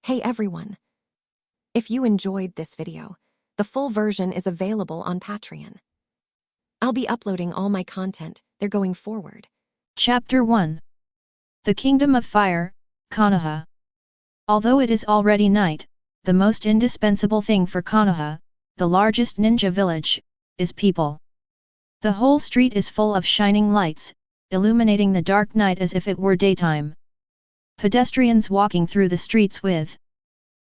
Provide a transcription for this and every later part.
Hey everyone! If you enjoyed this video, the full version is available on Patreon. I'll be uploading all my content there going forward. Chapter 1. The Kingdom of Fire, Konoha. Although it is already night, the most indispensable thing for Konoha, the largest ninja village, is people. The whole street is full of shining lights, illuminating the dark night as if it were daytime. Pedestrians walking through the streets with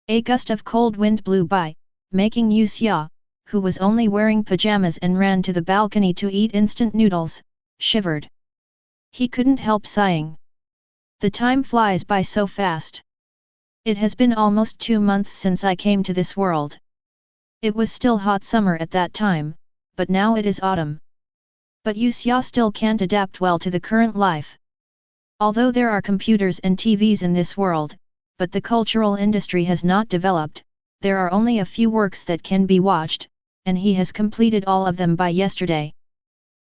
a gust of cold wind blew by, making Usse, who was only wearing pajamas and ran to the balcony to eat instant noodles, shivered. He couldn't help sighing. The time flies by so fast. It has been almost 2 months since I came to this world. It was still hot summer at that time, but now it is autumn. But Usse still can't adapt well to the current life. Although there are computers and TVs in this world, but the cultural industry has not developed, there are only a few works that can be watched, and he has completed all of them by yesterday.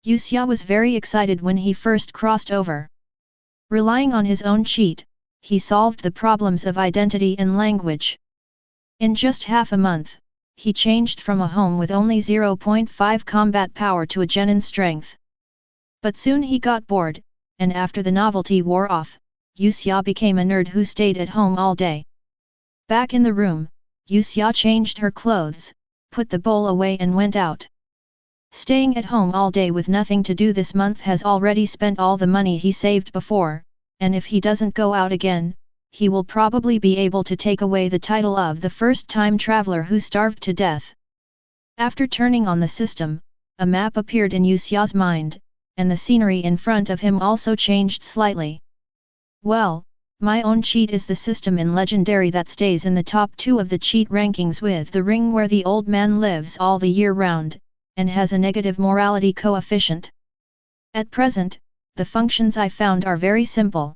Usse was very excited when he first crossed over. Relying on his own cheat, he solved the problems of identity and language. In just half a month, he changed from a home with only 0.5 combat power to a genin strength. But soon he got bored, and after the novelty wore off, Usse became a nerd who stayed at home all day. Back in the room, Usse changed her clothes, put the bowl away and went out. Staying at home all day with nothing to do this month has already spent all the money he saved before, and if he doesn't go out again, he will probably be able to take away the title of the first-time traveler who starved to death. After turning on the system, a map appeared in Usse's mind, and the scenery in front of him also changed slightly. Well, my own cheat is the system in Legendary that stays in the top 2 of the cheat rankings with the ring where the old man lives all the year round, and has a negative morality coefficient. At present, the functions I found are very simple.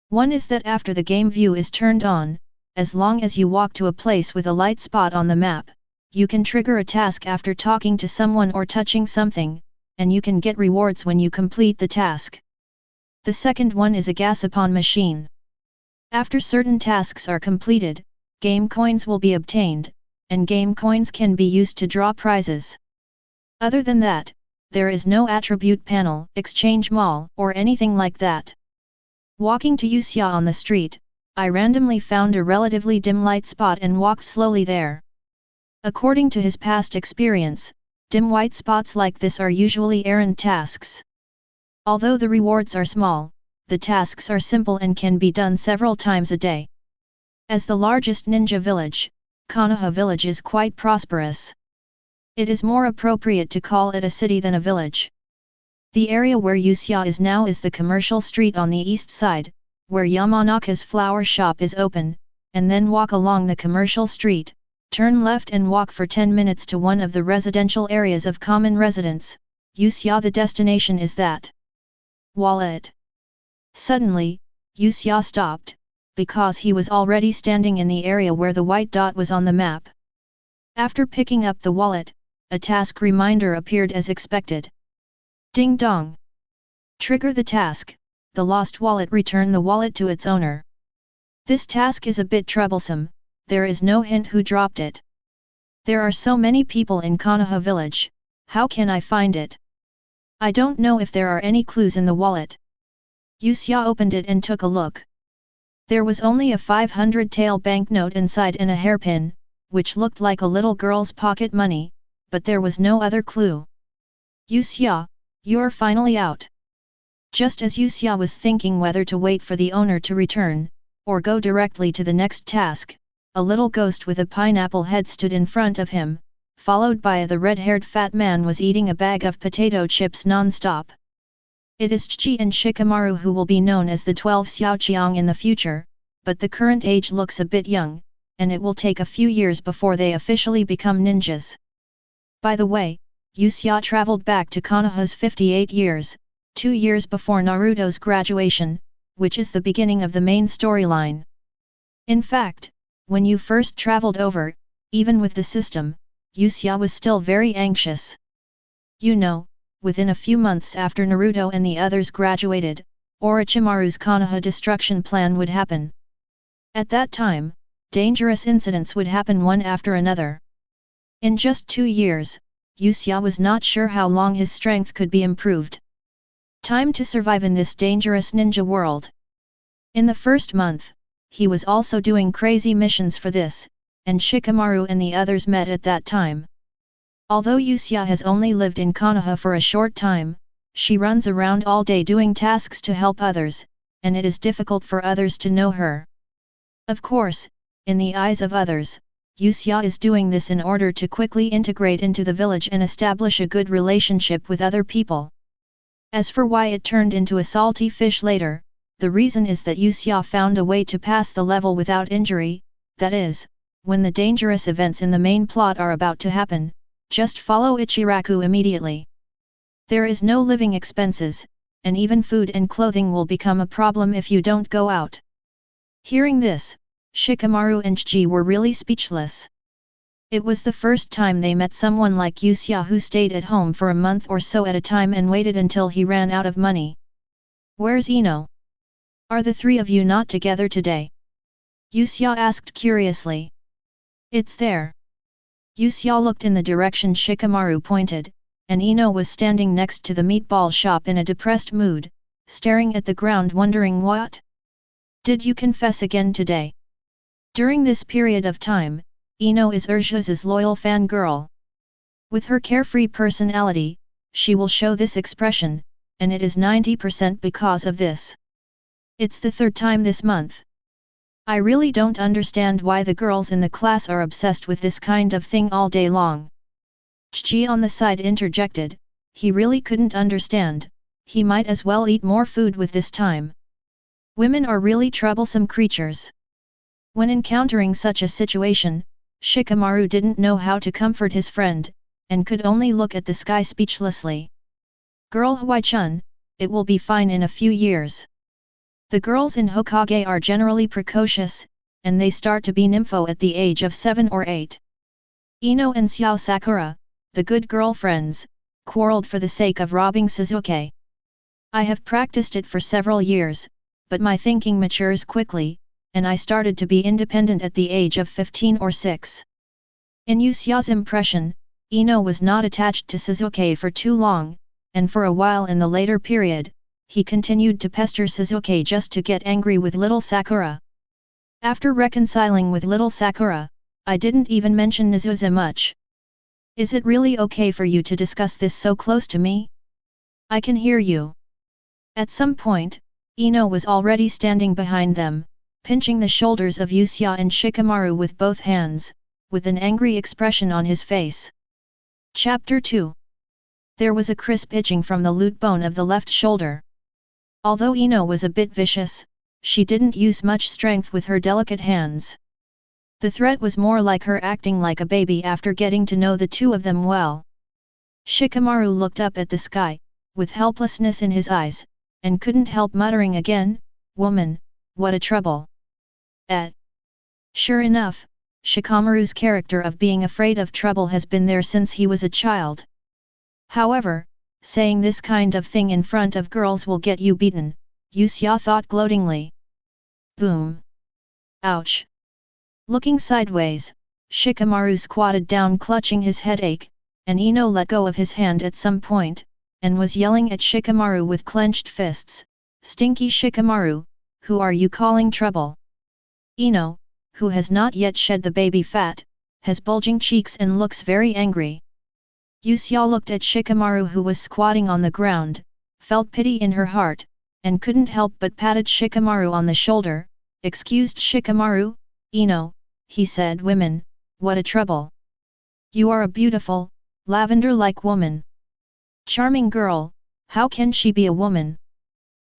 One is that after the game view is turned on, as long as you walk to a place with a light spot on the map, you can trigger a task after talking to someone or touching something, and you can get rewards when you complete the task. The second one is a gasapon machine. After certain tasks are completed, game coins will be obtained, and game coins can be used to draw prizes. Other than that, there is no attribute panel, exchange mall, or anything like that. Walking to Usse on the street, I randomly found a relatively dim light spot and walked slowly there. According to his past experience, dim white spots like this are usually errand tasks. Although the rewards are small, the tasks are simple and can be done several times a day. As the largest ninja village, Konoha village is quite prosperous. It is more appropriate to call it a city than a village. The area where Usse is now is the commercial street on the east side, where Yamanaka's flower shop is open, and then walk along the commercial street, turn left and walk for 10 minutes to one of the residential areas of common residence. Usse, the destination is that. Wallet. Suddenly, Usse stopped, because he was already standing in the area where the white dot was on the map. After picking up the wallet, a task reminder appeared as expected. Ding dong! Trigger the task, the lost wallet, return the wallet to its owner. This task is a bit troublesome, there is no hint who dropped it. There are so many people in Konoha village, how can I find it? I don't know if there are any clues in the wallet. Usse opened it and took a look. There was only a 500 tael banknote inside and a hairpin, which looked like a little girl's pocket money, but there was no other clue. Usse, you're finally out. Just as Usse was thinking whether to wait for the owner to return, or go directly to the next task, a little ghost with a pineapple head stood in front of him, followed by the red-haired fat man was eating a bag of potato chips non-stop. It is Chi and Shikamaru who will be known as the 12 Xiaoqiang in the future, but the current age looks a bit young, and it will take a few years before they officially become ninjas. By the way, Usse traveled back to Konoha's 58 years, 2 years before Naruto's graduation, which is the beginning of the main storyline. In fact, when you first traveled over, even with the system, Usse was still very anxious. You know, within a few months after Naruto and the others graduated, Orochimaru's Konoha destruction plan would happen. At that time, dangerous incidents would happen one after another. In just 2 years, Usse was not sure how long his strength could be improved. Time to survive in this dangerous ninja world. In the first month, he was also doing crazy missions for this, and Shikamaru and the others met at that time. Although Usse has only lived in Konoha for a short time, she runs around all day doing tasks to help others, and it is difficult for others to know her. Of course, in the eyes of others, Usse is doing this in order to quickly integrate into the village and establish a good relationship with other people. As for why it turned into a salty fish later, the reason is that Usse found a way to pass the level without injury, that is, when the dangerous events in the main plot are about to happen, just follow Ichiraku immediately. There is no living expenses, and even food and clothing will become a problem if you don't go out. Hearing this, Shikamaru and Chiji were really speechless. It was the first time they met someone like Usse who stayed at home for a month or so at a time and waited until he ran out of money. "Where's Ino? Are the three of you not together today?" Usse asked curiously. "It's there." Usse looked in the direction Shikamaru pointed, and Ino was standing next to the meatball shop in a depressed mood, staring at the ground wondering what? "Did you confess again today?" During this period of time, Ino is Urju's loyal fangirl. With her carefree personality, she will show this expression, and it is 90% because of this. "It's the third time this month. I really don't understand why the girls in the class are obsessed with this kind of thing all day long." Chiji on the side interjected, he really couldn't understand, he might as well eat more food with this time. Women are really troublesome creatures. When encountering such a situation, Shikamaru didn't know how to comfort his friend, and could only look at the sky speechlessly. "Girl Huai-chun, it will be fine in a few years. The girls in Hokage are generally precocious, and they start to be nympho at the age of 7 or 8. Ino and Xiao Sakura, the good girlfriends, quarreled for the sake of robbing Suzuki. I have practiced it for several years, but my thinking matures quickly, and I started to be independent at the age of 15 or 6. In Usse's impression, Ino was not attached to Suzuki for too long, and for a while in the later period, he continued to pester Suzuki just to get angry with little Sakura. After reconciling with little Sakura, I didn't even mention Nizuze much. Is it really okay for you to discuss this so close to me? I can hear you." At some point, Ino was already standing behind them, pinching the shoulders of Usse and Shikamaru with both hands, with an angry expression on his face. Chapter 2. There was a crisp itching from the lute bone of the left shoulder. Although Ino was a bit vicious, she didn't use much strength with her delicate hands. The threat was more like her acting like a baby after getting to know the two of them well. Shikamaru looked up at the sky, with helplessness in his eyes, and couldn't help muttering again, "Woman, what a trouble." Sure enough, Shikamaru's character of being afraid of trouble has been there since he was a child. However, saying this kind of thing in front of girls will get you beaten, Usse thought gloatingly. Boom! Ouch! Looking sideways, Shikamaru squatted down clutching his headache, and Ino let go of his hand at some point, and was yelling at Shikamaru with clenched fists, "Stinky Shikamaru, who are you calling trouble?" Ino, who has not yet shed the baby fat, has bulging cheeks and looks very angry. Usse looked at Shikamaru who was squatting on the ground, felt pity in her heart, and couldn't help but patted Shikamaru on the shoulder. "Excused Shikamaru, Ino," he said. "Women, what a trouble. You are a beautiful, lavender-like woman. Charming girl, how can she be a woman?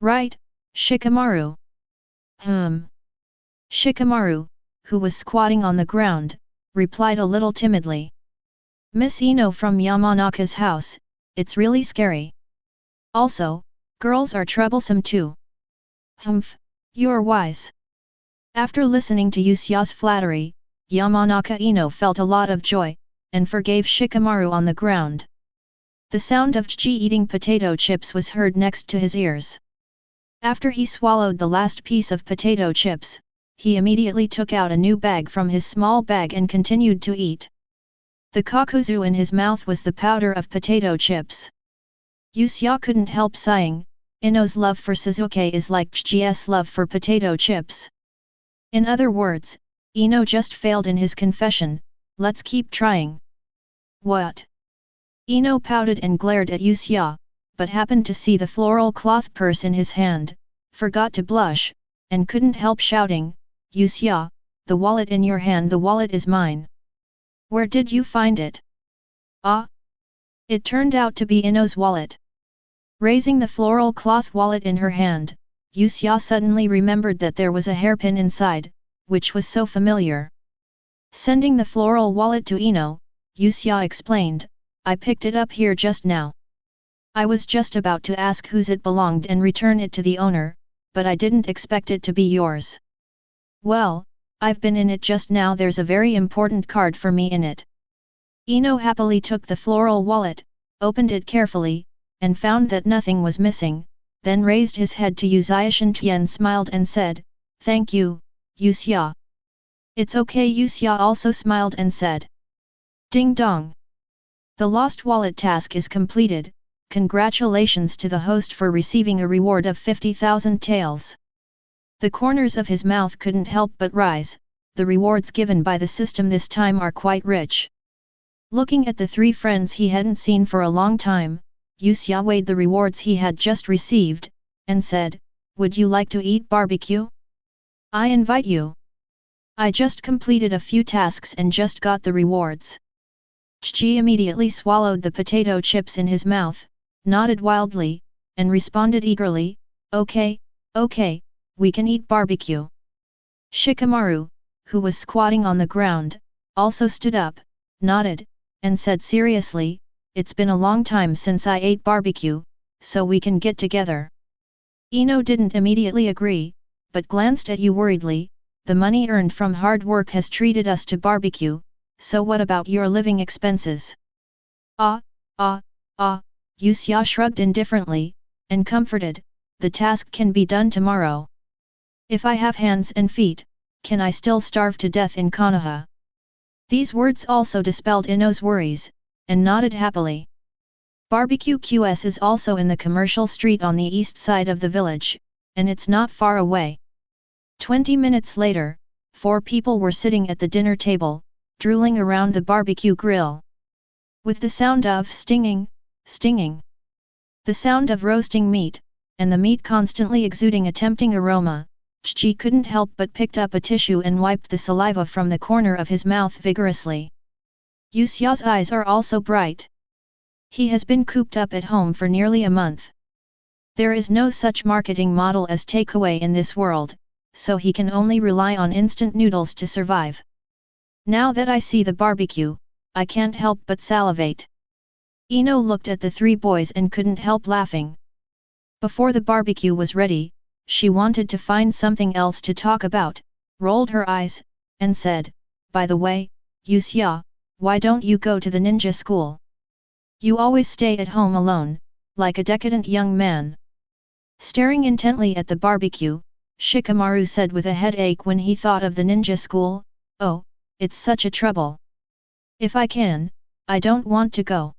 Right, Shikamaru?" Shikamaru, who was squatting on the ground, replied a little timidly. "Miss Ino from Yamanaka's house, it's really scary. Also, girls are troublesome too." "Humph, you're wise." After listening to Usse's flattery, Yamanaka Ino felt a lot of joy, and forgave Shikamaru on the ground. The sound of Chiji eating potato chips was heard next to his ears. After he swallowed the last piece of potato chips, he immediately took out a new bag from his small bag and continued to eat. The kakuzu in his mouth was the powder of potato chips. Usse couldn't help sighing. Ino's love for Sasuke is like Chichi's love for potato chips. In other words, Ino just failed in his confession. Let's keep trying. What? Ino pouted and glared at Usse, but happened to see the floral cloth purse in his hand, forgot to blush, and couldn't help shouting, Usse, the wallet in your hand, the wallet is mine. Where did you find it? Ah! It turned out to be Ino's wallet. Raising the floral cloth wallet in her hand, Usse suddenly remembered that there was a hairpin inside, which was so familiar. Sending the floral wallet to Ino, Usse explained, I picked it up here just now. I was just about to ask whose it belonged and return it to the owner, but I didn't expect it to be yours. Well, I've been in it just now, there's a very important card for me in it. Ino happily took the floral wallet, opened it carefully, and found that nothing was missing, then raised his head to Usse Shintian, smiled and said, Thank you, Usse. It's okay, Usse also smiled and said. Ding dong! The lost wallet task is completed. Congratulations to the host for receiving a reward of 50,000 taels. The corners of his mouth couldn't help but rise. The rewards given by the system this time are quite rich. Looking at the three friends he hadn't seen for a long time, Usse weighed the rewards he had just received, and said, Would you like to eat barbecue? I invite you. I just completed a few tasks and just got the rewards. Chichi immediately swallowed the potato chips in his mouth, nodded wildly, and responded eagerly, Okay, okay, we can eat barbecue. Shikamaru, who was squatting on the ground, also stood up, nodded, and said seriously, It's been a long time since I ate barbecue, so we can get together. Ino didn't immediately agree, but glanced at you worriedly, the money earned from hard work has treated us to barbecue, so what about your living expenses? Usse shrugged indifferently, and comforted, the task can be done tomorrow. If I have hands and feet, can I still starve to death in Konoha? These words also dispelled Ino's worries, and nodded happily. Barbecue QS is also in the commercial street on the east side of the village, and it's not far away. 20 minutes later, 4 people were sitting at the dinner table, drooling around the barbecue grill. With the sound of stinging, the sound of roasting meat, and the meat constantly exuding a tempting aroma, Chichi couldn't help but picked up a tissue and wiped the saliva from the corner of his mouth vigorously. Usse's eyes are also bright. He has been cooped up at home for nearly a month. There is no such marketing model as takeaway in this world, so he can only rely on instant noodles to survive. Now that I see the barbecue, I can't help but salivate. Ino looked at the 3 boys and couldn't help laughing. Before the barbecue was ready, she wanted to find something else to talk about, rolled her eyes, and said, By the way, Usse, why don't you go to the ninja school? You always stay at home alone, like a decadent young man. Staring intently at the barbecue, Shikamaru said with a headache when he thought of the ninja school, Oh, it's such a trouble. If I can, I don't want to go.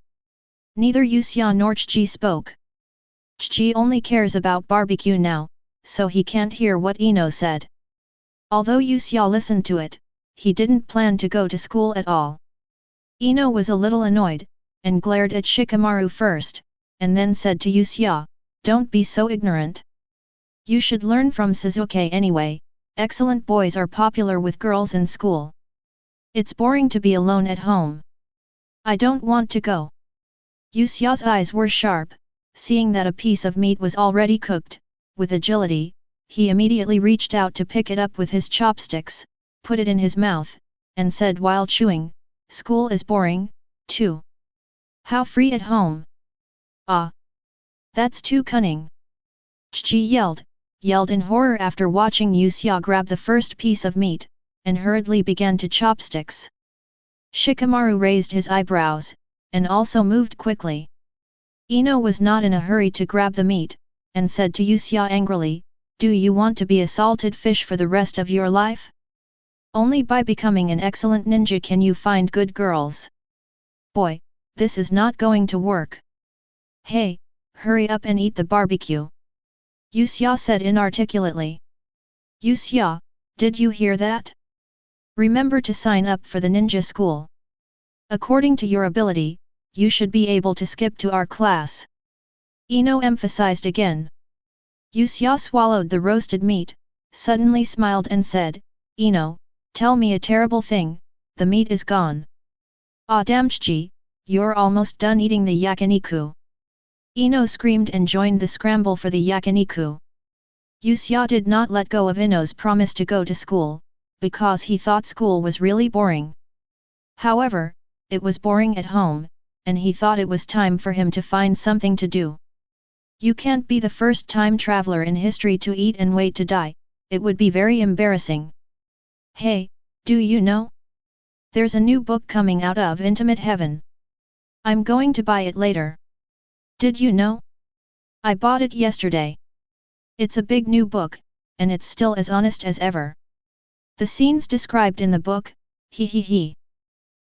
Neither Usse nor Chichi spoke. Chichi only cares about barbecue now, so he can't hear what Ino said. Although Usse listened to it, he didn't plan to go to school at all. Ino was a little annoyed, and glared at Shikamaru first, and then said to Usse, Don't be so ignorant. You should learn from Sasuke anyway, excellent boys are popular with girls in school. It's boring to be alone at home. I don't want to go. Usse's eyes were sharp, seeing that a piece of meat was already cooked. With agility, he immediately reached out to pick it up with his chopsticks, put it in his mouth, and said while chewing, School is boring, too. How free at home. Ah! That's too cunning. Chichi yelled in horror after watching Usse grab the first piece of meat, and hurriedly began to chopsticks. Shikamaru raised his eyebrows, and also moved quickly. Ino was not in a hurry to grab the meat, and said to Usse angrily, Do you want to be a salted fish for the rest of your life? Only by becoming an excellent ninja can you find good girls. Boy, this is not going to work. Hey, hurry up and eat the barbecue. Usse said inarticulately. Usse, did you hear that? Remember to sign up for the ninja school. According to your ability, you should be able to skip to our class. Ino emphasized again. Usse swallowed the roasted meat, suddenly smiled and said, Ino, tell me a terrible thing, the meat is gone. Ah damn Chiji, you're almost done eating the yakiniku. Ino screamed and joined the scramble for the yakiniku. Usse did not let go of Ino's promise to go to school, because he thought school was really boring. However, it was boring at home, and he thought it was time for him to find something to do. You can't be the first time traveler in history to eat and wait to die, it would be very embarrassing. Hey, do you know? There's a new book coming out of Intimate Heaven. I'm going to buy it later. Did you know? I bought it yesterday. It's a big new book, and it's still as honest as ever. The scenes described in the book, hee hee hee.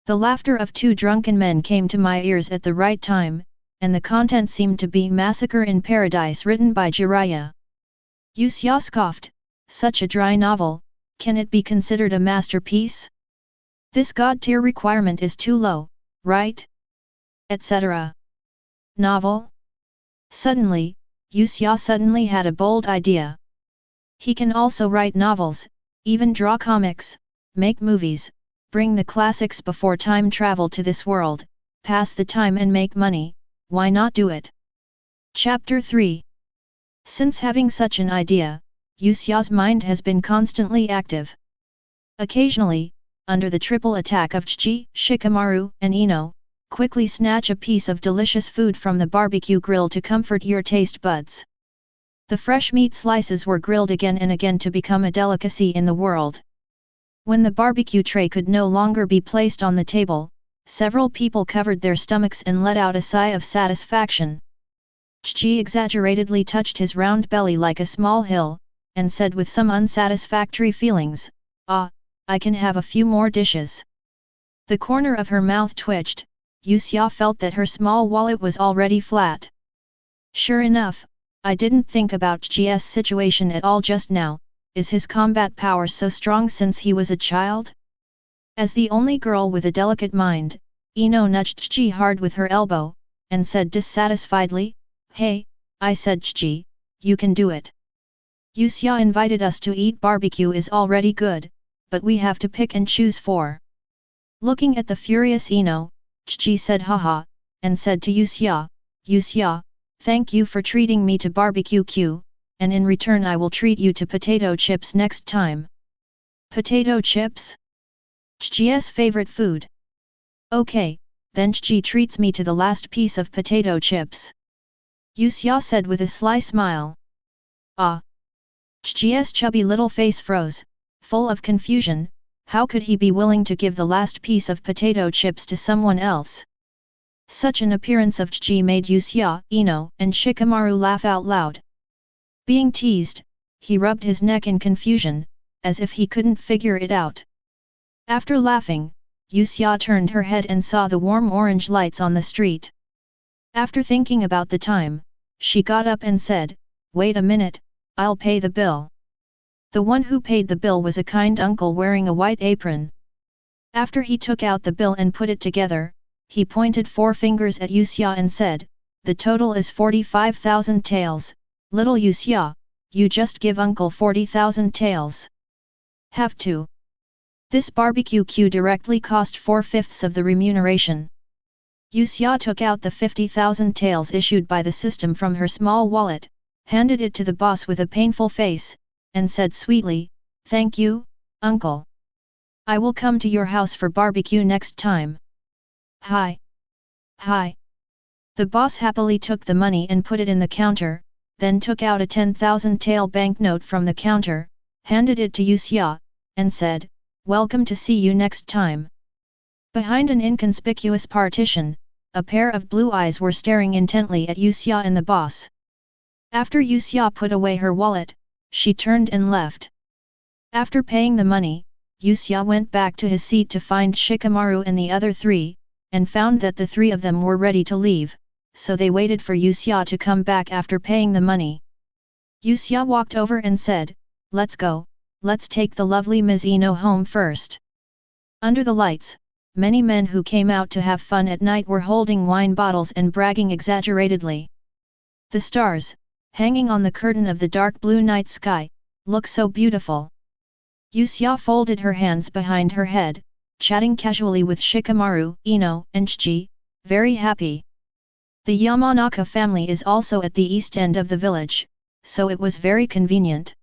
The laughter of two drunken men came to my ears at the right time, and the content seemed to be Massacre in Paradise written by Jiraiya. Usse scoffed, such a dry novel, can it be considered a masterpiece? This god-tier requirement is too low, right? Etc. Novel? Suddenly, Usse suddenly had a bold idea. He can also write novels, even draw comics, make movies, bring the classics before time travel to this world, pass the time and make money, why not do it? Chapter 3. Since having such an idea, Usse's mind has been constantly active. Occasionally, under the triple attack of Chiji, Shikamaru, and Ino, quickly snatch a piece of delicious food from the barbecue grill to comfort your taste buds. The fresh meat slices were grilled again and again to become a delicacy in the world. When the barbecue tray could no longer be placed on the table, several people covered their stomachs and let out a sigh of satisfaction. Chiji exaggeratedly touched his round belly like a small hill, and said with some unsatisfactory feelings, Ah, I can have a few more dishes. The corner of her mouth twitched. Usse felt that her small wallet was already flat. Sure enough, I didn't think about Chiji's situation at all just now. Is his combat power so strong since he was a child? As the only girl with a delicate mind, Ino nudged Chiji hard with her elbow, and said dissatisfiedly, Hey, I said Chiji, you can do it. Usse invited us to eat barbecue is already good, but we have to pick and choose for. Looking at the furious Ino, Chiji said haha, and said to Usse, Usse, thank you for treating me to barbecue Q, and in return I will treat you to potato chips next time. Potato chips? Chiji's favorite food. Okay, then Chiji treats me to the last piece of potato chips. Usse said with a sly smile. Ah! Chiji's chubby little face froze, full of confusion. How could he be willing to give the last piece of potato chips to someone else? Such an appearance of Chiji made Usse, Ino, and Shikamaru laugh out loud. Being teased, he rubbed his neck in confusion, as if he couldn't figure it out. After laughing, Usse turned her head and saw the warm orange lights on the street. After thinking about the time, she got up and said, Wait a minute, I'll pay the bill. The one who paid the bill was a kind uncle wearing a white apron. After he took out the bill and put it together, he pointed 4 fingers at Usse and said, The total is 45,000 taels, little Usse, you just give uncle 40,000 taels. Have to. This barbecue queue directly cost 4/5 of the remuneration. Usse took out the 50,000 taels issued by the system from her small wallet, handed it to the boss with a painful face, and said sweetly, Thank you, uncle. I will come to your house for barbecue next time. Hi. Hi. The boss happily took the money and put it in the counter, then took out a 10,000 tael banknote from the counter, handed it to Usse, and said, Welcome to see you next time. Behind an inconspicuous partition, a pair of blue eyes were staring intently at Usse and the boss. After Usse put away her wallet, she turned and left. After paying the money, Usse went back to his seat to find Shikamaru and the other three, and found that the three of them were ready to leave, so they waited for Usse to come back after paying the money. Usse walked over and said, "Let's go, let's take the lovely Ms. Ino home first." Under the lights, many men who came out to have fun at night were holding wine bottles and bragging exaggeratedly. The stars, hanging on the curtain of the dark blue night sky, look so beautiful. Usse folded her hands behind her head, chatting casually with Shikamaru, Ino, and Chiji, very happy. The Yamanaka family is also at the east end of the village, so it was very convenient.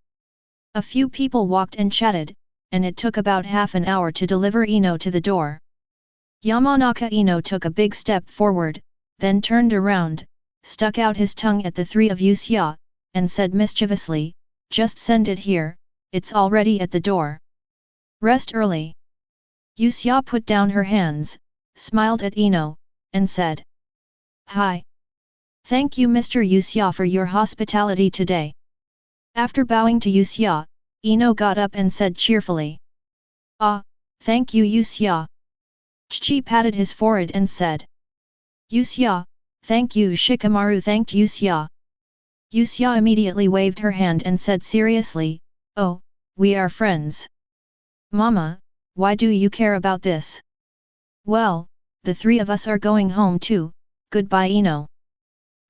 A few people walked and chatted, and it took about half an hour to deliver Ino to the door. Yamanaka Ino took a big step forward, then turned around, stuck out his tongue at the three of Usse, and said mischievously, "Just send it here, it's already at the door. Rest early." Usse put down her hands, smiled at Ino, and said, "Hi. Thank you Mr. Usse for your hospitality today." After bowing to Usse, Ino got up and said cheerfully, "Ah, thank you Usse." Chiji patted his forehead and said, "Usse, thank you." Shikamaru thanked Usse. Usse immediately waved her hand and said seriously, "Oh, we are friends. Mama, why do you care about this?" "Well, the three of us are going home too, goodbye Ino."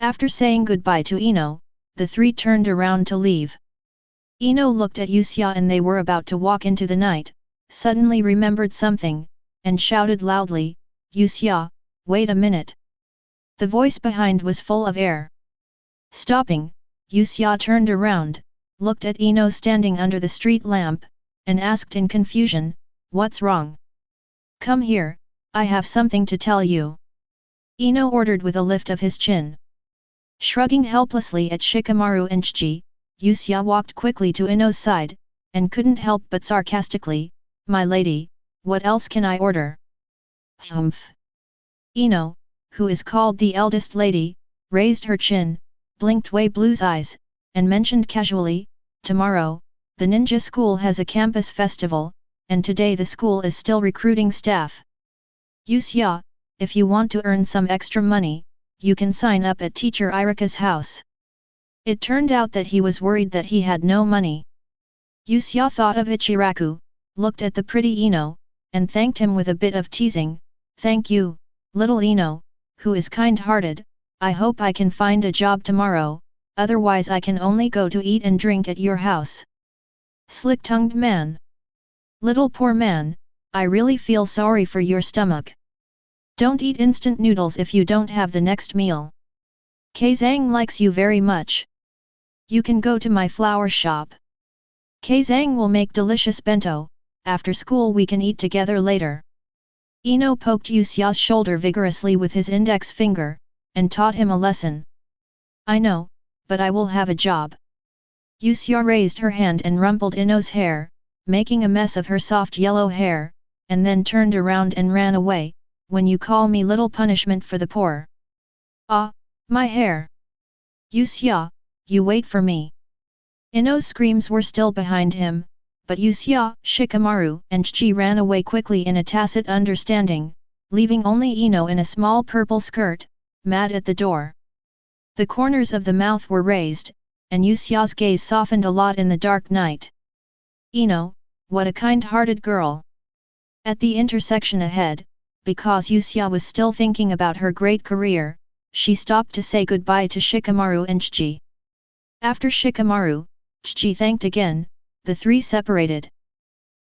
After saying goodbye to Ino, the three turned around to leave. Ino looked at Usse and they were about to walk into the night, suddenly remembered something, and shouted loudly, "Usse, wait a minute." The voice behind was full of air. Stopping, Usse turned around, looked at Ino standing under the street lamp, and asked in confusion, "What's wrong? Come here, I have something to tell you." Ino ordered with a lift of his chin. Shrugging helplessly at Shikamaru and Chiji, Usse walked quickly to Ino's side, and couldn't help but sarcastically, "My lady, what else can I order?" "Humph." Ino, who is called the eldest lady, raised her chin, blinked Wei Blue's eyes, and mentioned casually, "Tomorrow, the ninja school has a campus festival, and today the school is still recruiting staff. Usse, if you want to earn some extra money, you can sign up at teacher Irika's house." It turned out that he was worried that he had no money. Usse thought of Ichiraku, looked at the pretty Ino, and thanked him with a bit of teasing, "Thank you, little Ino, who is kind-hearted. I hope I can find a job tomorrow, otherwise I can only go to eat and drink at your house." Slick-tongued man. Little poor man, I really feel sorry for your stomach. Don't eat instant noodles if you don't have the next meal. Kazang likes you very much. You can go to my flower shop. Kazang will make delicious bento, after school we can eat together later. Ino poked Usse's shoulder vigorously with his index finger, and taught him a lesson. "I know, but I will have a job." Usse raised her hand and rumpled Ino's hair, making a mess of her soft yellow hair, and then turned around and ran away, "When you call me little punishment for the poor." "Ah, my hair! Usse, you wait for me." Ino's screams were still behind him, but Usse, Shikamaru and Chiji ran away quickly in a tacit understanding, leaving only Ino in a small purple skirt, mad at the door. The corners of the mouth were raised, and Usse's gaze softened a lot in the dark night. Ino, what a kind-hearted girl. At the intersection ahead, because Usse was still thinking about her great career, she stopped to say goodbye to Shikamaru and Chiji. After Shikamaru, Chiji thanked again, the three separated.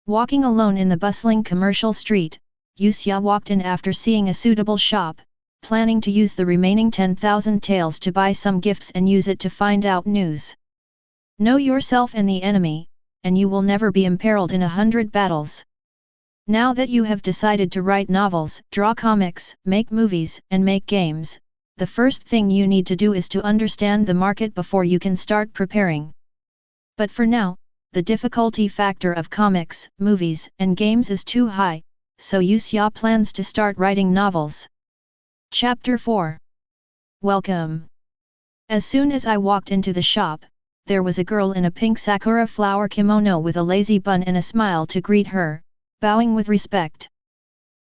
Walking alone in the bustling commercial street, Usse walked in after seeing a suitable shop, planning to use the remaining 10,000 taels to buy some gifts and use it to find out news. Know yourself and the enemy, and you will never be imperiled in 100 battles. Now that you have decided to write novels, draw comics, make movies, and make games, the first thing you need to do is to understand the market before you can start preparing. But for now, the difficulty factor of comics, movies, and games is too high, so Usse plans to start writing novels. Chapter 4. Welcome. As soon as I walked into the shop, there was a girl in a pink sakura flower kimono with a lazy bun and a smile to greet her, bowing with respect.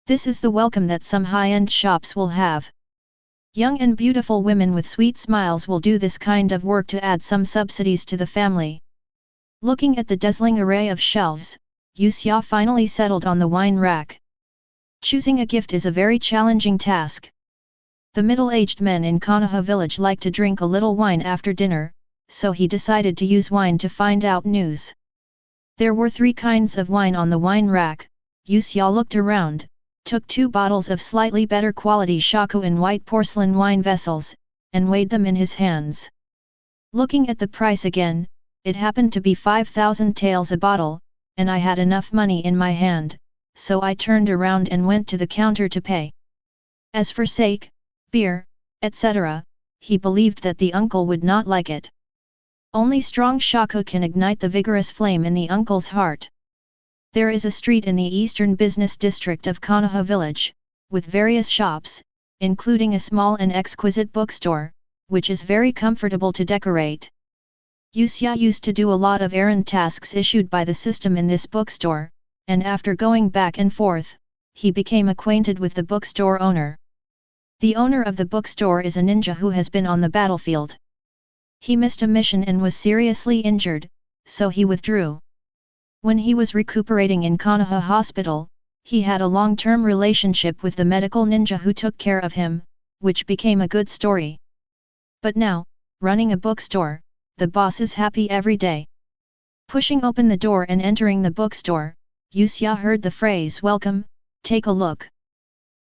This is the welcome that some high-end shops will have. Young and beautiful women with sweet smiles will do this kind of work to add some subsidies to the family. Looking at the dazzling array of shelves, Usse finally settled on the wine rack. Choosing a gift is a very challenging task. The middle-aged men in Konoha village like to drink a little wine after dinner, so he decided to use wine to find out news. There were 3 kinds of wine on the wine rack. Usse looked around, took 2 bottles of slightly better quality shaku in white porcelain wine vessels, and weighed them in his hands. Looking at the price again, it happened to be 5,000 taels a bottle, and I had enough money in my hand, so I turned around and went to the counter to pay. As for sake, beer, etc., he believed that the uncle would not like it. Only strong shaku can ignite the vigorous flame in the uncle's heart. There is a street in the eastern business district of Konoha village, with various shops, including a small and exquisite bookstore, which is very comfortable to decorate. Usse used to do a lot of errand tasks issued by the system in this bookstore, and after going back and forth, he became acquainted with the bookstore owner. The owner of the bookstore is a ninja who has been on the battlefield. He missed a mission and was seriously injured, so he withdrew. When he was recuperating in Konoha Hospital, he had a long-term relationship with the medical ninja who took care of him, which became a good story. But now, running a bookstore, the boss is happy every day. Pushing open the door and entering the bookstore, Usse heard the phrase "Welcome, take a look."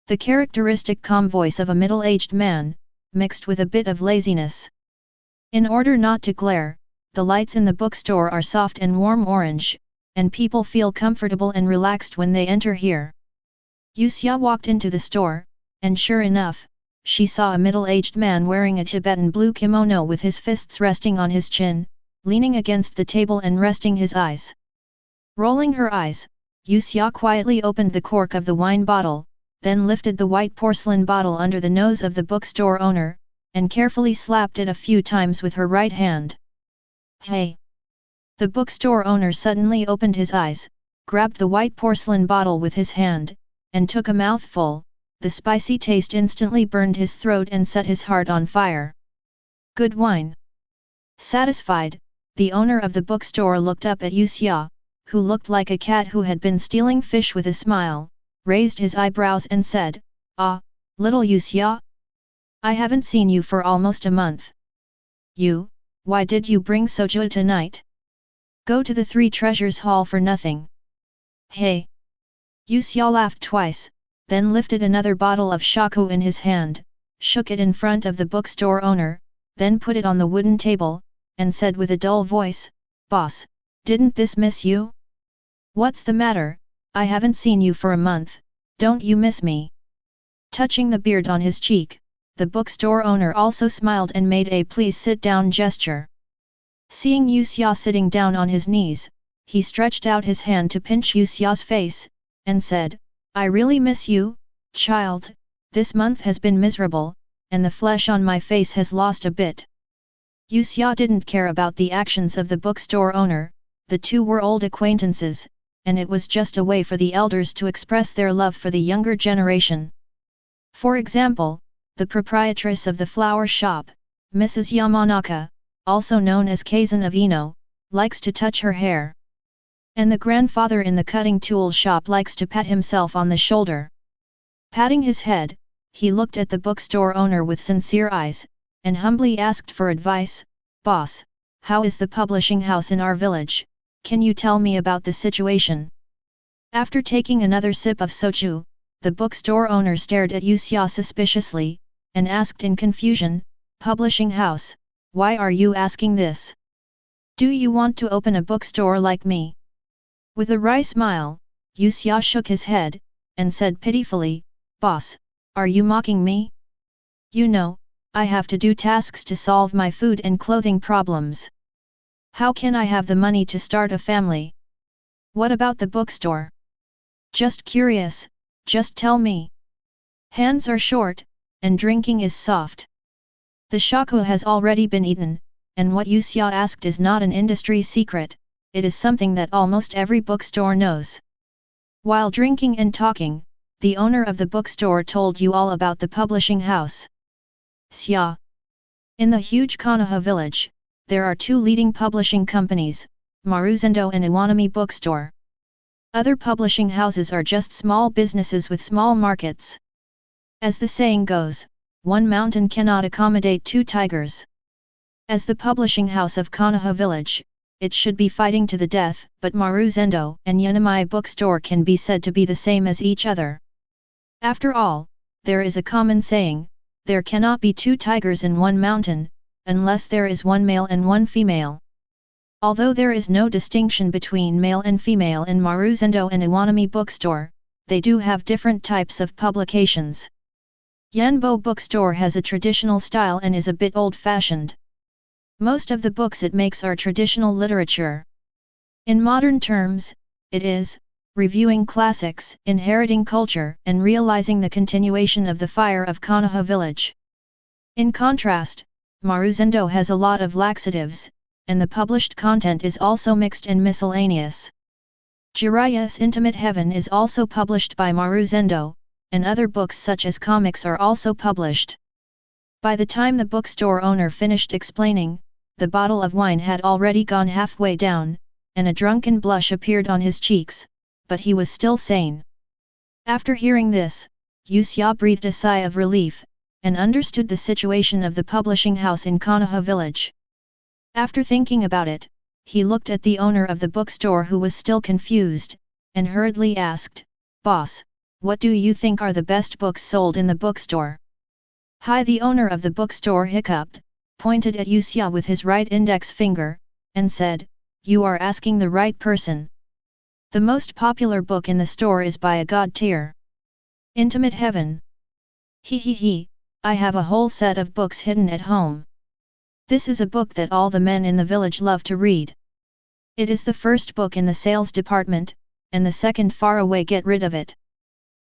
The characteristic calm voice of a middle-aged man, mixed with a bit of laziness. In order not to glare, the lights in the bookstore are soft and warm orange, and people feel comfortable and relaxed when they enter here. Usse walked into the store, and sure enough, she saw a middle-aged man wearing a Tibetan blue kimono with his fists resting on his chin, leaning against the table and resting his eyes. Rolling her eyes, Usse quietly opened the cork of the wine bottle, then lifted the white porcelain bottle under the nose of the bookstore owner, and carefully slapped it a few times with her right hand. "Hey!" The bookstore owner suddenly opened his eyes, grabbed the white porcelain bottle with his hand, and took a mouthful. The spicy taste instantly burned his throat and set his heart on fire. "Good wine." Satisfied, the owner of the bookstore looked up at Usse, who looked like a cat who had been stealing fish with a smile, raised his eyebrows and said, "Ah, little Usse? I haven't seen you for almost a month. Why did you bring soju tonight? Go to the 3 Treasures Hall for nothing." "Hey!" Usse laughed twice, then lifted another bottle of shaku in his hand, shook it in front of the bookstore owner, then put it on the wooden table, and said with a dull voice, "Boss, didn't this miss you? What's the matter? I haven't seen you for a month, don't you miss me?" Touching the beard on his cheek, the bookstore owner also smiled and made a "please sit down" gesture. Seeing Usse sitting down on his knees, he stretched out his hand to pinch Usse's face, and said, "I really miss you, child. This month has been miserable, and the flesh on my face has lost a bit." Usse didn't care about the actions of the bookstore owner, the two were old acquaintances, and it was just a way for the elders to express their love for the younger generation. For example, the proprietress of the flower shop, Mrs. Yamanaka, also known as Kazan of Ino, likes to touch her hair. And the grandfather in the cutting tool shop likes to pat himself on the shoulder. Patting his head, he looked at the bookstore owner with sincere eyes, and humbly asked for advice. "Boss, how is the publishing house in our village? Can you tell me about the situation?" After taking another sip of soju, the bookstore owner stared at Usse suspiciously, and asked in confusion, "Publishing house, why are you asking this? Do you want to open a bookstore like me?" With a wry smile, Usse shook his head, and said pitifully, "Boss, are you mocking me? You know, I have to do tasks to solve my food and clothing problems. How can I have the money to start a family? What about the bookstore? Just curious, just tell me. Hands are short, and drinking is soft. The shaku has already been eaten, and what usse asked is not an industry secret, it is something that almost every bookstore knows. While drinking and talking, the owner of the bookstore told you all about the publishing house. Xia. In the huge Konoha village, there are two leading publishing companies, Maruzendo and Iwanami Bookstore. Other publishing houses are just small businesses with small markets. As the saying goes, one mountain cannot accommodate two tigers. As the publishing house of Konoha village, it should be fighting to the death, but Maruzendo and Iwanami Bookstore can be said to be the same as each other. After all, there is a common saying, there cannot be two tigers in one mountain, unless there is one male and one female. Although there is no distinction between male and female in Maruzendo and Iwanami Bookstore, they do have different types of publications. Yanbo Bookstore has a traditional style and is a bit old-fashioned. Most of the books it makes are traditional literature. In modern terms, it is reviewing classics, inheriting culture, and realizing the continuation of the fire of Konoha village. In contrast, Maruzendo has a lot of laxatives, and the published content is also mixed and miscellaneous. Jiraiya's Intimate Heaven is also published by Maruzendo, and other books such as comics are also published. By the time the bookstore owner finished explaining, the bottle of wine had already gone halfway down, and a drunken blush appeared on his cheeks, but he was still sane. After hearing this, usse breathed a sigh of relief, and understood the situation of the publishing house in Konoha village. After thinking about it, he looked at the owner of the bookstore who was still confused, and hurriedly asked, "Boss, what do you think are the best books sold in the bookstore?" "Hi!" The owner of the bookstore hiccuped, pointed at usse with his right index finger, and said, "You are asking the right person. The most popular book in the store is by a god tier. Intimate Heaven. He, I have a whole set of books hidden at home. This is a book that all the men in the village love to read. It is the first book in the sales department, and the second far away. Get rid of it.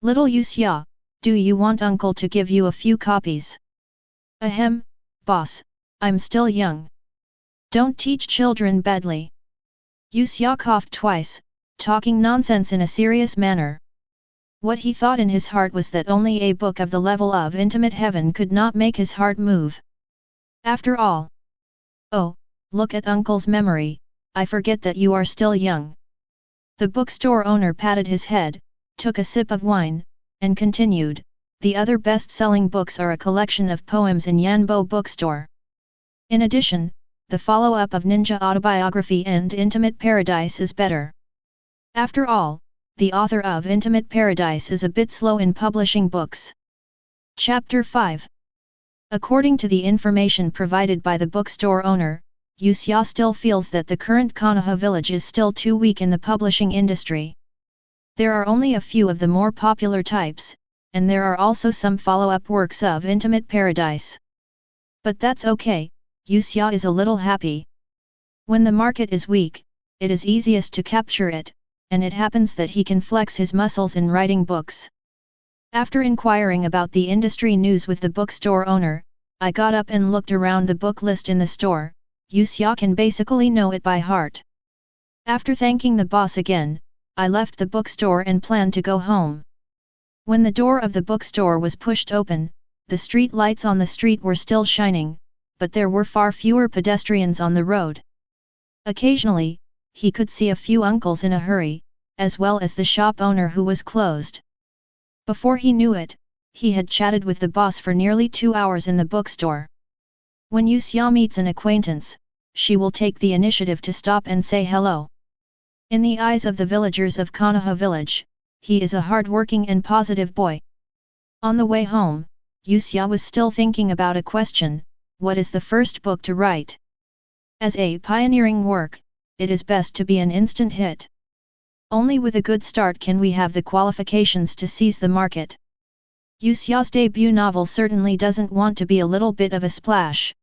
Little usse, do you want uncle to give you a few copies?" "Ahem, boss, I'm still young. Don't teach children badly." Usse coughed twice, talking nonsense in a serious manner. What he thought in his heart was that only a book of the level of Intimate Heaven could not make his heart move. After all. "Oh, look at uncle's memory, I forget that you are still young." The bookstore owner patted his head, took a sip of wine, and continued, "The other best-selling books are a collection of poems in Yanbo Bookstore. In addition, the follow-up of Ninja Autobiography and Intimate Paradise is better. After all, the author of Intimate Paradise is a bit slow in publishing books." Chapter 5. According to the information provided by the bookstore owner, usse still feels that the current Konoha village is still too weak in the publishing industry. There are only a few of the more popular types, and there are also some follow-up works of Intimate Paradise. But that's okay, usse is a little happy. When the market is weak, it is easiest to capture it, and it happens that he can flex his muscles in writing books. After inquiring about the industry news with the bookstore owner, I got up and looked around the book list in the store. Usse can basically know it by heart. After thanking the boss again, I left the bookstore and planned to go home. When the door of the bookstore was pushed open, the street lights on the street were still shining, but there were far fewer pedestrians on the road. Occasionally, he could see a few uncles in a hurry, as well as the shop owner who was closed. Before he knew it, he had chatted with the boss for nearly 2 hours in the bookstore. When usse meets an acquaintance, she will take the initiative to stop and say hello. In the eyes of the villagers of Konoha village, he is a hard-working and positive boy. On the way home, usse was still thinking about a question: what is the first book to write? As a pioneering work, it is best to be an instant hit. Only with a good start can we have the qualifications to seize the market. Usse's debut novel certainly doesn't want to be a little bit of a splash.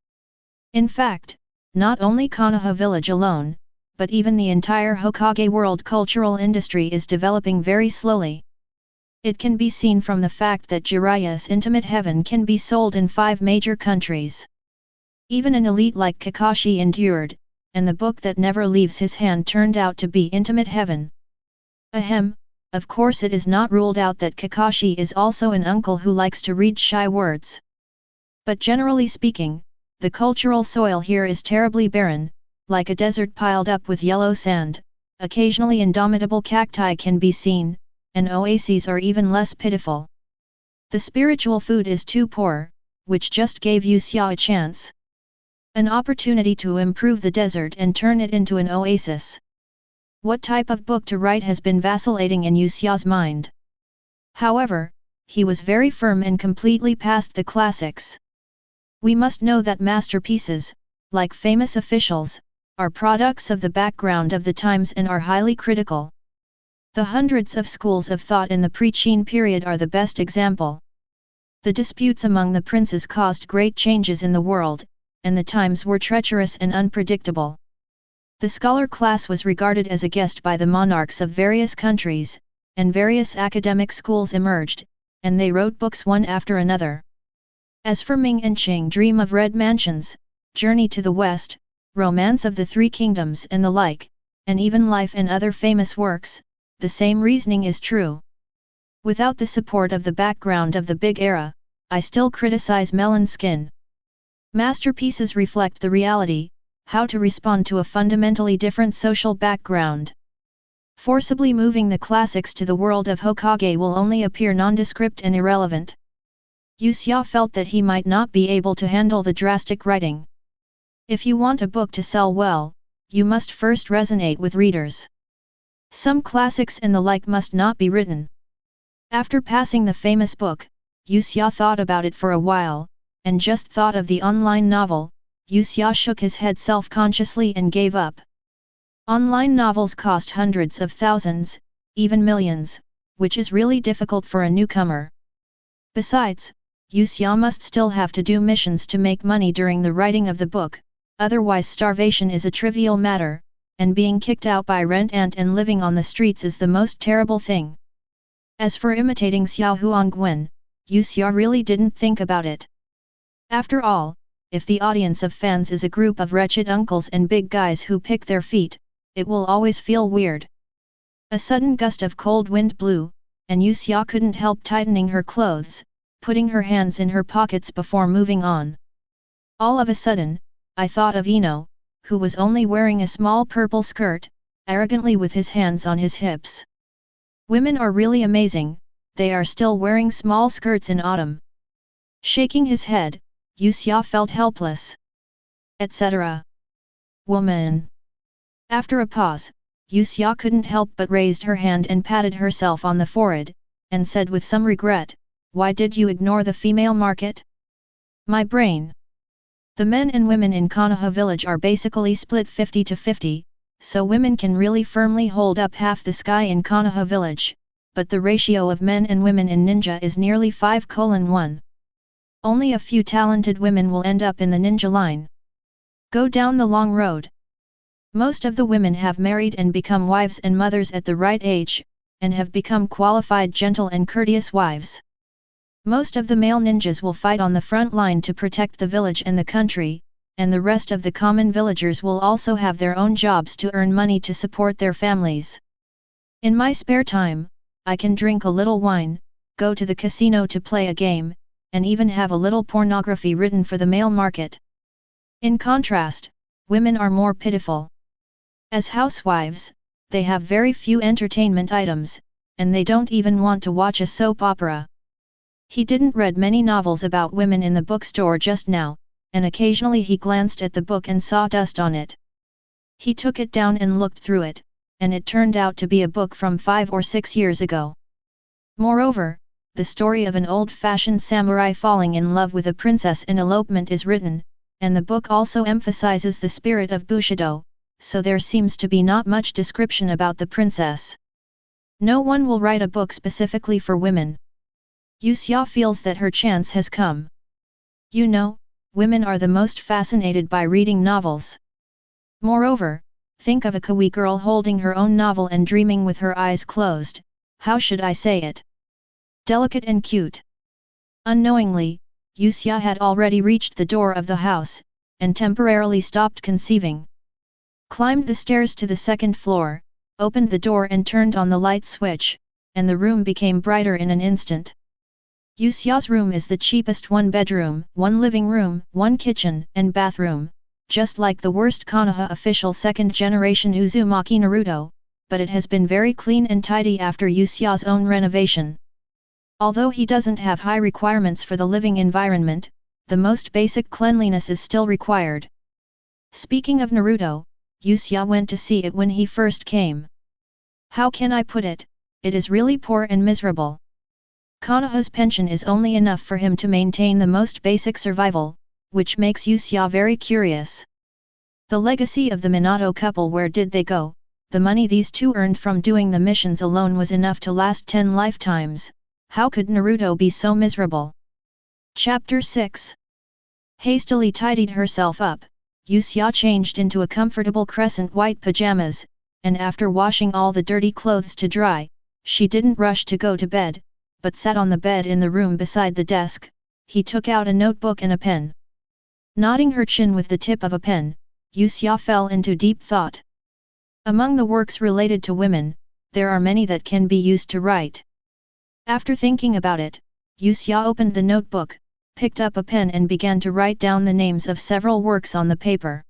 In fact, not only Konoha village alone, but even the entire Hokage world cultural industry is developing very slowly. It can be seen from the fact that Jiraiya's Intimate Heaven can be sold in 5 major countries. Even an elite like Kakashi endured, and the book that never leaves his hand turned out to be Intimate Heaven. Ahem, of course it is not ruled out that Kakashi is also an uncle who likes to read shy words. But generally speaking, the cultural soil here is terribly barren, like a desert piled up with yellow sand. Occasionally indomitable cacti can be seen, and oases are even less pitiful. The spiritual food is too poor, which just gave Usse a chance. An opportunity to improve the desert and turn it into an oasis. What type of book to write has been vacillating in Usse's mind. However, he was very firm and completely past the classics. We must know that masterpieces, like famous officials, are products of the background of the times and are highly critical. The hundreds of schools of thought in the pre-Qin period are the best example. The disputes among the princes caused great changes in the world, and the times were treacherous and unpredictable. The scholar class was regarded as a guest by the monarchs of various countries, and various academic schools emerged, and they wrote books one after another. As for Ming and Qing dream of red mansions, Journey to the West, Romance of the Three Kingdoms and the like, and even Life and other famous works, the same reasoning is true. Without the support of the background of the big era, I still criticize Melon Skin. Masterpieces reflect the reality, how to respond to a fundamentally different social background. Forcibly moving the classics to the world of Hokage will only appear nondescript and irrelevant. Usse felt that he might not be able to handle the drastic writing. If you want a book to sell well, you must first resonate with readers. Some classics and the like must not be written. After passing the famous book, Usse thought about it for a while, and just thought of the online novel. Usse shook his head self-consciously and gave up. Online novels cost hundreds of thousands, even millions, which is really difficult for a newcomer. Besides, Usse must still have to do missions to make money during the writing of the book, otherwise starvation is a trivial matter, and being kicked out by rent and living on the streets is the most terrible thing. As for imitating Xiao Huangwen, Usse really didn't think about it. After all, if the audience of fans is a group of wretched uncles and big guys who pick their feet, it will always feel weird. A sudden gust of cold wind blew, and Usse couldn't help tightening her clothes, putting her hands in her pockets before moving on. All of a sudden, I thought of Ino, who was only wearing a small purple skirt, arrogantly with his hands on his hips. Women are really amazing, they are still wearing small skirts in autumn. Shaking his head, Usse felt helpless. Etc. Woman. After a pause, Usse couldn't help but raised her hand and patted herself on the forehead, and said with some regret, "Why did you ignore the female market?" My brain. The men and women in Konoha village are basically split 50 to 50, so women can really firmly hold up half the sky in Konoha village, but the ratio of men and women in ninja is nearly 5:1. Only a few talented women will end up in the ninja line. Go down the long road. Most of the women have married and become wives and mothers at the right age, and have become qualified gentle and courteous wives. Most of the male ninjas will fight on the front line to protect the village and the country, and the rest of the common villagers will also have their own jobs to earn money to support their families. In my spare time, I can drink a little wine, go to the casino to play a game, and even have a little pornography written for the male market. In contrast, women are more pitiful. As housewives, they have very few entertainment items, and they don't even want to watch a soap opera. He didn't read many novels about women in the bookstore just now, and occasionally he glanced at the book and saw dust on it. He took it down and looked through it, and it turned out to be a book from 5 or 6 years ago. Moreover, the story of an old-fashioned samurai falling in love with a princess in elopement is written, and the book also emphasizes the spirit of Bushido, so there seems to be not much description about the princess. No one will write a book specifically for women. Usse feels that her chance has come. You know, women are the most fascinated by reading novels. Moreover, think of a kawaii girl holding her own novel and dreaming with her eyes closed, how should I say it? Delicate and cute. Unknowingly, Usse had already reached the door of the house, and temporarily stopped conceiving. Climbed the stairs to the second floor, opened the door and turned on the light switch, and the room became brighter in an instant. Use's room is the cheapest: 1 bedroom, 1 living room, 1 kitchen and bathroom, just like the worst Konoha official second-generation Uzumaki Naruto, but it has been very clean and tidy after Use's own renovation. Although he doesn't have high requirements for the living environment, the most basic cleanliness is still required. Speaking of Naruto, Use went to see it when he first came. How can I put it? It is really poor and miserable. Konoha's pension is only enough for him to maintain the most basic survival, which makes Use very curious. The legacy of the Minato couple, where did they go? The money these two earned from doing the missions alone was enough to last 10 lifetimes. How could Naruto be so miserable? Chapter 6. Hastily tidied herself up, Use changed into a comfortable crescent white pajamas, and after washing all the dirty clothes to dry, she didn't rush to go to bed, but sat on the bed in the room beside the desk. He took out a notebook and a pen. Nodding her chin with the tip of a pen, Use fell into deep thought. Among the works related to women, there are many that can be used to write. After thinking about it, Use opened the notebook, picked up a pen and began to write down the names of several works on the paper.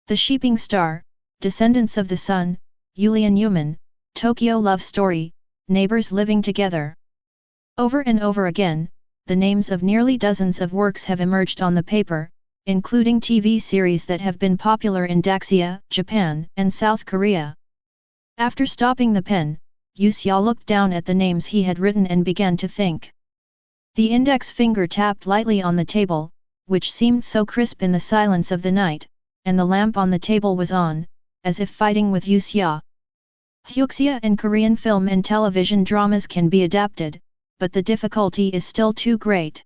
The Sheeping Star, Descendants of the Sun, Yulian Yuman, Tokyo Love Story, Neighbors Living Together. Over and over again, the names of nearly dozens of works have emerged on the paper, including TV series that have been popular in Daxia, Japan, and South Korea. After stopping the pen, Use looked down at the names he had written and began to think. The index finger tapped lightly on the table, which seemed so crisp in the silence of the night, and the lamp on the table was on, as if fighting with Use. Hyuxia and Korean film and television dramas can be adapted, but the difficulty is still too great.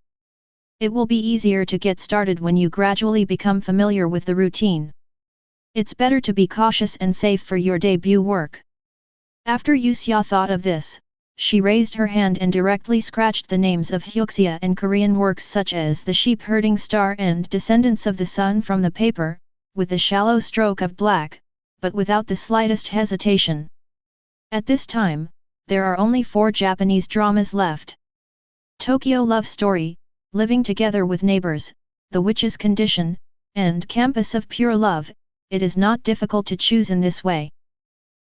It will be easier to get started when you gradually become familiar with the routine. It's better to be cautious and safe for your debut work. After Use thought of this, she raised her hand and directly scratched the names of Hyuxia and Korean works such as The Sheep Herding Star and Descendants of the Sun from the paper, with a shallow stroke of black, but without the slightest hesitation. At this time, there are only 4 Japanese dramas left. Tokyo Love Story, Living Together with Neighbors, The Witch's Condition, and Campus of Pure Love. It is not difficult to choose in this way.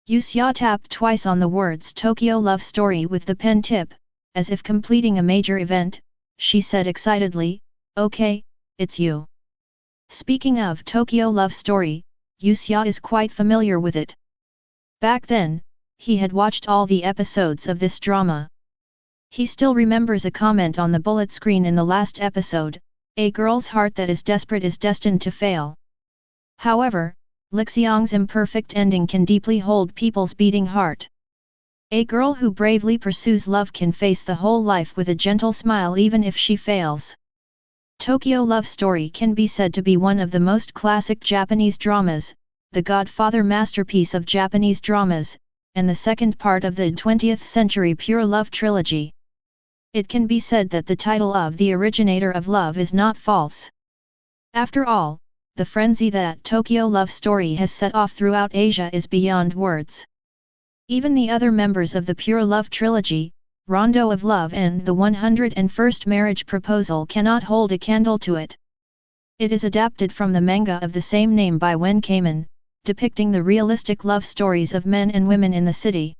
Use tapped twice on the words Tokyo Love Story with the pen tip, as if completing a major event. She said excitedly, "Okay, it's you." Speaking of Tokyo Love Story, Use is quite familiar with it. Back then, he had watched all the episodes of this drama. He still remembers a comment on the bullet screen in the last episode: "A girl's heart that is desperate is destined to fail." However, Lixiang's imperfect ending can deeply hold people's beating heart. A girl who bravely pursues love can face the whole life with a gentle smile even if she fails. Tokyo Love Story can be said to be one of the most classic Japanese dramas, the godfather masterpiece of Japanese dramas, and the second part of the 20th century pure love trilogy. It can be said that the title of the originator of love is not false. After all, the frenzy that Tokyo Love Story has set off throughout Asia is beyond words. Even the other members of the Pure Love trilogy, Rondo of Love and the 101st Marriage Proposal, cannot hold a candle to it. It is adapted from the manga of the same name by Wen Kamen, depicting the realistic love stories of men and women in the city.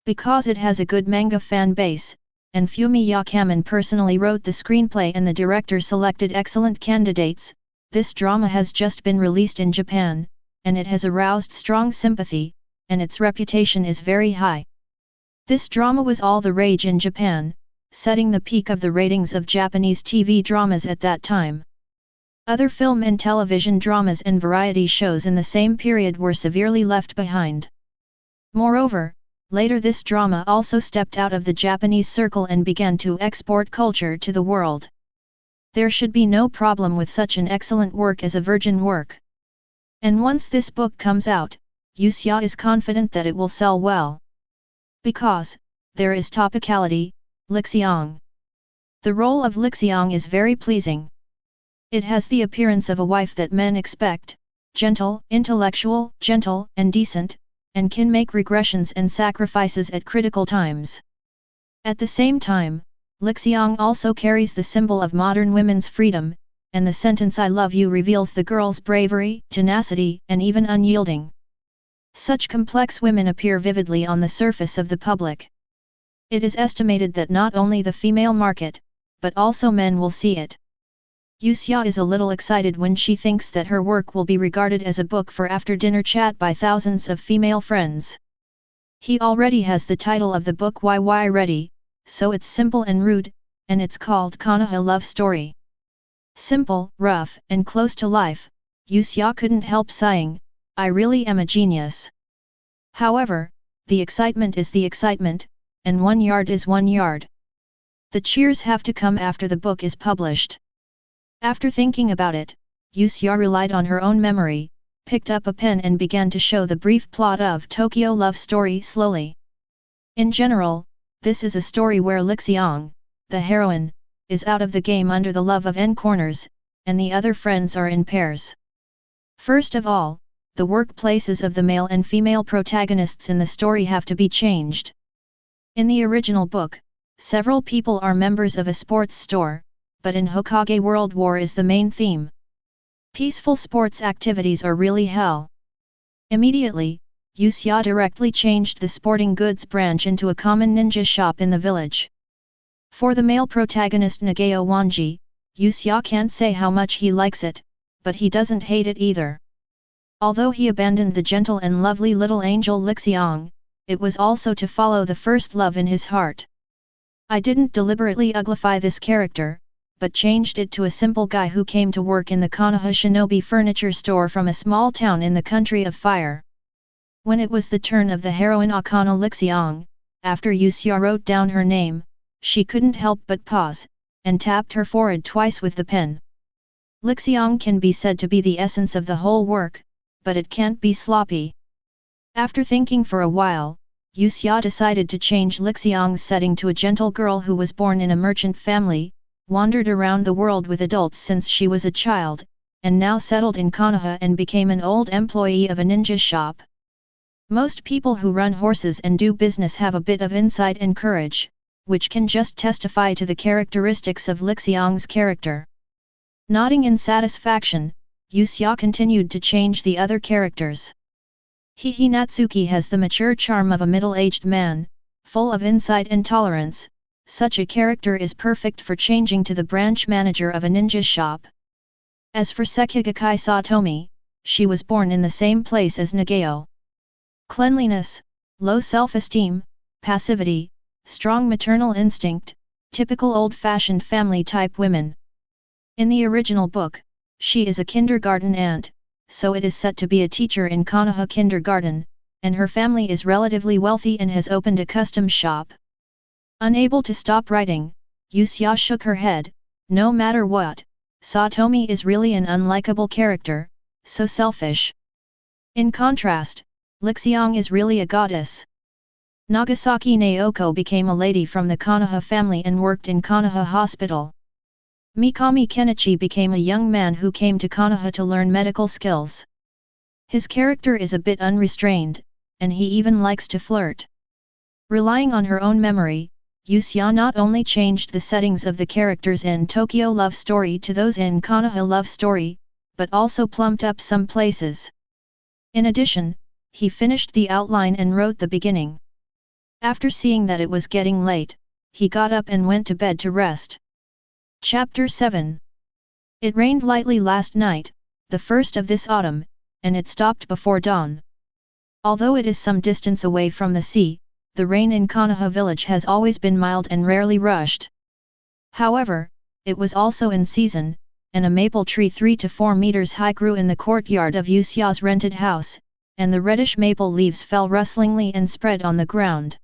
Because it has a good manga fan base, and Fumiya Kamen personally wrote the screenplay and the director selected excellent candidates, this drama has just been released in Japan, and it has aroused strong sympathy, and its reputation is very high. This drama was all the rage in Japan, setting the peak of the ratings of Japanese TV dramas at that time. Other film and television dramas and variety shows in the same period were severely left behind. Moreover, later this drama also stepped out of the Japanese circle and began to export culture to the world. There should be no problem with such an excellent work as a virgin work. And once this book comes out, Use is confident that it will sell well. Because, there is topicality, Lixiang. The role of Lixiang is very pleasing. It has the appearance of a wife that men expect, gentle, intellectual, gentle, and decent, and can make regressions and sacrifices at critical times. At the same time, Lixiang also carries the symbol of modern women's freedom, and the sentence "I love you" reveals the girl's bravery, tenacity, and even unyielding. Such complex women appear vividly on the surface of the public. It is estimated that not only the female market, but also men will see it. Usse is a little excited when she thinks that her work will be regarded as a book for after-dinner chat by thousands of female friends. He already has the title of the book YY ready, so it's simple and rude, and it's called Konoha Love Story. Simple, rough, and close to life, Usse couldn't help sighing, "I really am a genius." However, the excitement is the excitement, and 1 yard is 1 yard. The cheers have to come after the book is published. After thinking about it, Usse relied on her own memory, picked up a pen and began to show the brief plot of Tokyo Love Story slowly. In general, this is a story where Lixiang, the heroine, is out of the game under the love of N corners, and the other friends are in pairs. First of all, the workplaces of the male and female protagonists in the story have to be changed. In the original book, several people are members of a sports store, but in Hokage World War is the main theme. Peaceful sports activities are really hell. Immediately, Usse directly changed the sporting goods branch into a common ninja shop in the village. For the male protagonist Nagao Wanji, Usse can't say how much he likes it, but he doesn't hate it either. Although he abandoned the gentle and lovely little angel Lixiang, it was also to follow the first love in his heart. I didn't deliberately uglify this character, but changed it to a simple guy who came to work in the Konoha shinobi furniture store from a small town in the country of fire. When it was the turn of the heroine Akano Lixiang, after Usse wrote down her name, she couldn't help but pause, and tapped her forehead twice with the pen. Lixiang can be said to be the essence of the whole work, but it can't be sloppy. After thinking for a while, Usse decided to change Lixiang's setting to a gentle girl who was born in a merchant family, wandered around the world with adults since she was a child, and now settled in Konoha and became an old employee of a ninja shop. Most people who run horses and do business have a bit of insight and courage, which can just testify to the characteristics of Lixiang's character. Nodding in satisfaction, Usse continued to change the other characters. Hihi Natsuki has the mature charm of a middle-aged man, full of insight and tolerance. Such a character is perfect for changing to the branch manager of a ninja shop. As for Sekigakai Satomi, she was born in the same place as Nagao. Cleanliness, low self-esteem, passivity, strong maternal instinct, typical old-fashioned family-type women. In the original book, she is a kindergarten aunt, so it is set to be a teacher in Konoha kindergarten, and her family is relatively wealthy and has opened a custom shop. Unable to stop writing, Usse shook her head. No matter what, Satomi is really an unlikable character, so selfish. In contrast, Lixiang is really a goddess. Nagasaki Naoko became a lady from the Konoha family and worked in Konoha Hospital. Mikami Kenichi became a young man who came to Konoha to learn medical skills. His character is a bit unrestrained, and he even likes to flirt. Relying on her own memory, Usse not only changed the settings of the characters in Tokyo Love Story to those in Konoha Love Story, but also plumped up some places. In addition, he finished the outline and wrote the beginning. After seeing that it was getting late, he got up and went to bed to rest. Chapter 7. It rained lightly last night, the first of this autumn, and it stopped before dawn. Although it is some distance away from the sea, the rain in Konoha village has always been mild and rarely rushed. However, it was also in season, and a maple tree 3 to 4 meters high grew in the courtyard of Usse's rented house, and the reddish maple leaves fell rustlingly and spread on the ground.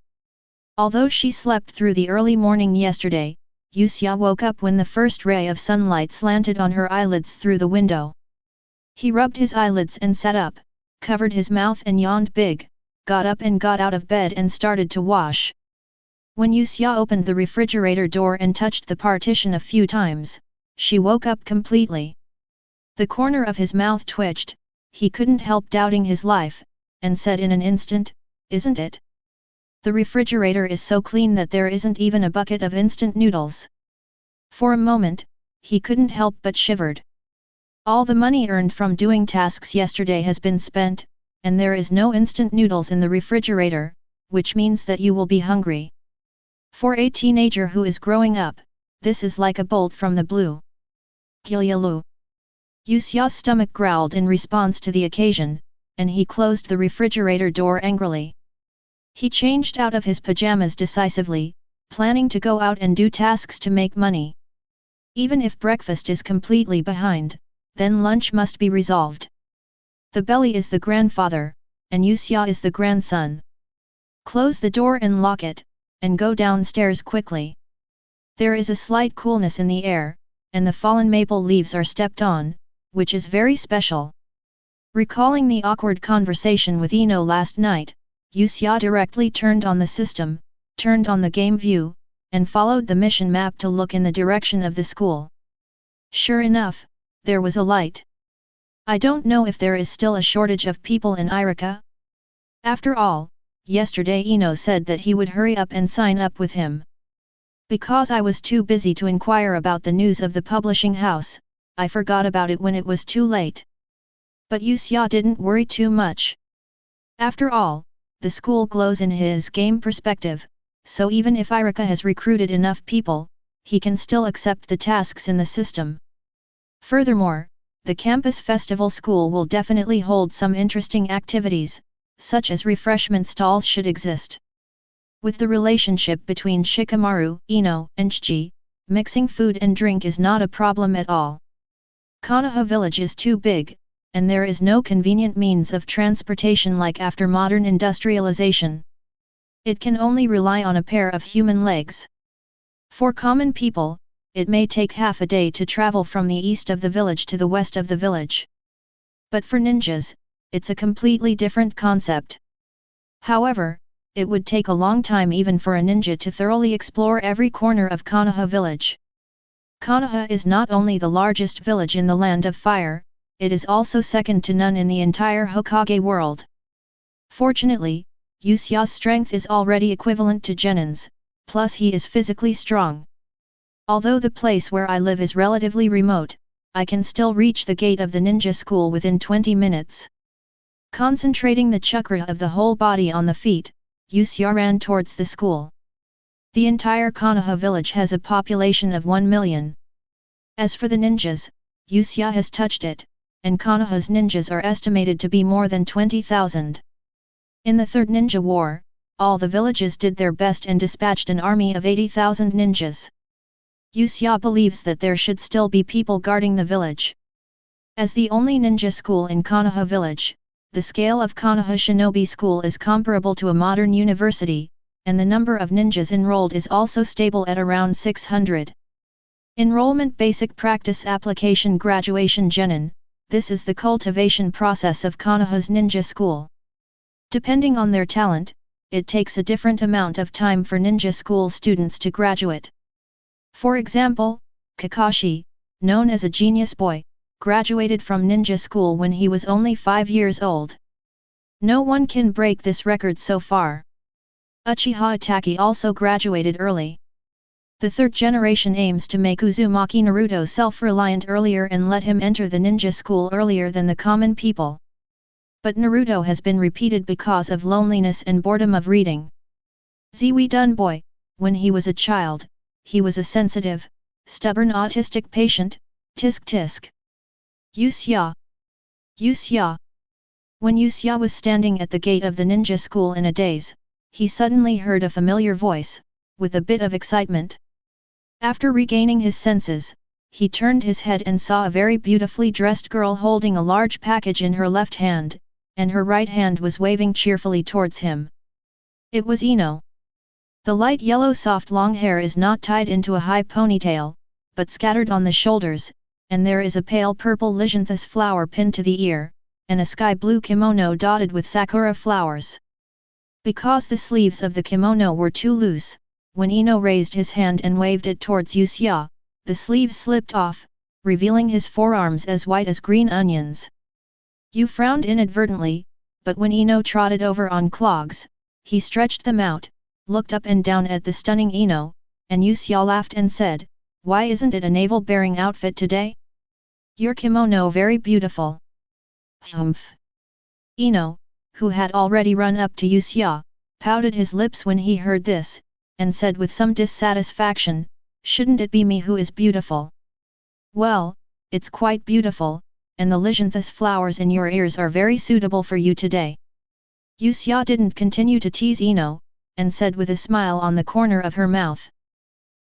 Although she slept through the early morning yesterday, Usse woke up when the first ray of sunlight slanted on her eyelids through the window. He rubbed his eyelids and sat up, covered his mouth and yawned big, got up and got out of bed and started to wash. When Usse opened the refrigerator door and touched the partition a few times, she woke up completely. The corner of his mouth twitched, he couldn't help doubting his life, and said in an instant, "Isn't it? The refrigerator is so clean that there isn't even a bucket of instant noodles." For a moment, he couldn't help but shivered. All the money earned from doing tasks yesterday has been spent, and there is no instant noodles in the refrigerator, which means that you will be hungry. For a teenager who is growing up, this is like a bolt from the blue. Gilyalu. Yuse's stomach growled in response to the occasion, and he closed the refrigerator door angrily. He changed out of his pajamas decisively, planning to go out and do tasks to make money. Even if breakfast is completely behind, then lunch must be resolved. The belly is the grandfather, and Yusea is the grandson. Close the door and lock it, and go downstairs quickly. There is a slight coolness in the air, and the fallen maple leaves are stepped on, which is very special. Recalling the awkward conversation with Ino last night, Yusea directly turned on the system, turned on the game view, and followed the mission map to look in the direction of the school. Sure enough, there was a light. I don't know if there is still a shortage of people in Irika. After all, yesterday Ino said that he would hurry up and sign up with him. Because I was too busy to inquire about the news of the publishing house, I forgot about it when it was too late. But Yusea didn't worry too much. After all, the school glows in his game perspective, so even if Irika has recruited enough people, he can still accept the tasks in the system. Furthermore, the campus festival school will definitely hold some interesting activities, such as refreshment stalls should exist. With the relationship between Shikamaru, Ino, and Chiji, mixing food and drink is not a problem at all. Konoha village is too big, and there is no convenient means of transportation like after modern industrialization. It can only rely on a pair of human legs. For common people, it may take half a day to travel from the east of the village to the west of the village. But for ninjas, it's a completely different concept. However, it would take a long time even for a ninja to thoroughly explore every corner of Konoha village. Konoha is not only the largest village in the Land of Fire, it is also second to none in the entire Hokage world. Fortunately, Yusea's strength is already equivalent to Genin's, plus he is physically strong. Although the place where I live is relatively remote, I can still reach the gate of the ninja school within 20 minutes. Concentrating the chakra of the whole body on the feet, Yusea ran towards the school. The entire Konoha village has a population of 1 million. As for the ninjas, Yusea has touched it, and Konoha's ninjas are estimated to be more than 20,000. In the Third Ninja War, all the villages did their best and dispatched an army of 80,000 ninjas. Yusea believes that there should still be people guarding the village. As the only ninja school in Konoha village, the scale of Konoha Shinobi School is comparable to a modern university, and the number of ninjas enrolled is also stable at around 600. Enrollment Basic Practice Application Graduation Genin, this is the cultivation process of Konoha's ninja school. Depending on their talent, it takes a different amount of time for ninja school students to graduate. For example, Kakashi, known as a genius boy, graduated from ninja school when he was only 5 years old. No one can break this record so far. Uchiha Itachi also graduated early. The third generation aims to make Uzumaki Naruto self-reliant earlier and let him enter the ninja school earlier than the common people. But Naruto has been repeated because of loneliness and boredom of reading. Ziwi Dunboy, when he was a child, he was a sensitive, stubborn autistic patient, tisk tisk. Yusea. Yusea. When Yusea was standing at the gate of the ninja school in a daze, he suddenly heard a familiar voice, with a bit of excitement. After regaining his senses, he turned his head and saw a very beautifully dressed girl holding a large package in her left hand, and her right hand was waving cheerfully towards him. It was Ino. The light yellow soft long hair is not tied into a high ponytail, but scattered on the shoulders, and there is a pale purple lisianthus flower pinned to the ear, and a sky blue kimono dotted with sakura flowers. Because the sleeves of the kimono were too loose, when Ino raised his hand and waved it towards Yusea, the sleeves slipped off, revealing his forearms as white as green onions. You frowned inadvertently, but when Ino trotted over on clogs, he stretched them out, looked up and down at the stunning Ino, and Usse laughed and said, "Why isn't it a navel-bearing outfit today? Your kimono very beautiful." Humph. Ino, who had already run up to Usse, pouted his lips when he heard this, and said with some dissatisfaction, "Shouldn't it be me who is beautiful?" "Well, it's quite beautiful, and the lysanthes flowers in your ears are very suitable for you today." Usse didn't continue to tease Ino, and said with a smile on the corner of her mouth.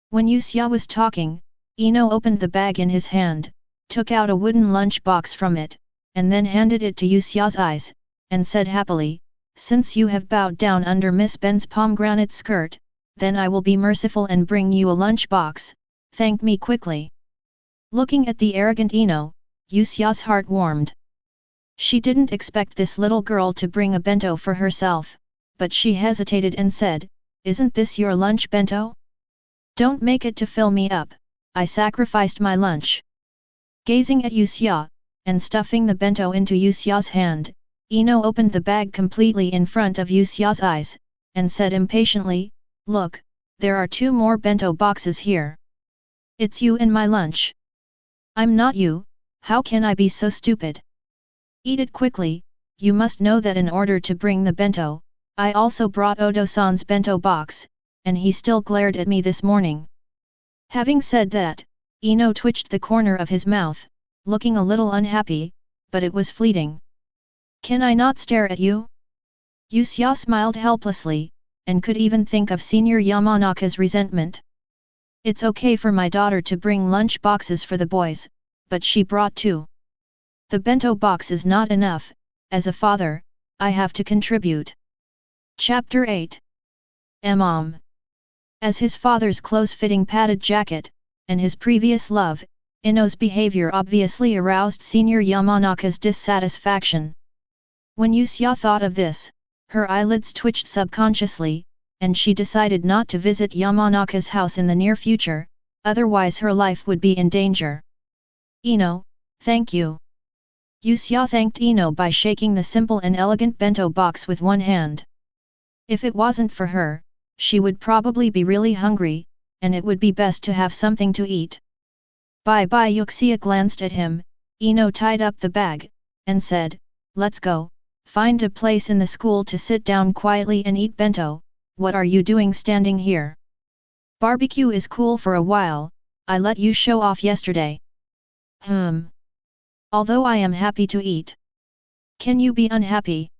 When Usse was talking, Ino opened the bag in his hand, took out a wooden lunch box from it, and then handed it to Usse's eyes, and said happily, "Since you have bowed down under Miss Ben's pomegranate skirt, then I will be merciful and bring you a lunch box. Thank me quickly." Looking at the arrogant Ino, Usse's heart warmed. She didn't expect this little girl to bring a bento for herself, but she hesitated and said, "Isn't this your lunch bento? Don't make it to fill me up, I sacrificed my lunch." Gazing at Usse, and stuffing the bento into Usse's hand, Ino opened the bag completely in front of Usse's eyes, and said impatiently, "Look, there are 2 more bento boxes here. It's you and my lunch." "I'm not you, how can I be so stupid? Eat it quickly, you must know that in order to bring the bento, I also brought Odo-san's bento box, and he still glared at me this morning." Having said that, Ino twitched the corner of his mouth, looking a little unhappy, but it was fleeting. "Can I not stare at you?" Usse smiled helplessly, and could even think of Senior Yamanaka's resentment. "It's okay for my daughter to bring lunch boxes for the boys, but she brought 2. The bento box is not enough, as a father, I have to contribute." Chapter 8. Mom. As his father's close-fitting padded jacket, and his previous love, Ino's behavior obviously aroused Senior Yamanaka's dissatisfaction. When Usse thought of this, her eyelids twitched subconsciously, and she decided not to visit Yamanaka's house in the near future, otherwise her life would be in danger. "Ino, thank you." Usse thanked Ino by shaking the simple and elegant bento box with one hand. If it wasn't for her, she would probably be really hungry, and it would be best to have something to eat. Bye-bye. Usse glanced at him, Ino tied up the bag, and said, "Let's go, find a place in the school to sit down quietly and eat bento. What are you doing standing here? Barbecue is cool for a while, I let you show off yesterday." Although I am happy to eat. Can you be unhappy?"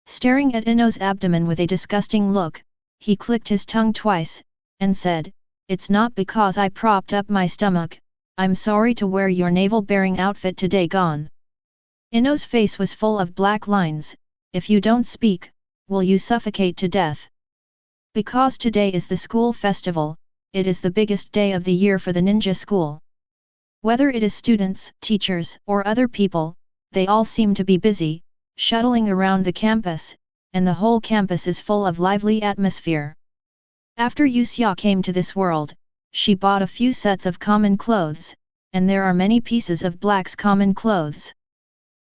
Staring at Ino's abdomen with a disgusting look, he clicked his tongue twice, and said, "It's not because I propped up my stomach, I'm sorry to wear your navel-bearing outfit today gone." Ino's face was full of black lines. "If you don't speak, will you suffocate to death? Because today is the school festival, it is the biggest day of the year for the ninja school. Whether it is students, teachers, or other people, they all seem to be busy, shuttling around the campus, and the whole campus is full of lively atmosphere." After Usse came to this world, she bought a few sets of common clothes, and there are many pieces of black's common clothes.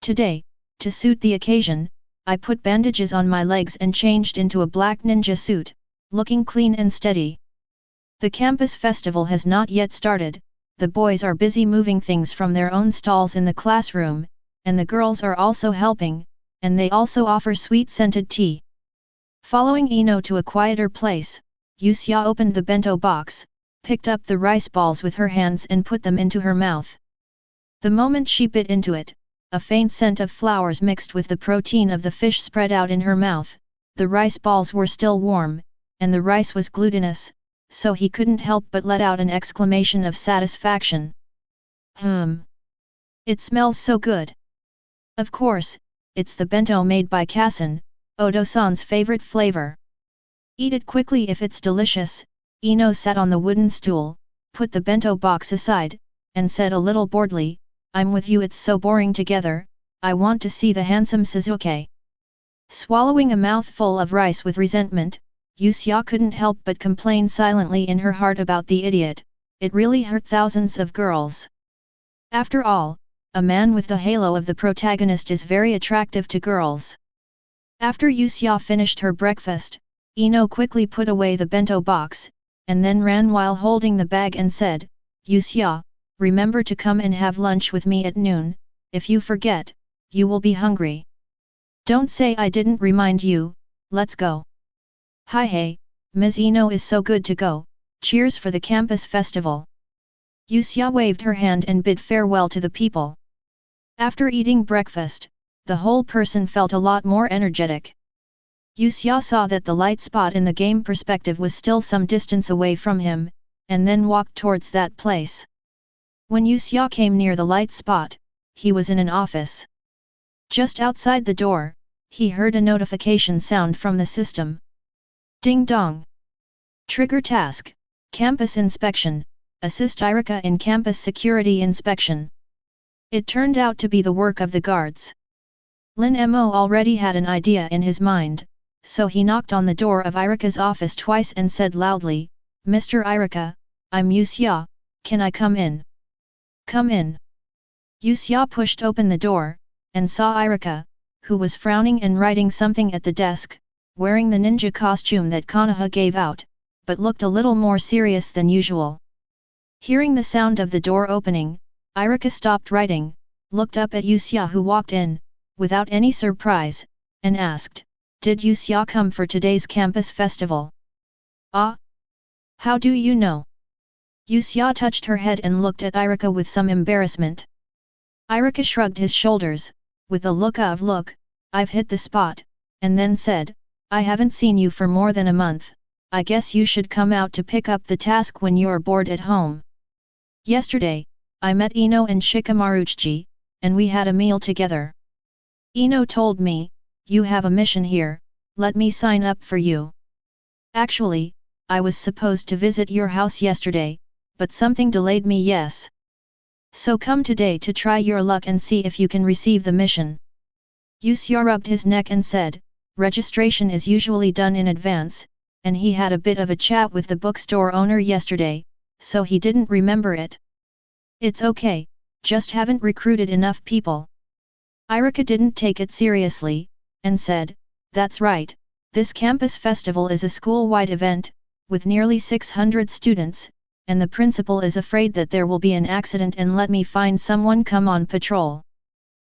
Today, to suit the occasion, I put bandages on my legs and changed into a black ninja suit, looking clean and steady. The campus festival has not yet started, the boys are busy moving things from their own stalls in the classroom, and the girls are also helping, and they also offer sweet-scented tea. Following Ino to a quieter place, Usse opened the bento box, picked up the rice balls with her hands and put them into her mouth. The moment she bit into it, a faint scent of flowers mixed with the protein of the fish spread out in her mouth. The rice balls were still warm, and the rice was glutinous, so he couldn't help but let out an exclamation of satisfaction. It smells so good. Of course, it's the bento made by Kassen, Odo-san's favorite flavor. Eat it quickly if it's delicious." Ino sat on the wooden stool, put the bento box aside, and said a little boredly, "I'm with you, it's so boring together, I want to see the handsome Suzuki." Swallowing a mouthful of rice with resentment, Usse couldn't help but complain silently in her heart about the idiot. it really hurt thousands of girls. After all, a man with the halo of the protagonist is very attractive to girls. After Usse finished her breakfast, Ino quickly put away the bento box, and then ran while holding the bag and said, "Usse, remember to come and have lunch with me at noon. If you forget, you will be hungry. Don't say I didn't remind you, let's go." "Hi hey, Ms. Ino is so good to go, cheers for the campus festival." Usse waved her hand and bid farewell to the people. After eating breakfast, the whole person felt a lot more energetic. Usse saw that the light spot in the game perspective was still some distance away from him, and then walked towards that place. When Usse came near the light spot, he was in an office. Just outside the door, he heard a notification sound from the system. Ding dong! Trigger task, Campus Inspection, assist Irika in Campus Security Inspection. It turned out to be the work of the guards. Lin Mo already had an idea in his mind, so he knocked on the door of Irika's office twice and said loudly, "Mr. Irika, I'm Usse, can I come in?" "Come in." Usse pushed open the door, and saw Irika, who was frowning and writing something at the desk, wearing the ninja costume that Konoha gave out, but looked a little more serious than usual. Hearing the sound of the door opening, Irika stopped writing, looked up at Usse who walked in, without any surprise, and asked, "Did Usse come for today's campus festival?" "Ah? How do you know?" Usse touched her head and looked at Irika with some embarrassment. Irika shrugged his shoulders, with a look of "Look, I've hit the spot," and then said, "I haven't seen you for more than a month, I guess you should come out to pick up the task when you're bored at home." "Yesterday, I met Ino and Shikamaruchi, and we had a meal together. Ino told me, you have a mission here, let me sign up for you. Actually, I was supposed to visit your house yesterday, but something delayed me. Yes. So come today to try your luck and see if you can receive the mission." Usse rubbed his neck and said, registration is usually done in advance, and he had a bit of a chat with the bookstore owner yesterday, so he didn't remember it. "It's okay, just haven't recruited enough people." Irika didn't take it seriously, and said, "That's right, this campus festival is a school-wide event, with nearly 600 students, and the principal is afraid that there will be an accident and let me find someone come on patrol.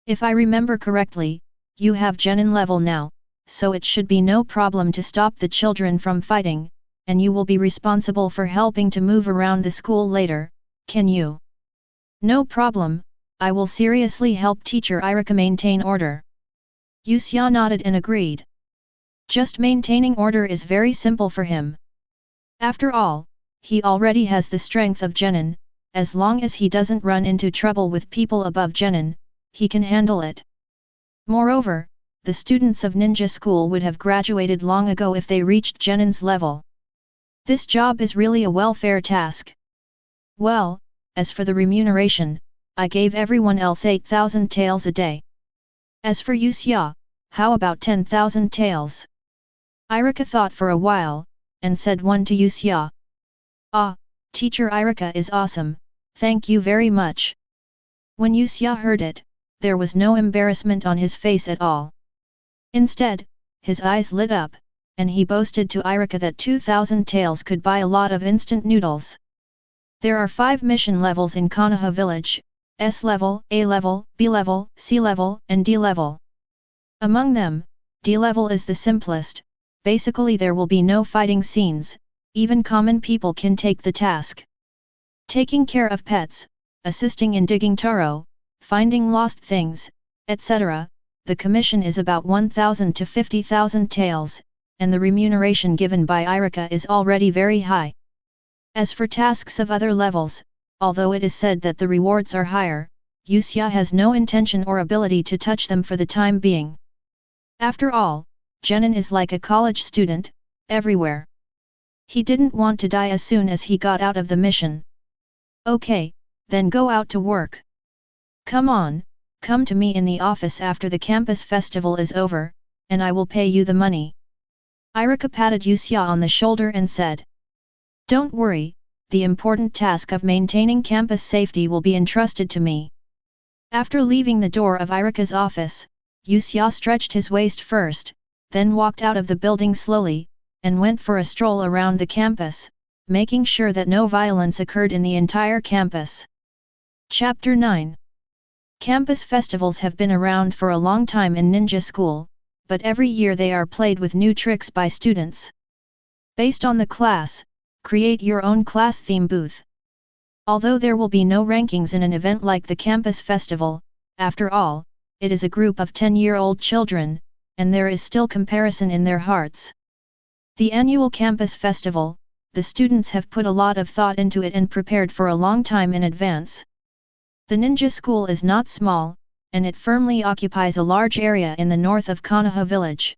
If I remember correctly, you have genin level now, so it should be no problem to stop the children from fighting, and you will be responsible for helping to move around the school later, can you?" "No problem, I will seriously help teacher Irika maintain order." Usse nodded and agreed. Just maintaining order is very simple for him. After all, he already has the strength of genin, as long as he doesn't run into trouble with people above genin, he can handle it. Moreover, the students of ninja school would have graduated long ago if they reached genin's level. This job is really a welfare task. Well, as for the remuneration, I gave everyone else 8,000 taels a day. As for Usse, how about 10,000 taels? Irika thought for a while, and said one to Usse. "Ah, teacher Irika is awesome, thank you very much." When Usse heard it, there was no embarrassment on his face at all. Instead, his eyes lit up, and he boasted to Irika that 2,000 taels could buy a lot of instant noodles. There are 5 mission levels in Konoha village: S level, A level, B level, C level, and D level. Among them, D level is the simplest. Basically there will be no fighting scenes, even common people can take the task. Taking care of pets, assisting in digging taro, finding lost things, etc., the commission is about 1,000 to 50,000 taels, and the remuneration given by Irika is already very high. As for tasks of other levels, although it is said that the rewards are higher, Usse has no intention or ability to touch them for the time being. After all, genin is like a college student, everywhere. He didn't want to die as soon as he got out of the mission. "Okay, then go out to work. Come on, come to me in the office after the campus festival is over, and I will pay you the money." Irika patted Usse on the shoulder and said. "Don't worry, the important task of maintaining campus safety will be entrusted to me. After leaving the door of Irika's office, Usse stretched his waist first, then walked out of the building slowly, and went for a stroll around the campus, making sure that no violence occurred in the entire campus. Chapter 9. Campus festivals have been around for a long time in ninja school, but every year they are played with new tricks by students. Based on the class, create your own class theme booth. Although there will be no rankings in an event like the campus festival, after all, it is a group of 10-year-old children, and there is still comparison in their hearts. The annual campus festival, the students have put a lot of thought into it and prepared for a long time in advance. The ninja school is not small, and it firmly occupies a large area in the north of Konoha village.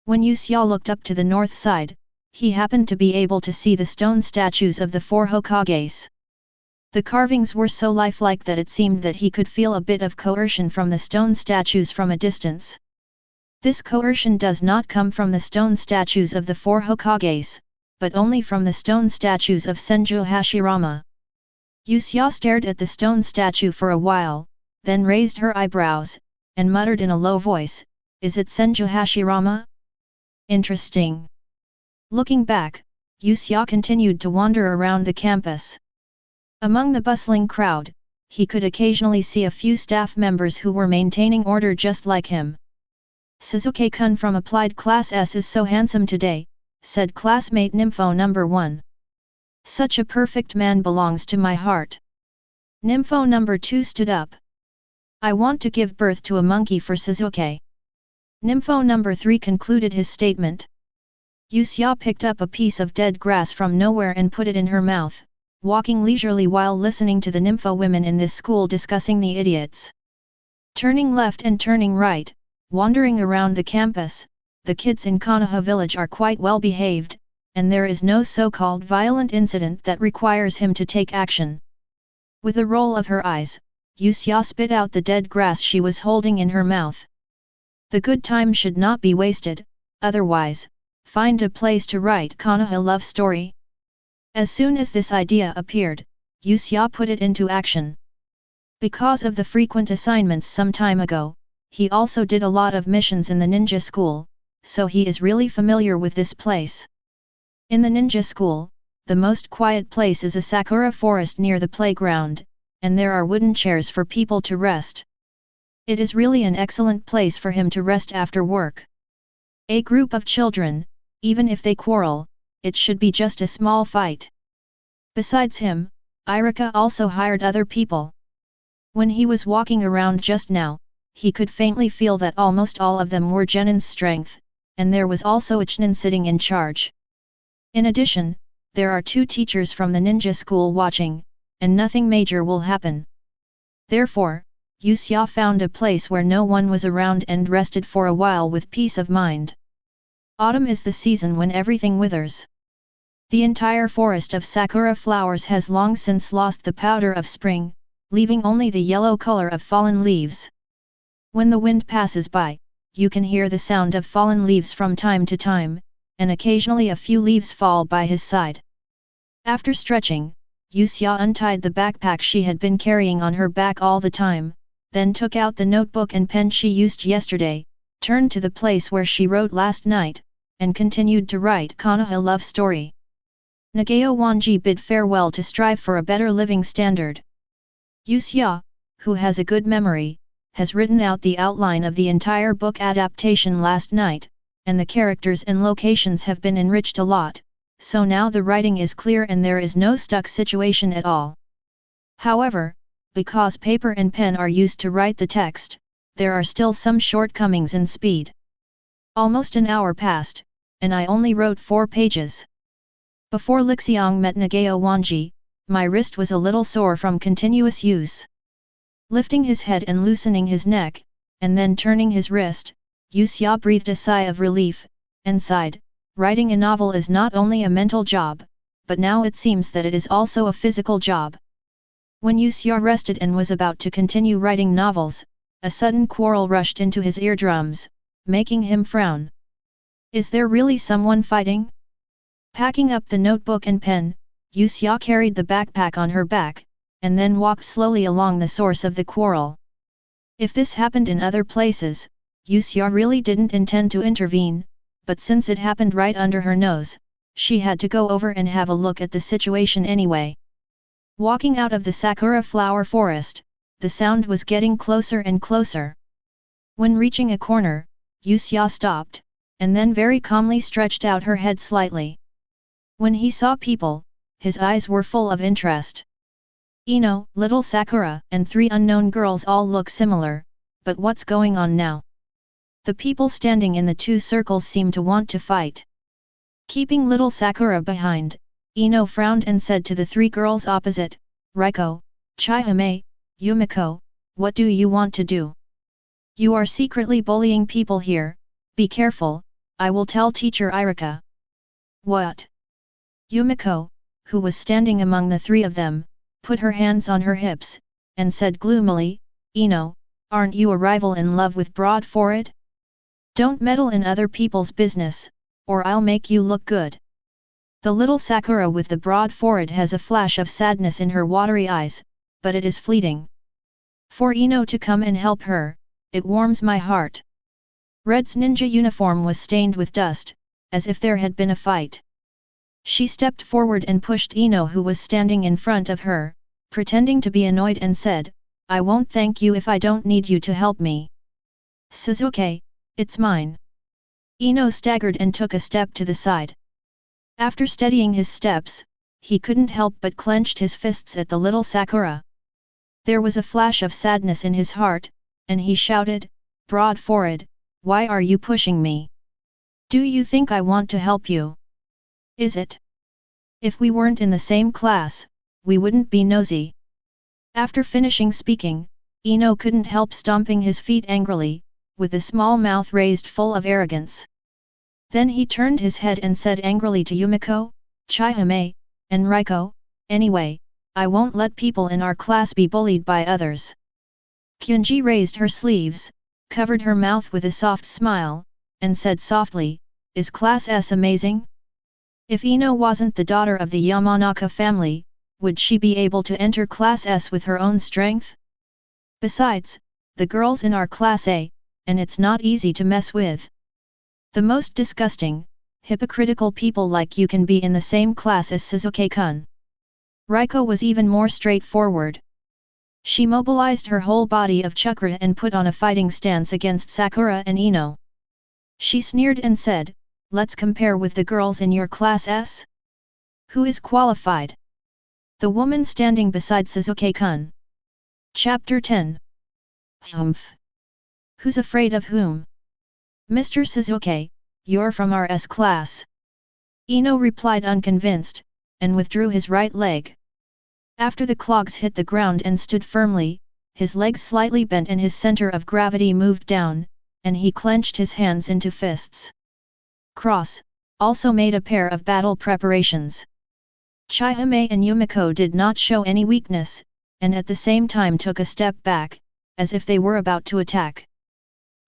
When Usse looked up to the north side, he happened to be able to see the stone statues of the 4 Hokages. The carvings were so lifelike that it seemed that he could feel a bit of coercion from the stone statues from a distance. This coercion does not come from the stone statues of the 4 Hokages, but only from the stone statues of Senju Hashirama. Usse stared at the stone statue for a while, then raised her eyebrows, and muttered in a low voice, "Is it Senju Hashirama? Interesting." Looking back, Usse continued to wander around the campus. Among the bustling crowd, he could occasionally see a few staff members who were maintaining order just like him. "Suzuki-kun from Applied Class S is so handsome today," said classmate Nympho number 1. "Such a perfect man belongs to my heart." Nympho number 2 stood up. "I want to give birth to a monkey for Suzuki." Nympho number 3 concluded his statement. Usse picked up a piece of dead grass from nowhere and put it in her mouth, walking leisurely while listening to the nympho women in this school discussing the idiots. Turning left and turning right, wandering around the campus, the kids in Konoha village are quite well behaved, and there is no so-called violent incident that requires him to take action. With a roll of her eyes, Usse spit out the dead grass she was holding in her mouth. The good time should not be wasted, otherwise, find a place to write Konoha love story. As soon as this idea appeared, Usse put it into action. Because of the frequent assignments some time ago, he also did a lot of missions in the ninja school, so he is really familiar with this place. In the ninja school, the most quiet place is a sakura forest near the playground, and there are wooden chairs for people to rest. It is really an excellent place for him to rest after work. A group of children, even if they quarrel, it should be just a small fight. Besides him, Irika also hired other people. When he was walking around just now, he could faintly feel that almost all of them were genin's strength, and there was also a chnin sitting in charge. In addition, there are 2 teachers from the ninja school watching, and nothing major will happen. Therefore, Usse found a place where no one was around and rested for a while with peace of mind. Autumn is the season when everything withers. The entire forest of sakura flowers has long since lost the powder of spring, leaving only the yellow color of fallen leaves. When the wind passes by, you can hear the sound of fallen leaves from time to time, and occasionally a few leaves fall by his side. After stretching, Usse untied the backpack she had been carrying on her back all the time, then took out the notebook and pen she used yesterday, turned to the place where she wrote last night, and continued to write Konoha love story. Nagao-wanji bid farewell to strive for a better living standard. Usse, who has a good memory, has written out the outline of the entire book adaptation last night, and the characters and locations have been enriched a lot, so now the writing is clear and there is no stuck situation at all. However, because paper and pen are used to write the text, there are still some shortcomings in speed. Almost an hour passed, and I only wrote 4 pages. Before Lixiang met Nagao-wanji, my wrist was a little sore from continuous use. Lifting his head and loosening his neck, and then turning his wrist, Usse breathed a sigh of relief, and sighed, writing a novel is not only a mental job, but now it seems that it is also a physical job. When Usse rested and was about to continue writing novels, a sudden quarrel rushed into his eardrums, making him frown. Is there really someone fighting? Packing up the notebook and pen, Usse carried the backpack on her back, and then walked slowly along the source of the quarrel. If this happened in other places, Usse really didn't intend to intervene, but since it happened right under her nose, she had to go over and have a look at the situation anyway. Walking out of the sakura flower forest, the sound was getting closer and closer. When reaching a corner, Usse stopped, and then very calmly stretched out her head slightly. When he saw people, his eyes were full of interest. Ino, little Sakura, and 3 unknown girls all look similar, but what's going on now? The people standing in the 2 circles seem to want to fight. Keeping little Sakura behind, Ino frowned and said to the 3 girls opposite, Riko, Chihime, Yumiko, what do you want to do? You are secretly bullying people here, be careful, I will tell teacher Irika. What? Yumiko, who was standing among the 3 of them, put her hands on her hips, and said gloomily, Ino, aren't you a rival in love with broad forehead? Don't meddle in other people's business, or I'll make you look good. The little Sakura with the broad forehead has a flash of sadness in her watery eyes, but it is fleeting. For Ino to come and help her, it warms my heart. Red's ninja uniform was stained with dust, as if there had been a fight. She stepped forward and pushed Ino, who was standing in front of her, pretending to be annoyed, and said, I won't thank you if I don't need you to help me. Suzuki, it's mine. Ino staggered and took a step to the side. After steadying his steps, he couldn't help but clenched his fists at the little Sakura. There was a flash of sadness in his heart, and he shouted, Broad forehead, why are you pushing me? Do you think I want to help you? Is it? If we weren't in the same class, we wouldn't be nosy. After finishing speaking, Ino couldn't help stomping his feet angrily, with a small mouth raised full of arrogance. Then he turned his head and said angrily to Yumiko, Chihime, and Riko, anyway, I won't let people in our class be bullied by others. Kyunji raised her sleeves, covered her mouth with a soft smile, and said softly, Is Class S amazing? If Ino wasn't the daughter of the Yamanaka family, would she be able to enter Class S with her own strength? Besides, the girls in our Class A, and it's not easy to mess with. The most disgusting, hypocritical people like you can be in the same class as Suzuki-kun. Riko was even more straightforward. She mobilized her whole body of chakra and put on a fighting stance against Sakura and Ino. She sneered and said, Let's compare with the girls in your Class S? Who is qualified? The woman standing beside Suzuki-kun. Chapter 10. Humph. Who's afraid of whom? Mr. Suzuki, you're from our S class. Ino replied unconvinced, and withdrew his right leg. After the clogs hit the ground and stood firmly, his legs slightly bent and his center of gravity moved down, and he clenched his hands into fists. Cross, also made a pair of battle preparations. Chihime and Yumiko did not show any weakness, and at the same time took a step back, as if they were about to attack.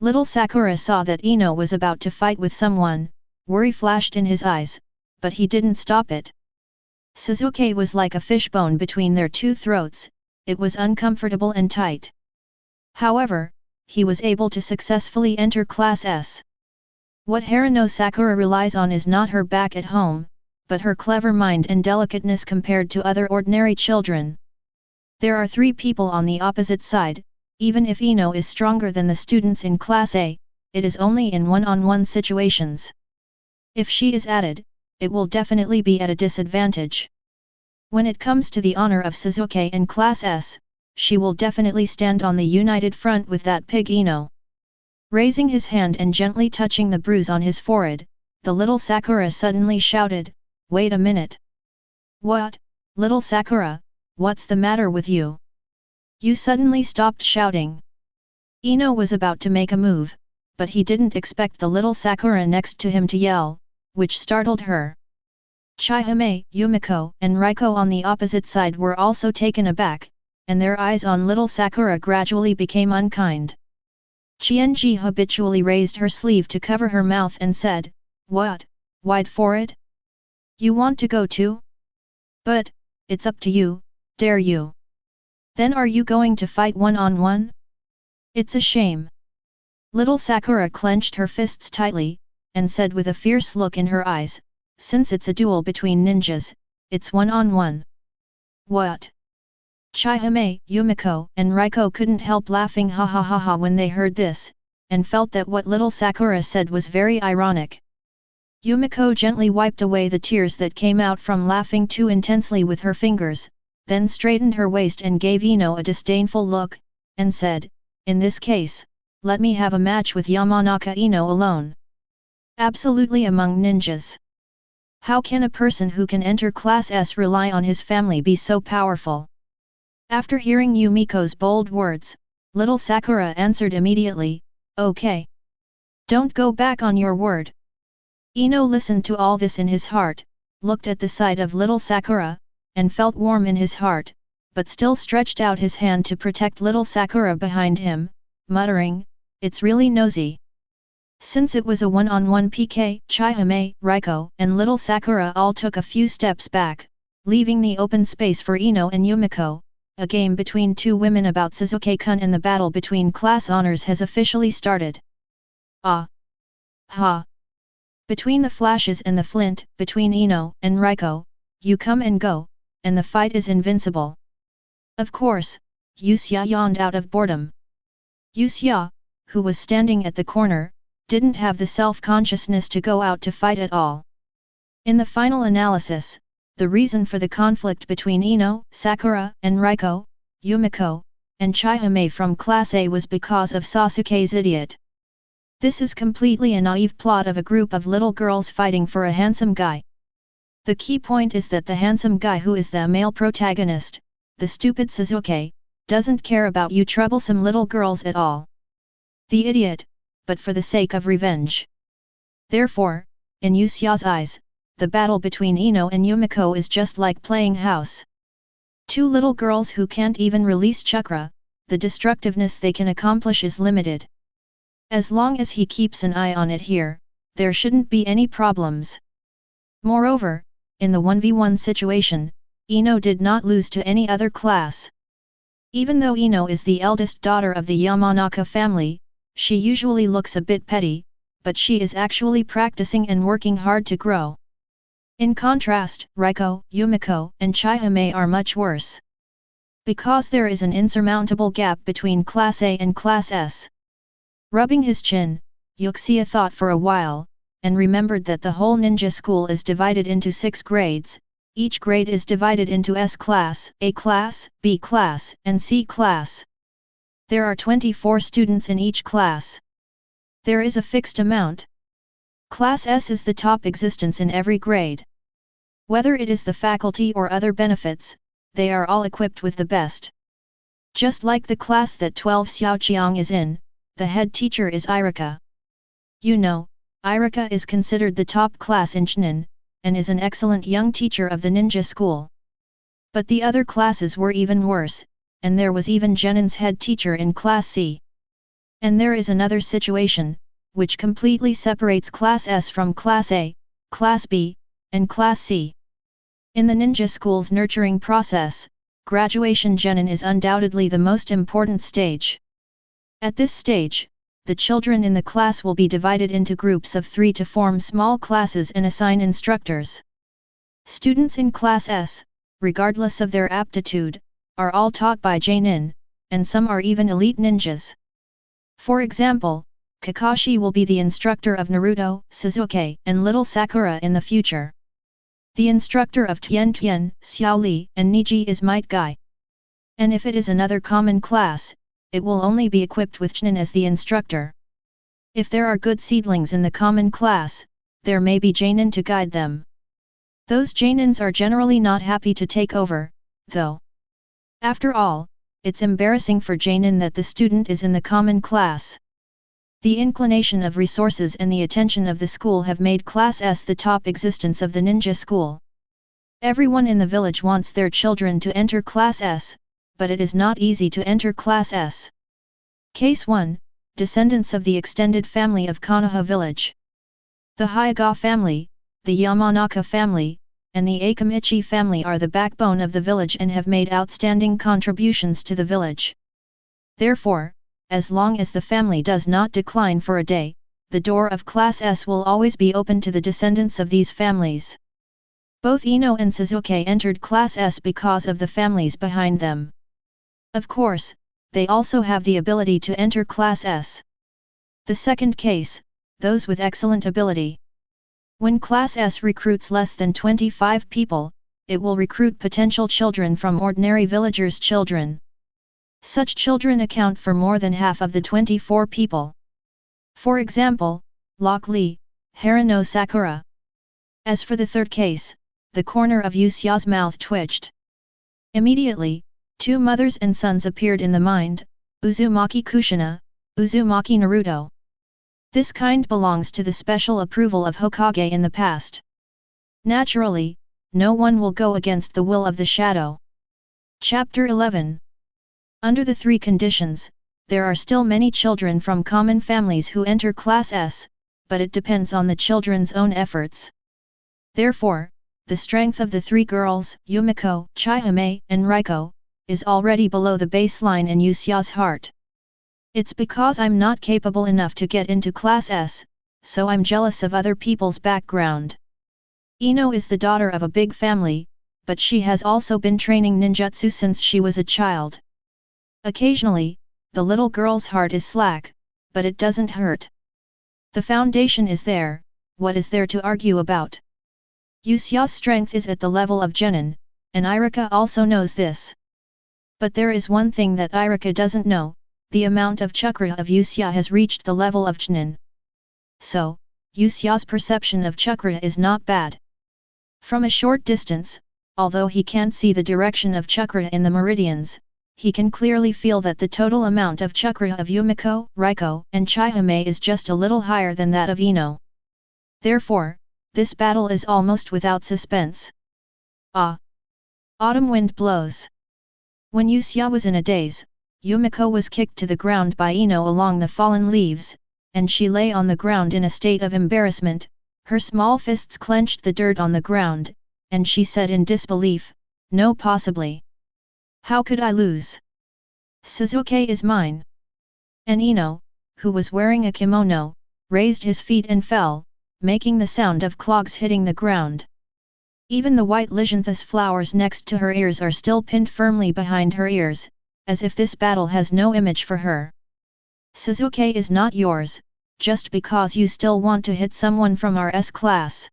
Little Sakura saw that Ino was about to fight with someone, worry flashed in his eyes, but he didn't stop it. Suzuki was like a fishbone between their 2 throats, it was uncomfortable and tight. However, he was able to successfully enter Class S. What Haruno Sakura relies on is not her back at home, but her clever mind and delicateness compared to other ordinary children. There are 3 people on the opposite side. Even if Ino is stronger than the students in Class A, it is only in one-on-one situations. If she is added, it will definitely be at a disadvantage. When it comes to the honor of Suzuki in Class S, she will definitely stand on the united front with that pig Ino. Raising his hand and gently touching the bruise on his forehead, the little Sakura suddenly shouted, Wait a minute. What, little Sakura, what's the matter with you? You suddenly stopped shouting. Ino was about to make a move, but he didn't expect the little Sakura next to him to yell, which startled her. Chihime, Yumiko, and Riko on the opposite side were also taken aback, and their eyes on little Sakura gradually became unkind. Qianji habitually raised her sleeve to cover her mouth and said, What, wide forehead? You want to go too? But, it's up to you, dare you? Then are you going to fight one-on-one? It's a shame. Little Sakura clenched her fists tightly, and said with a fierce look in her eyes, since it's a duel between ninjas, it's one-on-one. What? Chihime, Yumiko, and Raiko couldn't help laughing ha ha ha ha when they heard this, and felt that what little Sakura said was very ironic. Yumiko gently wiped away the tears that came out from laughing too intensely with her fingers, then straightened her waist and gave Ino a disdainful look, and said, in this case, let me have a match with Yamanaka Ino alone. Absolutely among ninjas. How can a person who can enter Class S rely on his family be so powerful? After hearing Yumiko's bold words, little Sakura answered immediately, okay. Don't go back on your word. Ino listened to all this in his heart, looked at the sight of little Sakura, and felt warm in his heart, but still stretched out his hand to protect little Sakura behind him, muttering, it's really nosy. Since it was a one-on-one PK, Chihime, Raiko, and little Sakura all took a few steps back, leaving the open space for Ino and Yumiko. A game between two women about Suzuki-kun and the battle between class honors has officially started. Ah! Ha! Between the flashes and the flint, between Ino and Raiko, you come and go, and the fight is invincible. Of course, Usse yawned out of boredom. Usse, who was standing at the corner, didn't have the self-consciousness to go out to fight at all. In the final analysis, the reason for the conflict between Ino, Sakura, and Raiko, Yumiko, and Chihime from Class A was because of Sasuke's idiot. This is completely a naive plot of a group of little girls fighting for a handsome guy. The key point is that the handsome guy who is the male protagonist, the stupid Sasuke, doesn't care about you troublesome little girls at all. The idiot, but for the sake of revenge. Therefore, in Usse's eyes, the battle between Ino and Yumiko is just like playing house. Two little girls who can't even release chakra, the destructiveness they can accomplish is limited. As long as he keeps an eye on it here, there shouldn't be any problems. Moreover, in the 1v1 situation, Ino did not lose to any other class. Even though Ino is the eldest daughter of the Yamanaka family, she usually looks a bit petty, but she is actually practicing and working hard to grow. In contrast, Raiko, Yumiko, and Chihime are much worse. Because there is an insurmountable gap between Class A and Class S. Rubbing his chin, Usse thought for a while, and remembered that the whole ninja school is divided into 6 grades, each grade is divided into S class, A class, B class, and C class. There are 24 students in each class. There is a fixed amount. Class S is the top existence in every grade. Whether it is the faculty or other benefits, they are all equipped with the best. Just like the class that 12 Xiaoqiang is in, the head teacher is Irika. You know, Irika is considered the top class in Chunin, and is an excellent young teacher of the ninja school. But the other classes were even worse, and there was even Genin's head teacher in Class C. And there is another situation, which completely separates Class S from Class A, Class B, and Class C. In the ninja school's nurturing process, graduation Genin is undoubtedly the most important stage. At this stage, the children in the class will be divided into groups of 3 to form small classes and assign instructors. Students in Class S, regardless of their aptitude, are all taught by Genin, and some are even elite ninjas. For example, Kakashi will be the instructor of Naruto, Sasuke, and little Sakura in the future. The instructor of Tian Tian, Xiao Li, and Niji is Might Guy. And if it is another common class, it will only be equipped with Chunin as the instructor. If there are good seedlings in the common class, there may be Genin to guide them. Those Genins are generally not happy to take over, though. After all, it's embarrassing for Genin that the student is in the common class. The inclination of resources and the attention of the school have made Class S the top existence of the ninja school. Everyone in the village wants their children to enter Class S, but it is not easy to enter Class S. Case 1, descendants of the extended family of Konoha village. The Hyuga family, the Yamanaka family, and the Akamichi family are the backbone of the village and have made outstanding contributions to the village. Therefore, as long as the family does not decline for a day, the door of Class S will always be open to the descendants of these families. Both Ino and Suzuki entered Class S because of the families behind them. Of course, they also have the ability to enter Class S. The second case, those with excellent ability. When Class S recruits less than 25 people, it will recruit potential children from ordinary villagers' children. Such children account for more than half of the 24 people. For example, Lock Lee, Harano Sakura. As for the third case, the corner of Yusuya's mouth twitched. Immediately, two mothers and sons appeared in the mind, Uzumaki Kushina, Uzumaki Naruto. This kind belongs to the special approval of Hokage in the past. Naturally, no one will go against the will of the shadow. Chapter 11. Under the three conditions, there are still many children from common families who enter Class S, but it depends on the children's own efforts. Therefore, the strength of the three girls, Yumiko, Chihime, and Raiko, is already below the baseline in Yusuya's heart. It's because I'm not capable enough to get into Class S, so I'm jealous of other people's background. Ino is the daughter of a big family, but she has also been training ninjutsu since she was a child. Occasionally, the little girl's heart is slack, but it doesn't hurt. The foundation is there, what is there to argue about? Yusuya's strength is at the level of Genin, and Irika also knows this. But there is one thing that Irika doesn't know. The amount of chakra of Yusuya has reached the level of Chunin. So, Yusuya's perception of chakra is not bad. From a short distance, although he can't see the direction of chakra in the meridians, he can clearly feel that the total amount of chakra of Yumiko, Raiko, and Chihime is just a little higher than that of Ino. Therefore, this battle is almost without suspense. Ah! Autumn wind blows. When Yusuya was in a daze, Yumiko was kicked to the ground by Ino along the fallen leaves, and she lay on the ground in a state of embarrassment. Her small fists clenched the dirt on the ground, and she said in disbelief, "No, possibly. How could I lose? Suzuki is mine." And Ino, who was wearing a kimono, raised his feet and fell, making the sound of clogs hitting the ground. Even the white lysanthes flowers next to her ears are still pinned firmly behind her ears, as if this battle has no image for her. Suzuki is not yours, just because you still want to hit someone from our S class.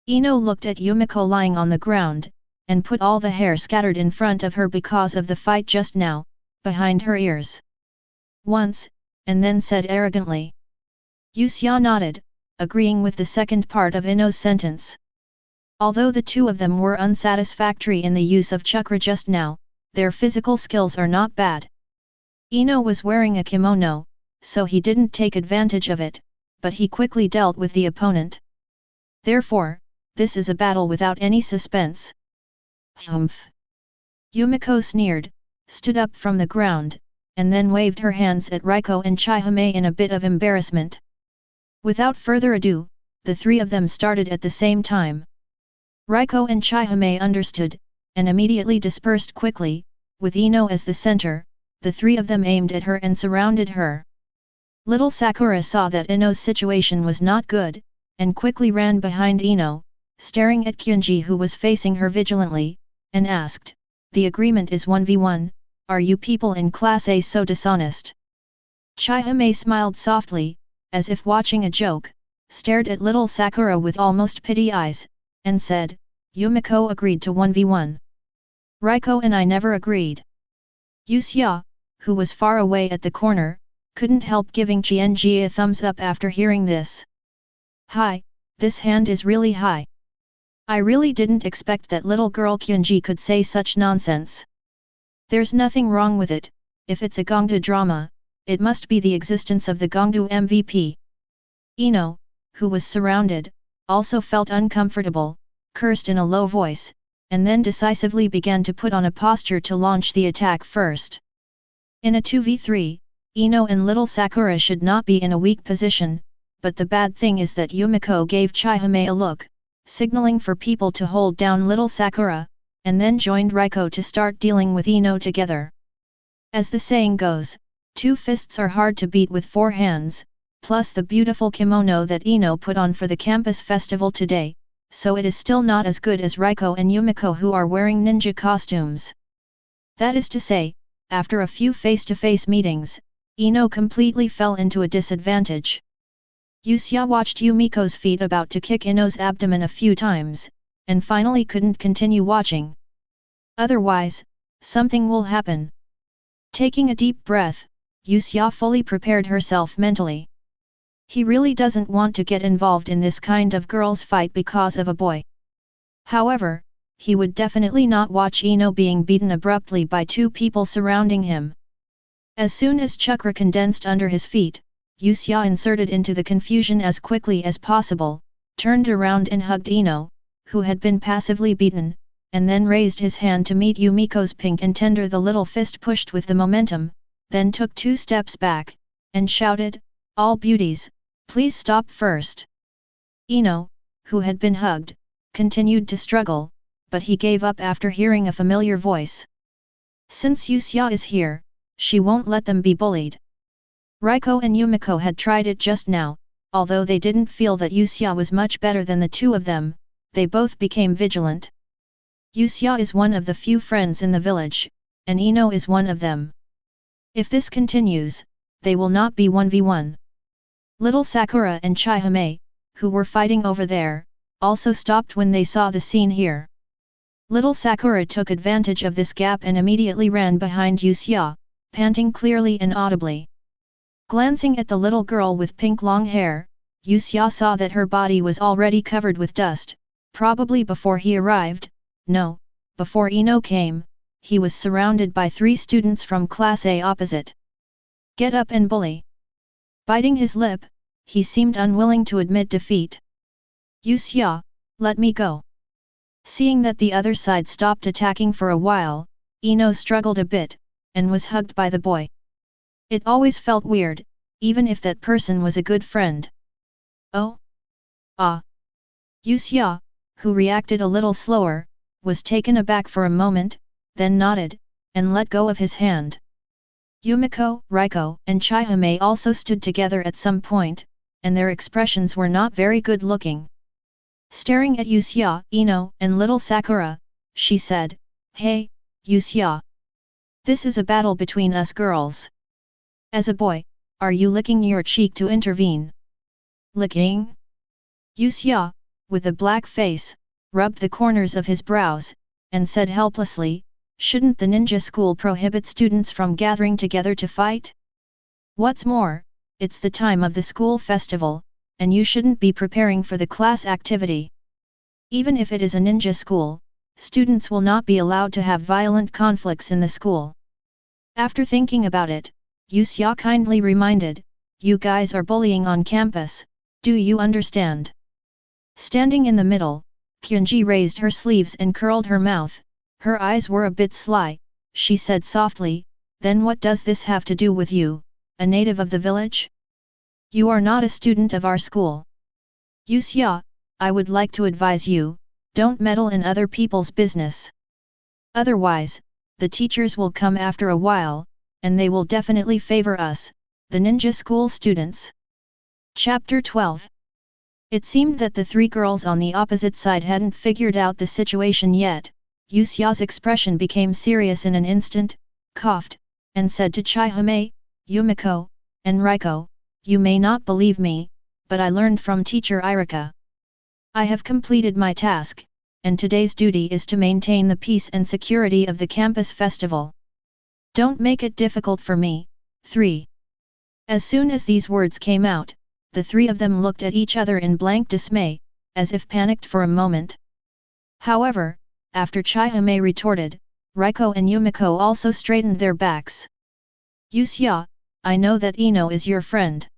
Ino looked at Yumiko lying on the ground, and put all the hair scattered in front of her because of the fight just now, behind her ears. Once, and then said arrogantly. Yusuya nodded, agreeing with the second part of Ino's sentence. Although the two of them were unsatisfactory in the use of chakra just now, their physical skills are not bad. Ino was wearing a kimono, so he didn't take advantage of it, but he quickly dealt with the opponent. Therefore, this is a battle without any suspense. Humph! Yumiko sneered, stood up from the ground, and then waved her hands at Raiko and Chihime in a bit of embarrassment. Without further ado, the three of them started at the same time. Raiko and Chihime understood, and immediately dispersed quickly, with Ino as the center. The three of them aimed at her and surrounded her. Little Sakura saw that Ino's situation was not good, and quickly ran behind Ino, staring at Kyunji who was facing her vigilantly, and asked, "The agreement is 1v1, are you people in Class A so dishonest?" Chihime smiled softly, as if watching a joke, stared at little Sakura with almost pity eyes, and said, "Yumiko agreed to 1v1. Raiko and I never agreed." Yusuya, who was far away at the corner, couldn't help giving Qianji a thumbs up after hearing this. "Hi, this hand is really high. I really didn't expect that little girl Kyunji could say such nonsense. There's nothing wrong with it, if it's a Gongdu drama, it must be the existence of the Gongdu MVP." Ino, who was surrounded, also felt uncomfortable, cursed in a low voice, and then decisively began to put on a posture to launch the attack first. In a 2v3, Ino and little Sakura should not be in a weak position, but the bad thing is that Yumiko gave Chihime a look, signaling for people to hold down little Sakura, and then joined Raiko to start dealing with Ino together. As the saying goes, 2 fists are hard to beat with 4 hands, plus the beautiful kimono that Ino put on for the campus festival today, so it is still not as good as Raiko and Yumiko who are wearing ninja costumes. That is to say, after a few face-to-face meetings, Ino completely fell into a disadvantage. Usse watched Yumiko's feet about to kick Ino's abdomen a few times, and finally couldn't continue watching. Otherwise, something will happen. Taking a deep breath, Usse fully prepared herself mentally. He really doesn't want to get involved in this kind of girls' fight because of a boy. However, he would definitely not watch Ino being beaten abruptly by 2 people surrounding him. As soon as chakra condensed under his feet, Usse inserted into the confusion as quickly as possible, turned around and hugged Ino, who had been passively beaten, and then raised his hand to meet Yumiko's pink and tender. The little fist pushed with the momentum, then took 2 steps back, and shouted, "All beauties, please stop first." Ino, who had been hugged, continued to struggle, but he gave up after hearing a familiar voice. Since Usse is here, she won't let them be bullied. Raiko and Yumiko had tried it just now, although they didn't feel that Usse was much better than the 2 of them, they both became vigilant. Usse is one of the few friends in the village, and Ino is one of them. If this continues, they will not be 1v1. Little Sakura and Chihime, who were fighting over there, also stopped when they saw the scene here. Little Sakura took advantage of this gap and immediately ran behind Usse, panting clearly and audibly. Glancing at the little girl with pink long hair, Usse saw that her body was already covered with dust, probably before he arrived. No, before Ino came, he was surrounded by 3 students from Class A opposite. "Get up and bully." Biting his lip, he seemed unwilling to admit defeat. "Usse, let me go." Seeing that the other side stopped attacking for a while, Ino struggled a bit, and was hugged by the boy. It always felt weird, even if that person was a good friend. "Oh? Ah." Usse, who reacted a little slower, was taken aback for a moment, then nodded, and let go of his hand. Yumiko, Raiko, and Chihime also stood together at some point, and their expressions were not very good looking. Staring at Usse, Ino, and little Sakura, she said, "Hey, Usse. This is a battle between us girls. As a boy, are you licking your cheek to intervene?" "Licking?" Usse, with a black face, rubbed the corners of his brows, and said helplessly, "Shouldn't the ninja school prohibit students from gathering together to fight? What's more, it's the time of the school festival, and you shouldn't be preparing for the class activity. Even if it is a ninja school, students will not be allowed to have violent conflicts in the school." After thinking about it, Usse kindly reminded, "You guys are bullying on campus, do you understand?" Standing in the middle, Kyunji raised her sleeves and curled her mouth. Her eyes were a bit sly. She said softly, "Then what does this have to do with you, a native of the village? You are not a student of our school. Usse, I would like to advise you, don't meddle in other people's business. Otherwise, the teachers will come after a while, and they will definitely favor us, the ninja school students." Chapter 12. It seemed that the 3 girls on the opposite side hadn't figured out the situation yet. Usse's expression became serious in an instant, coughed, and said to Chihime, Yumiko, and Raiko, "You may not believe me, but I learned from teacher Irika. I have completed my task, and today's duty is to maintain the peace and security of the campus festival. Don't make it difficult for me." 3. As soon as these words came out, the 3 of them looked at each other in blank dismay, as if panicked for a moment. However, after Chihime retorted, Raiko and Yumiko also straightened their backs. "Usse, I know that Ino is your friend.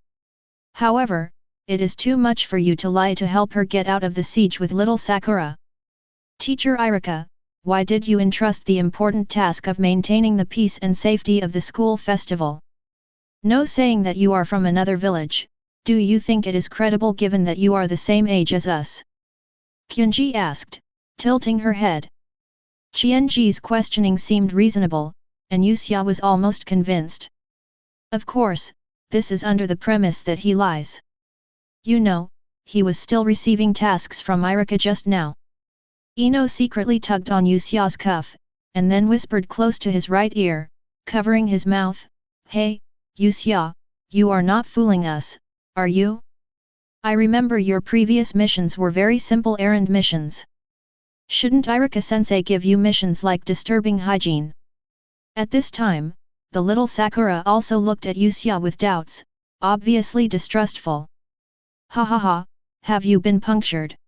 However, it is too much for you to lie to help her get out of the siege with little Sakura. Teacher Irika, why did you entrust the important task of maintaining the peace and safety of the school festival? No saying that you are from another village, do you think it is credible given that you are the same age as us? Kyunji asked, tilting her head. Qianji's questioning seemed reasonable, and Yuxia was almost convinced. Of course, this is under the premise that he lies. You know, he was still receiving tasks from Irika just now. Ino secretly tugged on Yuxia's cuff, and then whispered close to his right ear, covering his mouth, "Hey, Yuxia, you are not fooling us, are you? I remember your previous missions were very simple errand missions. Shouldn't Irika-sensei give you missions like disturbing hygiene?" At this time, the little Sakura also looked at Yuxia with doubts, obviously distrustful. "Ha ha ha, have you been punctured?"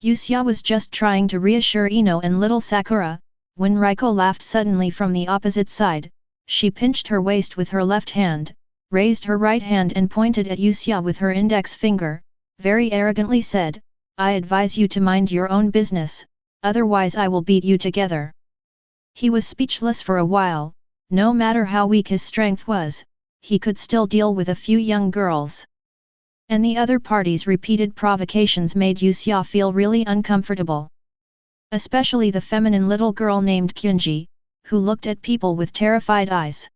Yuxia was just trying to reassure Ino and little Sakura, when Raiko laughed suddenly from the opposite side. She pinched her waist with her left hand, raised her right hand and pointed at Yuxia with her index finger, very arrogantly said, "I advise you to mind your own business, otherwise I will beat you together." He was speechless for a while. No matter how weak his strength was, he could still deal with a few young girls. And the other party's repeated provocations made Yuxia feel really uncomfortable. Especially the feminine little girl named Kyunji, who looked at people with terrified eyes.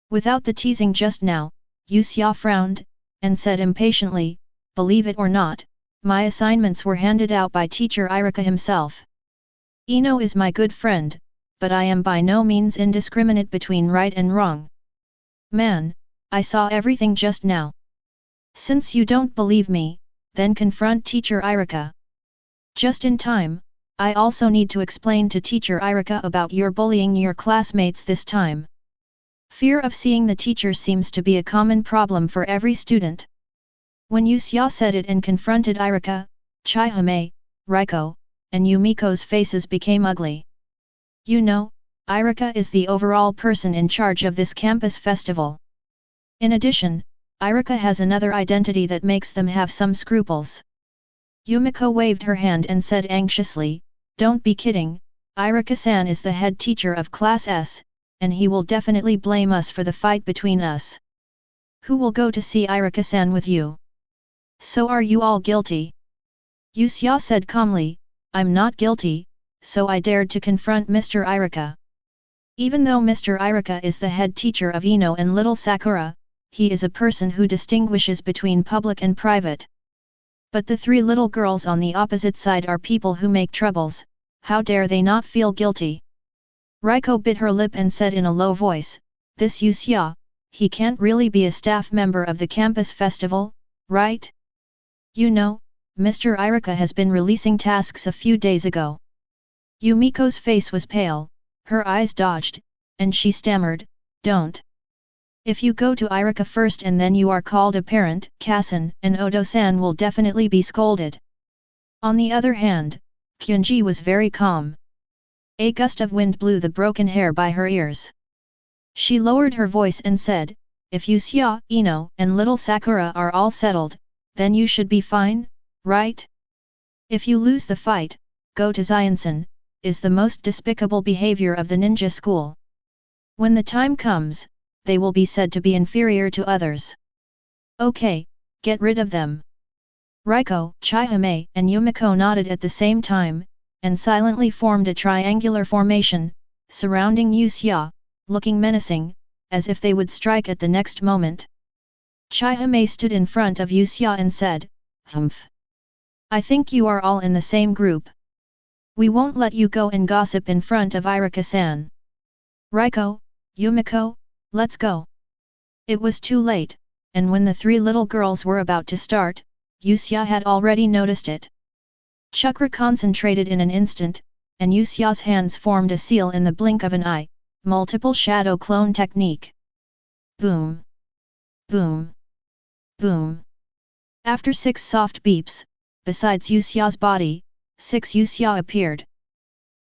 Without the teasing just now, Yuxia frowned, and said impatiently, "Believe it or not, my assignments were handed out by teacher Irika himself. Ino is my good friend, but I am by no means indiscriminate between right and wrong. Man, I saw everything just now. Since you don't believe me, then confront teacher Irika." Just in time, I also need to explain to teacher Irika about your bullying your classmates this time. Fear of seeing the teacher seems to be a common problem for every student. When Yuxia said it and confronted Irika, Chihime, Raiko, and Yumiko's faces became ugly. You know, Irika is the overall person in charge of this campus festival. In addition, Irika has another identity that makes them have some scruples. Yumiko waved her hand and said anxiously, "Don't be kidding, Irika-san is the head teacher of Class S, and he will definitely blame us for the fight between us. Who will go to see Irika-san with you? So are you all guilty?" Yuxia said calmly, "I'm not guilty, so I dared to confront Mr. Irika. Even though Mr. Irika is the head teacher of Ino and little Sakura, he is a person who distinguishes between public and private. But the three little girls on the opposite side are people who make troubles, how dare they not feel guilty?" Raiko bit her lip and said in a low voice, "This Yuxia, he can't really be a staff member of the campus festival, right? You know, Mr. Irika has been releasing tasks a few days ago." Yumiko's face was pale, her eyes dodged, and she stammered, "Don't. If you go to Irika first and then you are called a parent, Kasan and Odo-san will definitely be scolded." On the other hand, Kyunji was very calm. A gust of wind blew the broken hair by her ears. She lowered her voice and said, "If Yuxia, Ino and little Sakura are all settled, then you should be fine, right? If you lose the fight, go to Xiansan, is the most despicable behavior of the ninja school. When the time comes, they will be said to be inferior to others. Okay, get rid of them." Raiko, Chihime, and Yumiko nodded at the same time, and silently formed a triangular formation, surrounding Yuxia, looking menacing, as if they would strike at the next moment. Chihime stood in front of Yuxia and said, "Humph. I think you are all in the same group. We won't let you go and gossip in front of Irika-san. Raiko, Yumiko, let's go." It was too late, and when the three little girls were about to start, Yuxia had already noticed it. Chakra concentrated in an instant, and Yuxia's hands formed a seal in the blink of an eye, multiple shadow clone technique. Boom! Boom! Boom! After 6 soft beeps, besides Yuxia's body, 6 Yuxia appeared.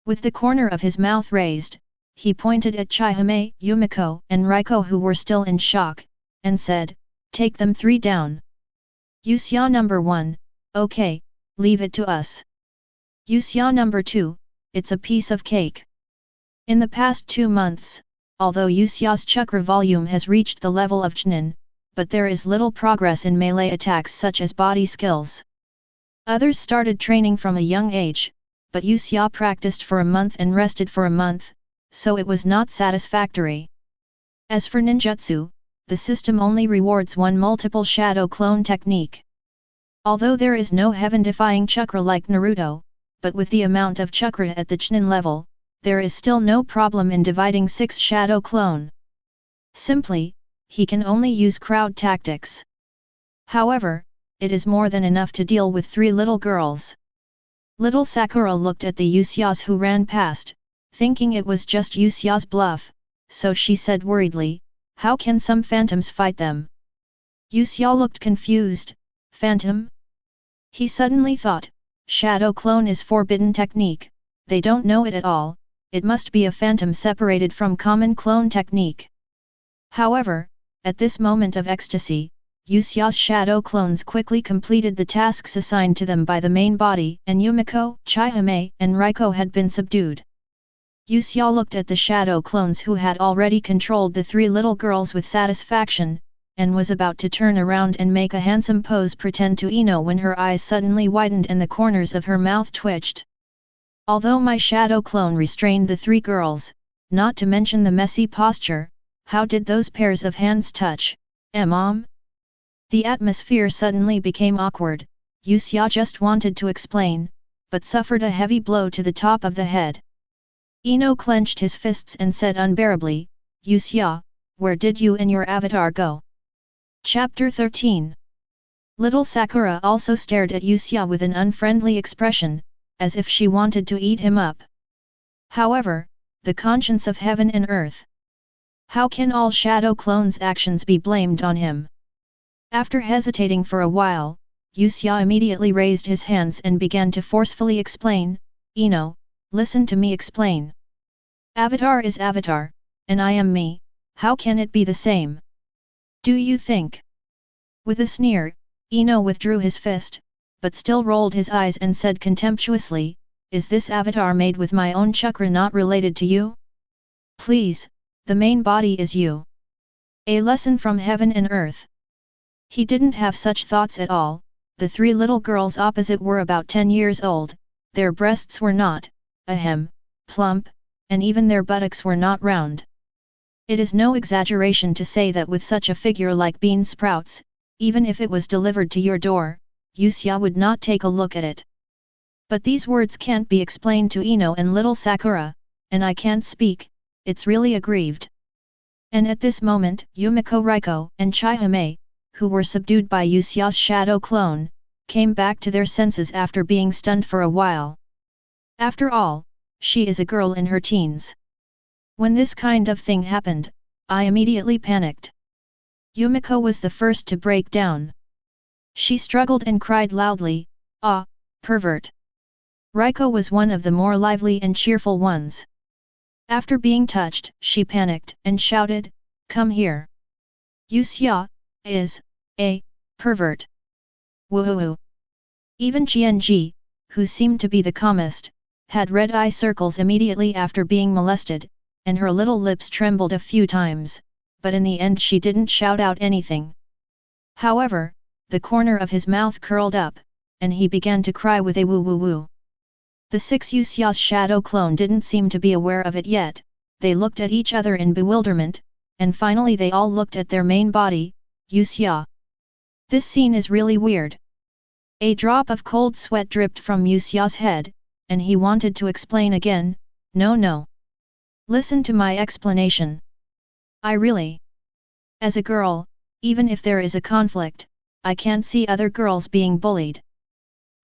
With the corner of his mouth raised, he pointed at Chihime, Yumiko and Raiko who were still in shock, and said, "Take them 3 down. Yuxia number 1, okay, leave it to us. Yuxia number 2, it's a piece of cake." In the past 2 months, although Yuxia's chakra volume has reached the level of Chunin, but there is little progress in melee attacks such as body skills. Others started training from a young age, but Usse practiced for a month and rested for a month, so it was not satisfactory. As for ninjutsu, the system only rewards one multiple shadow clone technique. Although there is no heaven-defying chakra like Naruto, but with the amount of chakra at the Chunin level, there is still no problem in dividing 6 shadow clone. Simply, he can only use crowd tactics. However, it is more than enough to deal with 3 little girls. Little Sakura looked at the Usses who ran past, thinking it was just Usse's bluff, so she said worriedly, "How can some phantoms fight them?" Usse looked confused. Phantom? He suddenly thought, shadow clone is forbidden technique, they don't know it at all, it must be a phantom separated from common clone technique. However, at this moment of ecstasy, Usse's shadow clones quickly completed the tasks assigned to them by the main body, and Yumiko, Chihime, and Raiko had been subdued. Usse looked at the shadow clones who had already controlled the 3 little girls with satisfaction, and was about to turn around and make a handsome pose pretend to Ino when her eyes suddenly widened and the corners of her mouth twitched. Although my shadow clone restrained the 3 girls, not to mention the messy posture, how did those pairs of hands touch, Mom? The atmosphere suddenly became awkward. Usse just wanted to explain, but suffered a heavy blow to the top of the head. Ino clenched his fists and said unbearably, "Usse, where did you and your avatar go?" Chapter 13. Little Sakura also stared at Usse with an unfriendly expression, as if she wanted to eat him up. However, the conscience of heaven and earth. How can all shadow clones' actions be blamed on him? After hesitating for a while, Usse immediately raised his hands and began to forcefully explain, "Ino, listen to me explain. Avatar is avatar, and I am me, how can it be the same? Do you think?" With a sneer, Ino withdrew his fist, but still rolled his eyes and said contemptuously, "Is this avatar made with my own chakra not related to you? Please, the main body is you. A lesson from heaven and earth." He didn't have such thoughts at all. The 3 little girls opposite were about 10 years old, their breasts were not, plump, and even their buttocks were not round. It is no exaggeration to say that with such a figure like bean sprouts, even if it was delivered to your door, Usse would not take a look at it. But these words can't be explained to Ino and little Sakura, and I can't speak, it's really aggrieved. And at this moment, Yumiko, Raiko, and Chihime, who were subdued by Usse's shadow clone, came back to their senses after being stunned for a while. After all, she is a girl in her teens. When this kind of thing happened, I immediately panicked. Yumiko was the first to break down. She struggled and cried loudly, "Ah, pervert!" Raiko was one of the more lively and cheerful ones. After being touched, she panicked and shouted, "Come here! Usse is a pervert!" Woohoo! Even Jianji, who seemed to be the calmest, had red eye circles immediately after being molested, and her little lips trembled a few times, but in the end she didn't shout out anything. However, the corner of his mouth curled up, and he began to cry with a woo woo woo. The 6 Usse's shadow clone didn't seem to be aware of it yet. They looked at each other in bewilderment, and finally they all looked at their main body, Usse. This scene is really weird. A drop of cold sweat dripped from Usse's head, and he wanted to explain again, "No. Listen to my explanation. I really. As a girl, even if there is a conflict, I can't see other girls being bullied."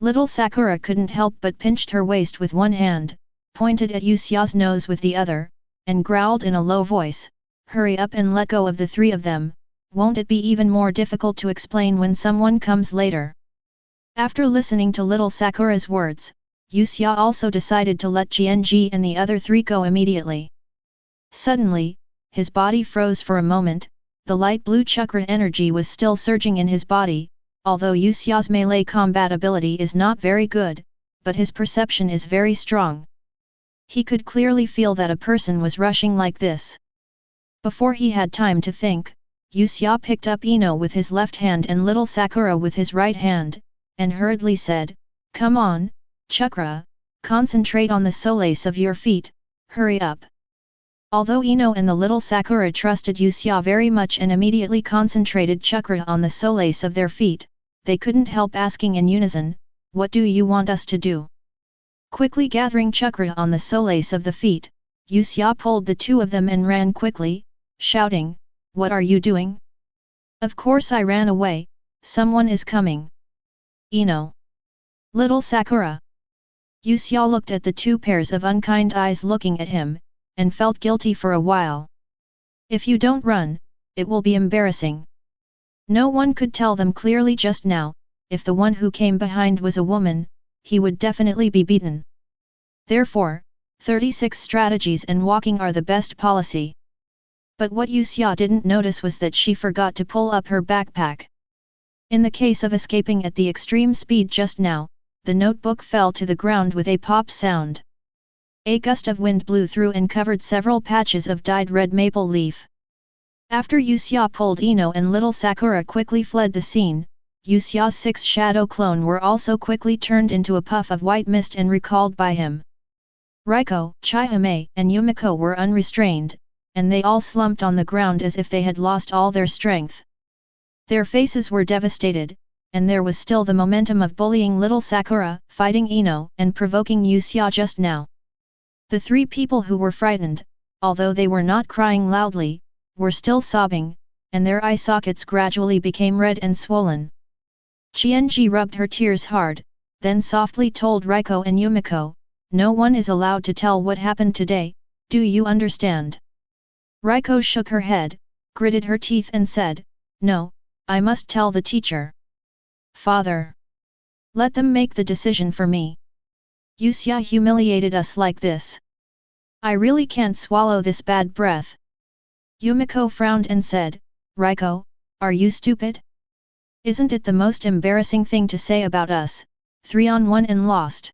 Little Sakura couldn't help but pinched her waist with one hand, pointed at Usse's nose with the other, and growled in a low voice, "Hurry up and let go of the 3 of them, won't it be even more difficult to explain when someone comes later?" After listening to little Sakura's words, Usse also decided to let Jianji and the other 3 go immediately. Suddenly, his body froze for a moment. The light blue chakra energy was still surging in his body, although Usse's melee combat ability is not very good, but his perception is very strong. He could clearly feel that a person was rushing like this. Before he had time to think, Usse picked up Ino with his left hand and little Sakura with his right hand, and hurriedly said, Come on, Chakra, concentrate on the soles of your feet, hurry up. Although Ino and the little Sakura trusted Usse very much and immediately concentrated Chakra on the soles of their feet, they couldn't help asking in unison, what do you want us to do? Quickly gathering Chakra on the soles of the feet, Usse pulled the two of them and ran quickly, shouting, what are you doing? Of course I ran away, someone is coming. Ino. Little Sakura. Usse looked at the two pairs of unkind eyes looking at him, and felt guilty for a while. If you don't run, it will be embarrassing. No one could tell them clearly just now, if the one who came behind was a woman, he would definitely be beaten. Therefore, 36 strategies and walking are the best policy. But what Usse didn't notice was that she forgot to pull up her backpack. In the case of escaping at the extreme speed just now, the notebook fell to the ground with a pop sound. A gust of wind blew through and covered several patches of dyed red maple leaf. After Usse pulled Ino and little Sakura quickly fled the scene, Usse's 6 shadow clone were also quickly turned into a puff of white mist and recalled by him. Raiko, Chihime, and Yumiko were unrestrained, and they all slumped on the ground as if they had lost all their strength. Their faces were devastated, and there was still the momentum of bullying little Sakura, fighting Ino, and provoking Usse just now. The 3 people who were frightened, although they were not crying loudly, were still sobbing, and their eye sockets gradually became red and swollen. Qianji rubbed her tears hard, then softly told Raiko and Yumiko, no one is allowed to tell what happened today, do you understand? Raiko shook her head, gritted her teeth and said, no, I must tell the teacher. Father. Let them make the decision for me. Usse humiliated us like this. I really can't swallow this bad breath. Yumiko frowned and said, Raiko, are you stupid? Isn't it the most embarrassing thing to say about us, 3-on-1 and lost?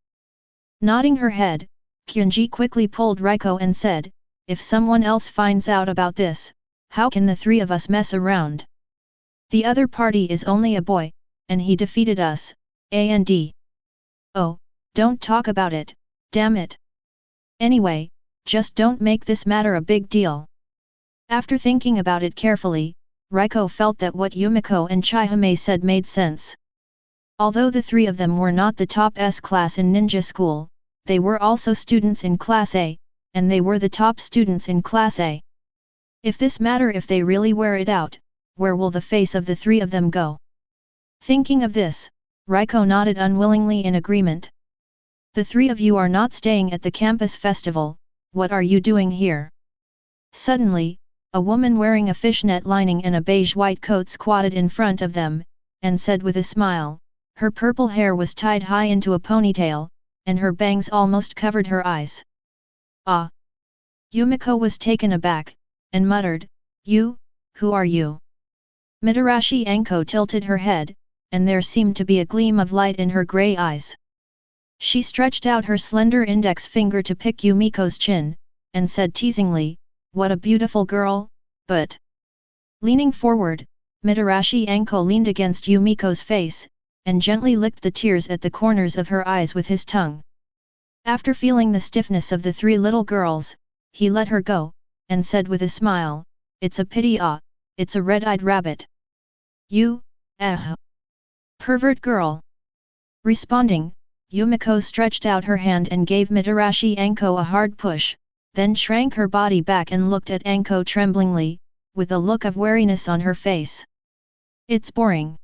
Nodding her head, Qianji quickly pulled Raiko and said, if someone else finds out about this, how can the 3 of us mess around? The other party is only a boy, and he defeated us, and. Oh, don't talk about it, damn it. Anyway, just don't make this matter a big deal. After thinking about it carefully, Raiko felt that what Yumiko and Chihime said made sense. Although the 3 of them were not the top S class in ninja school, they were also students in Class A, and they were the top students in Class A. If they really wear it out, where will the face of the 3 of them go? Thinking of this, Raiko nodded unwillingly in agreement. The 3 of you are not staying at the campus festival, what are you doing here? Suddenly, a woman wearing a fishnet lining and a beige-white coat squatted in front of them, and said with a smile, her purple hair was tied high into a ponytail, and her bangs almost covered her eyes. Ah! Yumiko was taken aback, and muttered, you, who are you? Mitarashi Anko tilted her head, and there seemed to be a gleam of light in her grey eyes. She stretched out her slender index finger to pick Yumiko's chin, and said teasingly, what a beautiful girl, but... Leaning forward, Mitarashi Anko leaned against Yumiko's face, and gently licked the tears at the corners of her eyes with his tongue. After feeling the stiffness of the 3 little girls, he let her go, and said with a smile, it's a pity it's a red-eyed rabbit. You, pervert girl. Responding, Yumiko stretched out her hand and gave Mitarashi Anko a hard push, then shrank her body back and looked at Anko tremblingly, with a look of wariness on her face. It's boring.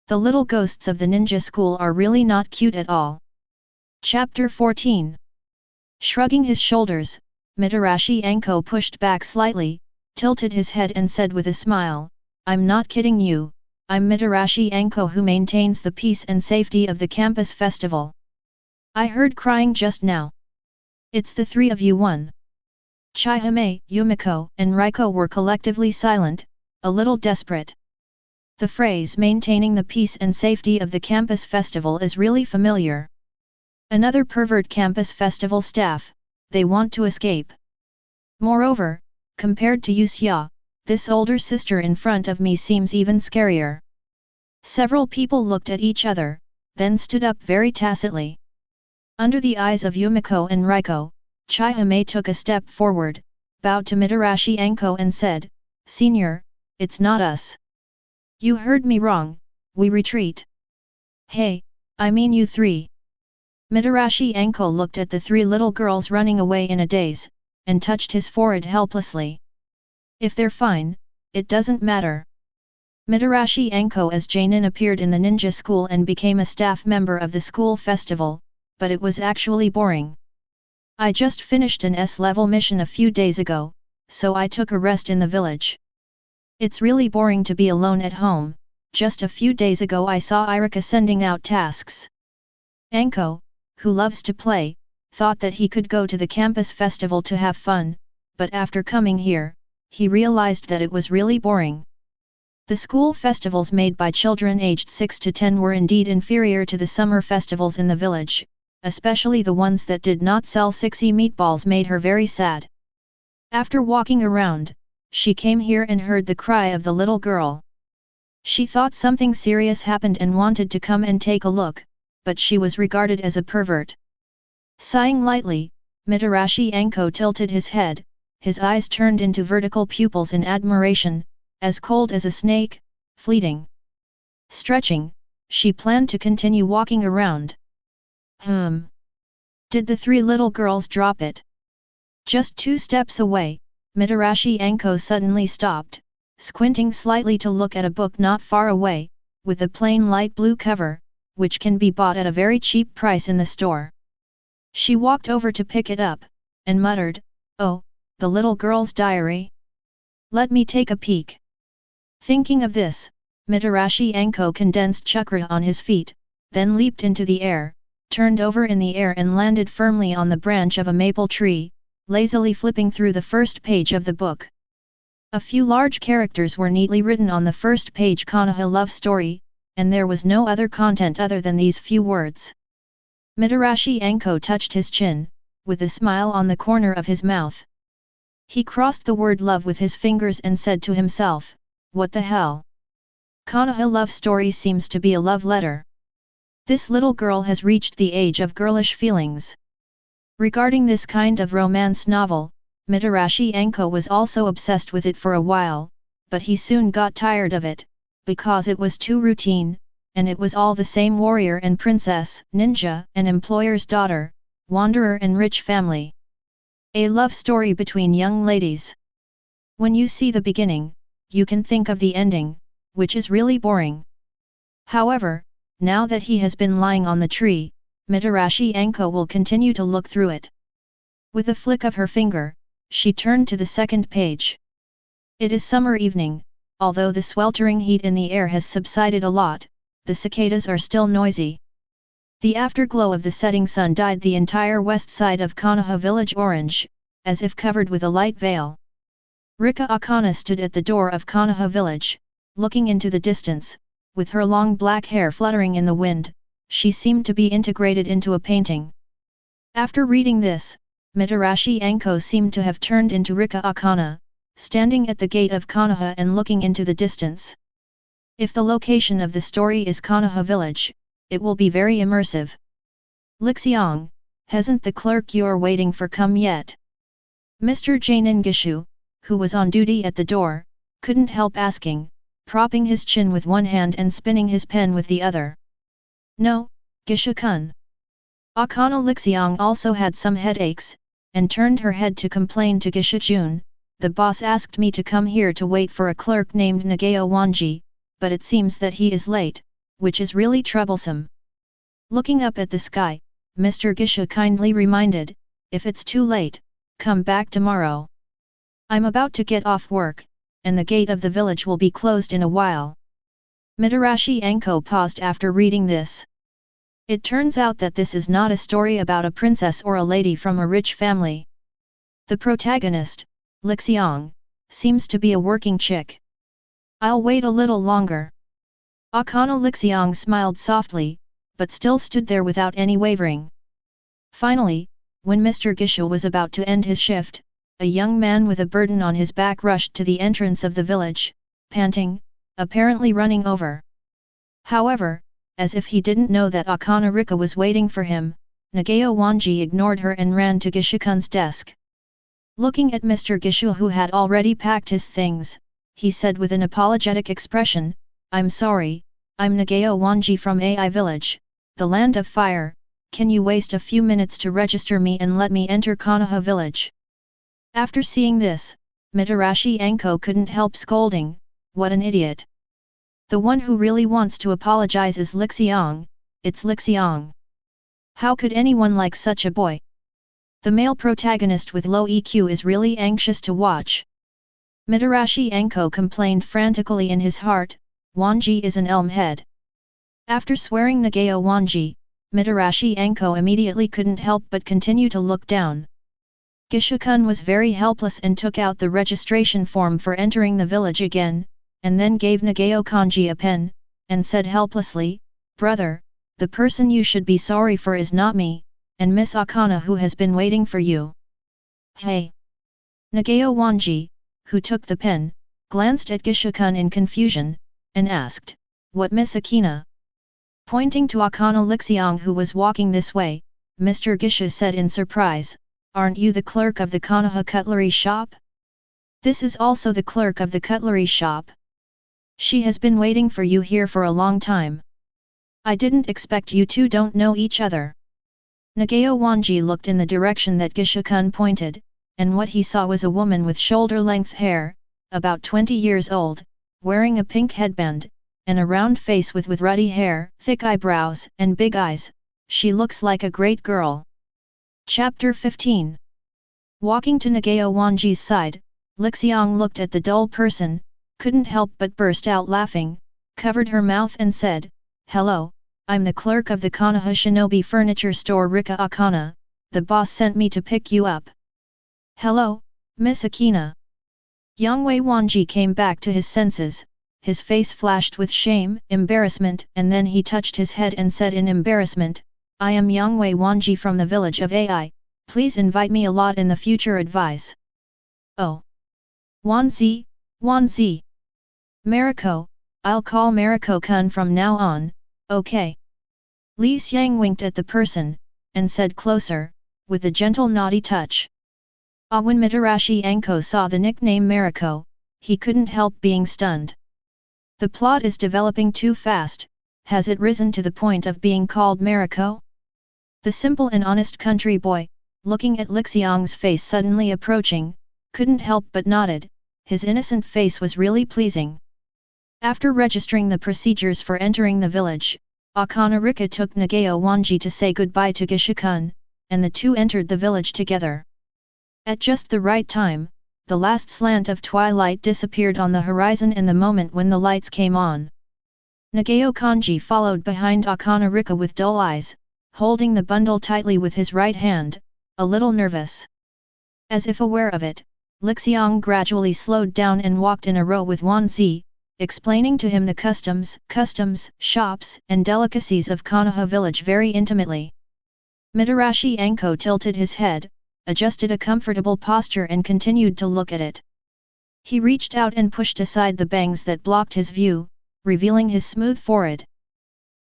The little ghosts of the ninja school are really not cute at all. Chapter 14. Shrugging his shoulders, Mitarashi Anko pushed back slightly, tilted his head and said with a smile, I'm not kidding you, I'm Mitarashi Anko who maintains the peace and safety of the campus festival. I heard crying just now. It's the 3 of you one. Chihime, Yumiko, and Raiko were collectively silent, a little desperate. The phrase maintaining the peace and safety of the campus festival is really familiar. Another pervert campus festival staff, they want to escape. Moreover, compared to Usse, this older sister in front of me seems even scarier. Several people looked at each other, then stood up very tacitly. Under the eyes of Yumiko and Raiko, Chihime took a step forward, bowed to Mitarashi Anko and said, "Senior, it's not us. You heard me wrong, we retreat." "Hey, I mean you three." Mitarashi Anko looked at the three little girls running away in a daze, and touched his forehead helplessly. "If they're fine, it doesn't matter." Mitarashi Anko as Jainin appeared in the ninja school and became a staff member of the school festival, but it was actually boring. "I just finished an S-level mission a few days ago, so I took a rest in the village. It's really boring to be alone at home. Just a few days ago I saw Irika sending out tasks." Anko, who loves to play, thought that he could go to the campus festival to have fun, but after coming here, he realized that it was really boring. The school festivals made by children aged 6 to 10 were indeed inferior to the summer festivals in the village, especially the ones that did not sell 6e meatballs made her very sad. After walking around, she came here and heard the cry of the little girl. She thought something serious happened and wanted to come and take a look, but she was regarded as a pervert. Sighing lightly, Mitarashi Anko tilted his head, his eyes turned into vertical pupils in admiration, as cold as a snake, fleeting. Stretching, she planned to continue walking around. Did the three little girls drop it? Just 2 steps away, Mitarashi Anko suddenly stopped, squinting slightly to look at a book not far away, with a plain light blue cover, which can be bought at a very cheap price in the store. She walked over to pick it up, and muttered, "Oh, the little girl's diary? Let me take a peek." Thinking of this, Mitarashi Anko condensed chakra on his feet, then leaped into the air, turned over in the air and landed firmly on the branch of a maple tree, lazily flipping through the first page of the book. A few large characters were neatly written on the first page: Konoha love story, and there was no other content other than these few words. Mitarashi Anko touched his chin, with a smile on the corner of his mouth. He crossed the word love with his fingers and said to himself, "What the hell? Konoha love story seems to be a love letter. This little girl has reached the age of girlish feelings." Regarding this kind of romance novel, Mitarashi Anko was also obsessed with it for a while, but he soon got tired of it, because it was too routine, and it was all the same: warrior and princess, ninja and employer's daughter, wanderer and rich family. A love story between young ladies. When you see the beginning, you can think of the ending, which is really boring. However, now that he has been lying on the tree, Mitarashi Anko will continue to look through it. With a flick of her finger, she turned to the second page. It is summer evening, although the sweltering heat in the air has subsided a lot, the cicadas are still noisy. The afterglow of the setting sun dyed the entire west side of Konoha village orange, as if covered with a light veil. Rika Akana stood at the door of Konoha village, looking into the distance, with her long black hair fluttering in the wind. She seemed to be integrated into a painting. After reading this, Mitarashi Anko seemed to have turned into Rika Akana, standing at the gate of Konoha and looking into the distance. If the location of the story is Konoha village, it will be very immersive. "Lixiang, hasn't the clerk you're waiting for come yet?" Mr. Jainin Gishu, who was on duty at the door, couldn't help asking, propping his chin with one hand and spinning his pen with the other. "No, Gishu-kun." Akana Lixiang also had some headaches, and turned her head to complain to Gishu-jun, "The boss asked me to come here to wait for a clerk named Nagao Wanji, but it seems that he is late, which is really troublesome." Looking up at the sky, Mr. Gishu kindly reminded, "If it's too late, come back tomorrow. I'm about to get off work, and the gate of the village will be closed in a while." Mitarashi Anko paused after reading this. It turns out that this is not a story about a princess or a lady from a rich family. The protagonist, Lixiang, seems to be a working chick. "I'll wait a little longer." Akana Lixiang smiled softly, but still stood there without any wavering. Finally, when Mr. Gishu was about to end his shift, a young man with a burden on his back rushed to the entrance of the village, panting, apparently running over. However, as if he didn't know that Akana Rika was waiting for him. Nagao-wanji ignored her and ran to Gishukun's desk. Looking at Mr. Gishu, who had already packed his things, he said with an apologetic expression, "I'm sorry, I'm Nagao-wanji from AI Village, the land of fire. Can you waste a few minutes to register me and let me enter Konoha village?" After seeing this, Mitarashi Anko couldn't help scolding, "What an idiot! The one who really wants to apologize is Lixiang, it's Lixiang. How could anyone like such a boy? The male protagonist with low EQ is really anxious to watch." Mitarashi Anko complained frantically in his heart, "Wanji is an elm head." After swearing Nagao-wanji, Mitarashi Anko immediately couldn't help but continue to look down. Gishukun was very helpless and took out the registration form for entering the village again, and then gave Nagao-kanji a pen, and said helplessly, "Brother, the person you should be sorry for is not me, and Miss Akana who has been waiting for you." "Hey!" Nagao-wanji, who took the pen, glanced at Gishukun in confusion, and asked, "What Miss Akina?" Pointing to Akana Lixiang who was walking this way, Mr. Gishu said in surprise, "Aren't you the clerk of the Konoha cutlery shop?" "This is also the clerk of the cutlery shop. She has been waiting for you here for a long time. I didn't expect you two don't know each other." Nagao-wanji looked in the direction that Gishukun pointed, and what he saw was a woman with shoulder-length hair, about 20 years old, wearing a pink headband, and a round face with ruddy hair, thick eyebrows, and big eyes. She looks like a great girl. Chapter 15. Walking to Nagao-wanji's side, Lixiang looked at the dull person, couldn't help but burst out laughing, covered her mouth and said, "Hello, I'm the clerk of the Konoha Shinobi Furniture Store Rika Akana, the boss sent me to pick you up." "Hello, Miss Akina." Nagao-wanji came back to his senses, his face flashed with shame, embarrassment, and then he touched his head and said in embarrassment, "I am Nagao-wanji from the village of Ai, please invite me a lot in the future advise." "Oh. Wanzi, Wanzi. Mariko, I'll call Mariko-kun from now on, okay." Li Xiang winked at the person, and said closer, with a gentle naughty touch. When Mitarashi Anko saw the nickname Mariko, he couldn't help being stunned. The plot is developing too fast. Has it risen to the point of being called Mariko? The simple and honest country boy, looking at Lixiang's face suddenly approaching, couldn't help but nodded. His innocent face was really pleasing. After registering the procedures for entering the village, Akana Rika took Nagao-wanji to say goodbye to Gishukun, and the two entered the village together. At just the right time, the last slant of twilight disappeared on the horizon and the moment when the lights came on. Nagao-kanji followed behind Akana Rika with dull eyes, holding the bundle tightly with his right hand, a little nervous. As if aware of it, Lixiang gradually slowed down and walked in a row with Wanzi, explaining to him the customs, shops, and delicacies of Konoha village very intimately. Mitarashi Anko tilted his head, adjusted a comfortable posture and continued to look at it. He reached out and pushed aside the bangs that blocked his view, revealing his smooth forehead.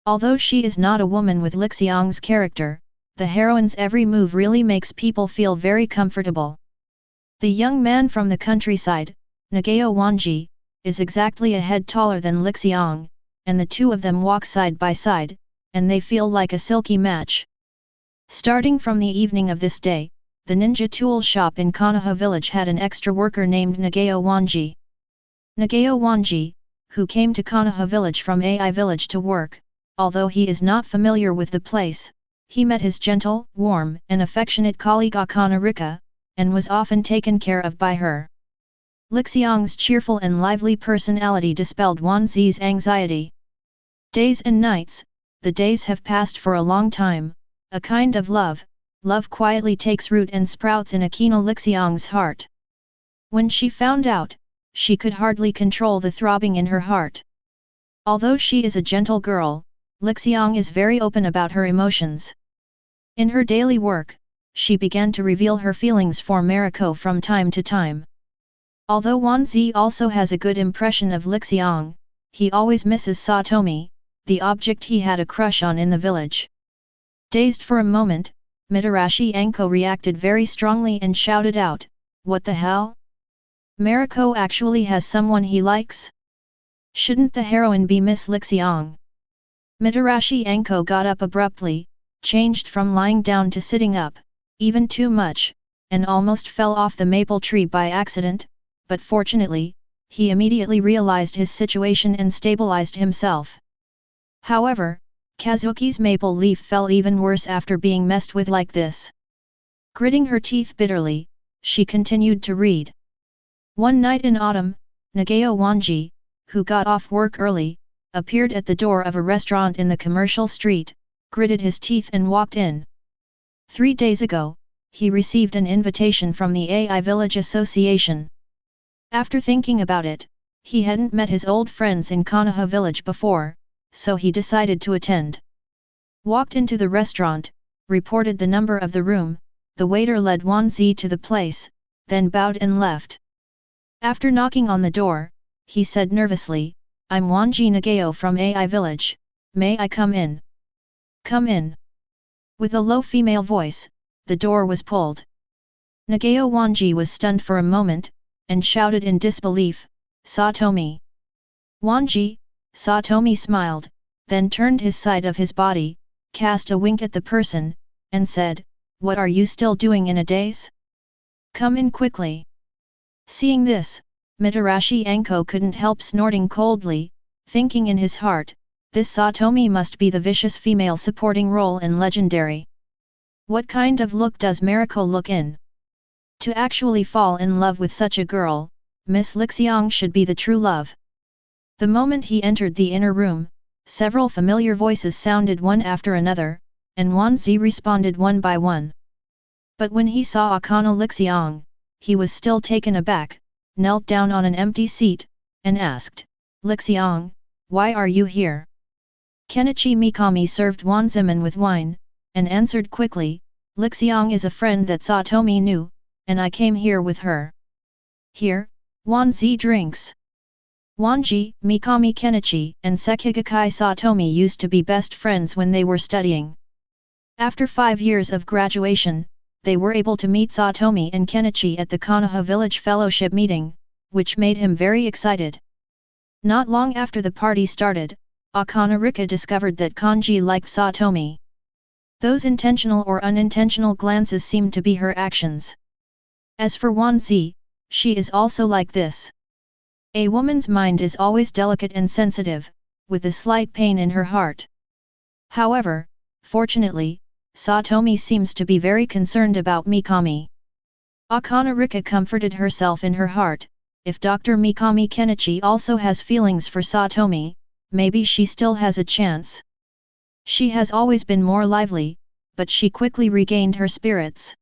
Although she is not a woman with Lixiang's character, the heroine's every move really makes people feel very comfortable. The young man from the countryside, Nagao-wanji, is exactly a head taller than Lixiang, and the two of them walk side by side, and they feel like a silky match. Starting from the evening of this day, the ninja tool shop in Konoha village had an extra worker named Nagao-wanji. Nagao-wanji, who came to Konoha village from Ai village to work, although he is not familiar with the place, he met his gentle, warm, and affectionate colleague Akana Rika, and was often taken care of by her. Lixiang's cheerful and lively personality dispelled Wanzi's anxiety. Days and nights, the days have passed for a long time, a kind of love quietly takes root and sprouts in Akina Lixiang's heart. When she found out, she could hardly control the throbbing in her heart. Although she is a gentle girl, Lixiang is very open about her emotions. In her daily work, she began to reveal her feelings for Mariko from time to time. Although Wanzi also has a good impression of Lixiang, he always misses Satomi, the object he had a crush on in the village. Dazed for a moment, Mitarashi Anko reacted very strongly and shouted out, "What the hell? Mariko actually has someone he likes? Shouldn't the heroine be Miss Lixiang?" Mitarashi Anko got up abruptly, changed from lying down to sitting up, even too much, and almost fell off the maple tree by accident, but fortunately, he immediately realized his situation and stabilized himself. However, Kazuki's maple leaf fell even worse after being messed with like this. Gritting her teeth bitterly, she continued to read. One night in autumn, Nagao Wanji, who got off work early, appeared at the door of a restaurant in the commercial street, gritted his teeth and walked in. 3 days ago, he received an invitation from the AI Village Association. After thinking about it, he hadn't met his old friends in Konoha village before, so he decided to attend. Walked into the restaurant, reported the number of the room, the waiter led Wanzi to the place, then bowed and left. After knocking on the door, he said nervously, "I'm Wanji Nagao from AI Village, may I come in?" "Come in." With a low female voice, the door was pulled. Nagao Wanji was stunned for a moment, and shouted in disbelief, "Satomi!" Wanji, Satomi smiled, then turned his side of his body, cast a wink at the person, and said, "What are you still doing in a daze? Come in quickly." Seeing this, Mitarashi Anko couldn't help snorting coldly, thinking in his heart, this Satomi must be the vicious female supporting role in Legendary. What kind of look does Mariko look in? To actually fall in love with such a girl, Miss Lixiang should be the true love. The moment he entered the inner room, several familiar voices sounded one after another, and Wanzi responded one by one. But when he saw Akana Lixiang, he was still taken aback, knelt down on an empty seat, and asked, "Lixiang, why are you here?" Kenichi Mikami served Wanziman with wine, and answered quickly, "Lixiang is a friend that Satomi knew, and I came here with her." Here, Wanzi drinks. Wanji, Mikami Kenichi, and Sekigakai Satomi used to be best friends when they were studying. After 5 years of graduation, they were able to meet Satomi and Kenichi at the Konoha Village Fellowship meeting, which made him very excited. Not long after the party started, Akana Rika discovered that Kanji liked Satomi. Those intentional or unintentional glances seemed to be her actions. As for Wanzi, she is also like this. A woman's mind is always delicate and sensitive, with a slight pain in her heart. However, fortunately, Satomi seems to be very concerned about Mikami. Akana Rika comforted herself in her heart, if Dr. Mikami Kenichi also has feelings for Satomi, maybe she still has a chance. She has always been more lively, but she quickly regained her spirits.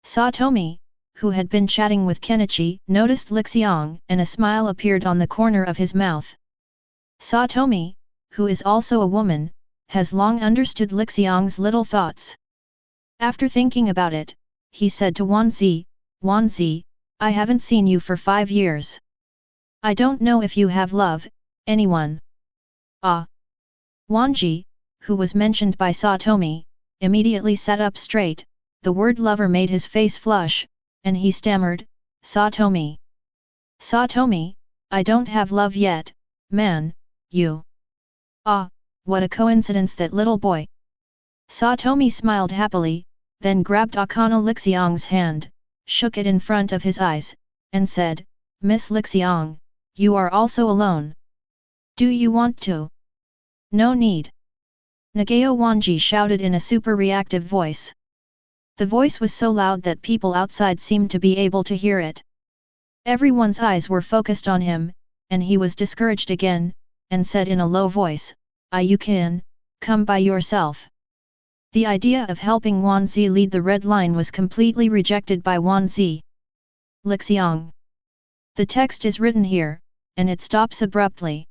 Satomi, who had been chatting with Kenichi, noticed Lixiang, and a smile appeared on the corner of his mouth. Satomi, who is also a woman, has long understood Lixiang's little thoughts. After thinking about it, he said to Wanzi, "Wanzi, I haven't seen you for 5 years. I don't know if you have love, anyone." Ah! Wanji, who was mentioned by Satomi, immediately sat up straight, the word lover made his face flush, and he stammered, "Satomi. Satomi, I don't have love yet, man, you." Ah, what a coincidence that little boy. Satomi smiled happily, then grabbed Akana Lixiang's hand, shook it in front of his eyes, and said, "Miss Lixiang, you are also alone. Do you want to?" "No need." Nagao Wanji shouted in a super reactive voice. The voice was so loud that people outside seemed to be able to hear it. Everyone's eyes were focused on him, and he was discouraged again, and said in a low voice, "You can, come by yourself." The idea of helping Wanzi lead the red line was completely rejected by Wanzi. Lixiang. The text is written here, and it stops abruptly.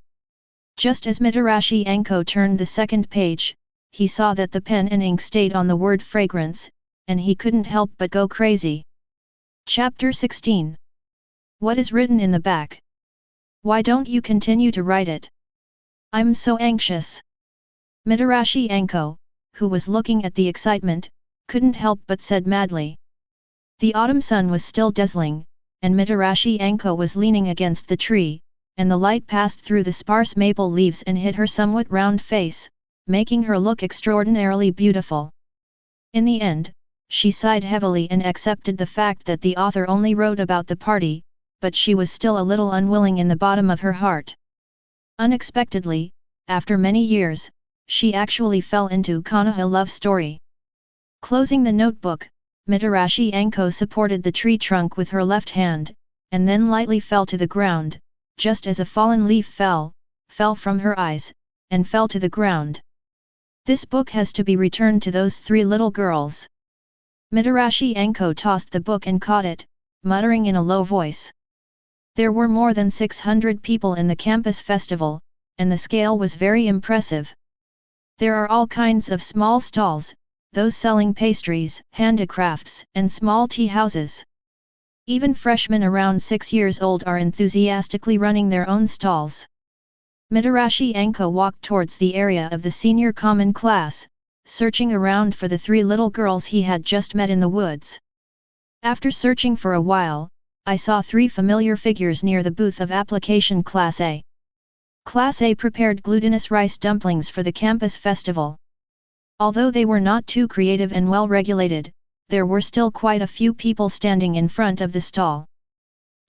Just as Mitarashi Anko turned the second page, he saw that the pen and ink stayed on the word fragrance, and he couldn't help but go crazy. Chapter 16. What is written in the back? Why don't you continue to write it? I'm so anxious. Mitarashi Anko, who was looking at the excitement, couldn't help but said madly. The autumn sun was still dazzling, and Mitarashi Anko was leaning against the tree, and the light passed through the sparse maple leaves and hit her somewhat round face, making her look extraordinarily beautiful. In the end, she sighed heavily and accepted the fact that the author only wrote about the party, but she was still a little unwilling in the bottom of her heart. Unexpectedly, after many years, she actually fell into Konoha love story. Closing the notebook, Mitarashi Anko supported the tree trunk with her left hand, and then lightly fell to the ground, just as a fallen leaf fell from her eyes, and fell to the ground. This book has to be returned to those three little girls. Mitarashi Anko tossed the book and caught it, muttering in a low voice. There were more than 600 people in the campus festival, and the scale was very impressive. There are all kinds of small stalls, those selling pastries, handicrafts, and small tea houses. Even freshmen around 6 years old are enthusiastically running their own stalls. Mitarashi Anko walked towards the area of the senior common class, searching around for the three little girls he had just met in the woods. After searching for a while, I saw three familiar figures near the booth of application Class A. Class A prepared glutinous rice dumplings for the campus festival. Although they were not too creative and well regulated, there were still quite a few people standing in front of the stall.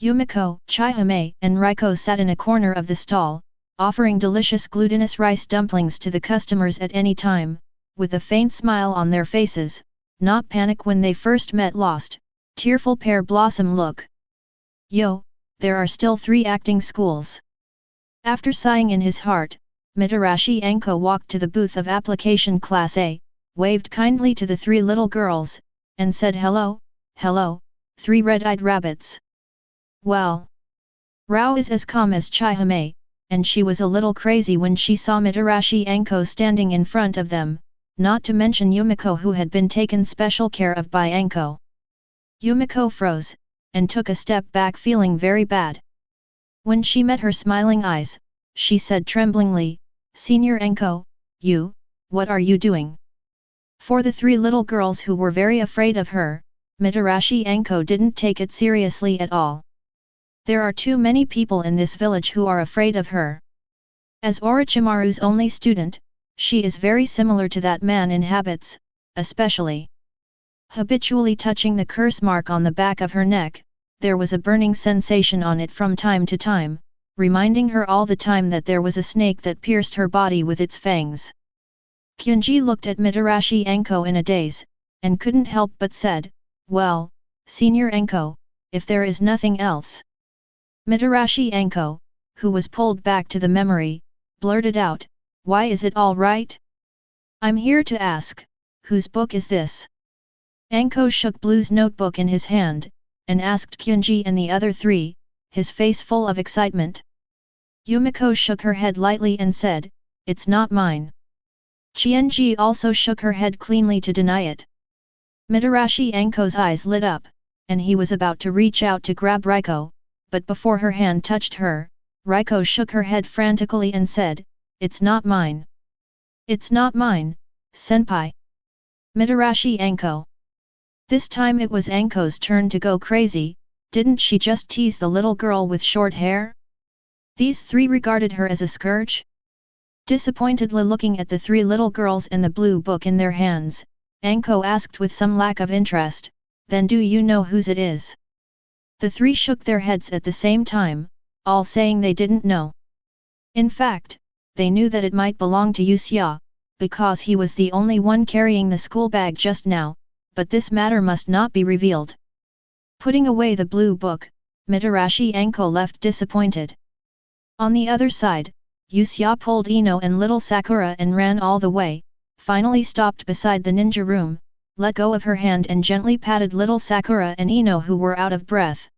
Yumiko, Chihime, and Raiko sat in a corner of the stall, offering delicious glutinous rice dumplings to the customers at any time, with a faint smile on their faces, not panic when they first met lost, tearful pear blossom look. Yo, there are still 3 acting schools. After sighing in his heart, Mitarashi Anko walked to the booth of application Class A, waved kindly to the 3 little girls, and said hello, hello, 3 red-eyed rabbits. Well. Rao is as calm as Chihime, and she was a little crazy when she saw Mitarashi Anko standing in front of them, not to mention Yumiko who had been taken special care of by Anko. Yumiko froze, and took a step back feeling very bad. When she met her smiling eyes, she said tremblingly, Senior Anko, what are you doing? For the 3 little girls who were very afraid of her, Mitarashi Anko didn't take it seriously at all. There are too many people in this village who are afraid of her. As Orochimaru's only student, she is very similar to that man in habits, especially habitually touching the curse mark on the back of her neck. There was a burning sensation on it from time to time, reminding her all the time that there was a snake that pierced her body with its fangs. Kyunji looked at Mitarashi Anko in a daze, and couldn't help but said, well, Senior Anko, if there is nothing else. Mitarashi Anko, who was pulled back to the memory, blurted out, why is it all right? I'm here to ask, whose book is this? Anko shook Blue's notebook in his hand, and asked Kyunji and the other 3, his face full of excitement. Yumiko shook her head lightly and said, it's not mine. Qianji also shook her head cleanly to deny it. Mitarashi Anko's eyes lit up, and he was about to reach out to grab Raiko, but before her hand touched her, Raiko shook her head frantically and said, it's not mine. It's not mine, senpai. Mitarashi Anko. This time it was Anko's turn to go crazy. Didn't she just tease the little girl with short hair? These 3 regarded her as a scourge? Disappointedly looking at the 3 little girls and the blue book in their hands, Anko asked with some lack of interest, then do you know whose it is? The 3 shook their heads at the same time, all saying they didn't know. In fact, they knew that it might belong to Usse, because he was the only one carrying the school bag just now, but this matter must not be revealed. Putting away the blue book, Mitarashi Anko left disappointed. On the other side, Usse pulled Ino and little Sakura and ran all the way, finally stopped beside the ninja room, let go of her hand and gently patted little Sakura and Ino who were out of breath.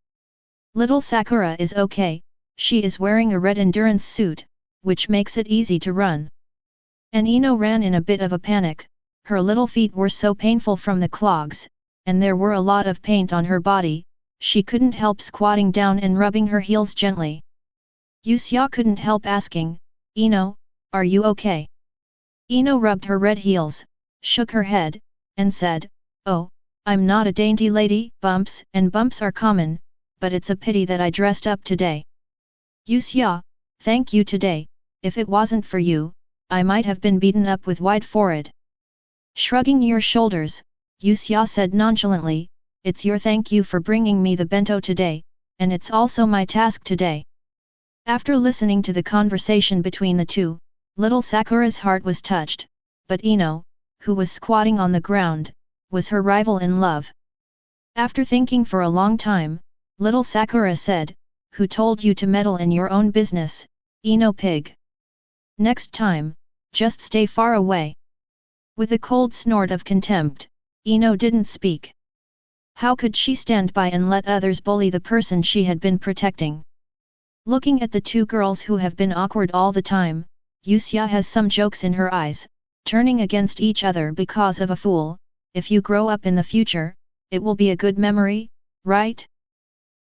Little Sakura is okay, she is wearing a red endurance suit, which makes it easy to run. And Ino ran in a bit of a panic, her little feet were so painful from the clogs, and there were a lot of paint on her body, she couldn't help squatting down and rubbing her heels gently. Usse couldn't help asking, Ino, are you okay? Ino rubbed her red heels, shook her head, and said, "Oh, I'm not a dainty lady, bumps are common, but it's a pity that I dressed up today. Usse, thank you today, if it wasn't for you, I might have been beaten up with white forehead." Shrugging your shoulders, Usse said nonchalantly, "It's your thank you for bringing me the bento today, and it's also my task today." After listening to the conversation between the two, little Sakura's heart was touched, but Ino, who was squatting on the ground, was her rival in love. After thinking for a long time, little Sakura said, "Who told you to meddle in your own business, Ino pig? Next time, just stay far away." With a cold snort of contempt, Ino didn't speak. How could she stand by and let others bully the person she had been protecting? Looking at the two girls who have been awkward all the time, Usse has some jokes in her eyes, turning against each other because of a fool. If you grow up in the future, it will be a good memory, right?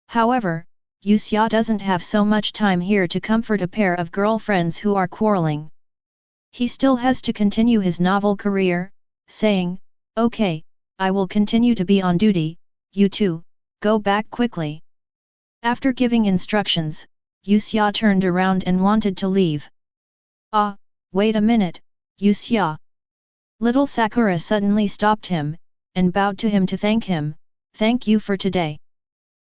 However, Usse doesn't have so much time here to comfort a pair of girlfriends who are quarreling. He still has to continue his novel career, saying, "Okay, I will continue to be on duty, you two, go back quickly." After giving instructions, Usse turned around and wanted to leave. "Ah, wait a minute, Usse." Little Sakura suddenly stopped him, and bowed to him to thank him. "Thank you for today."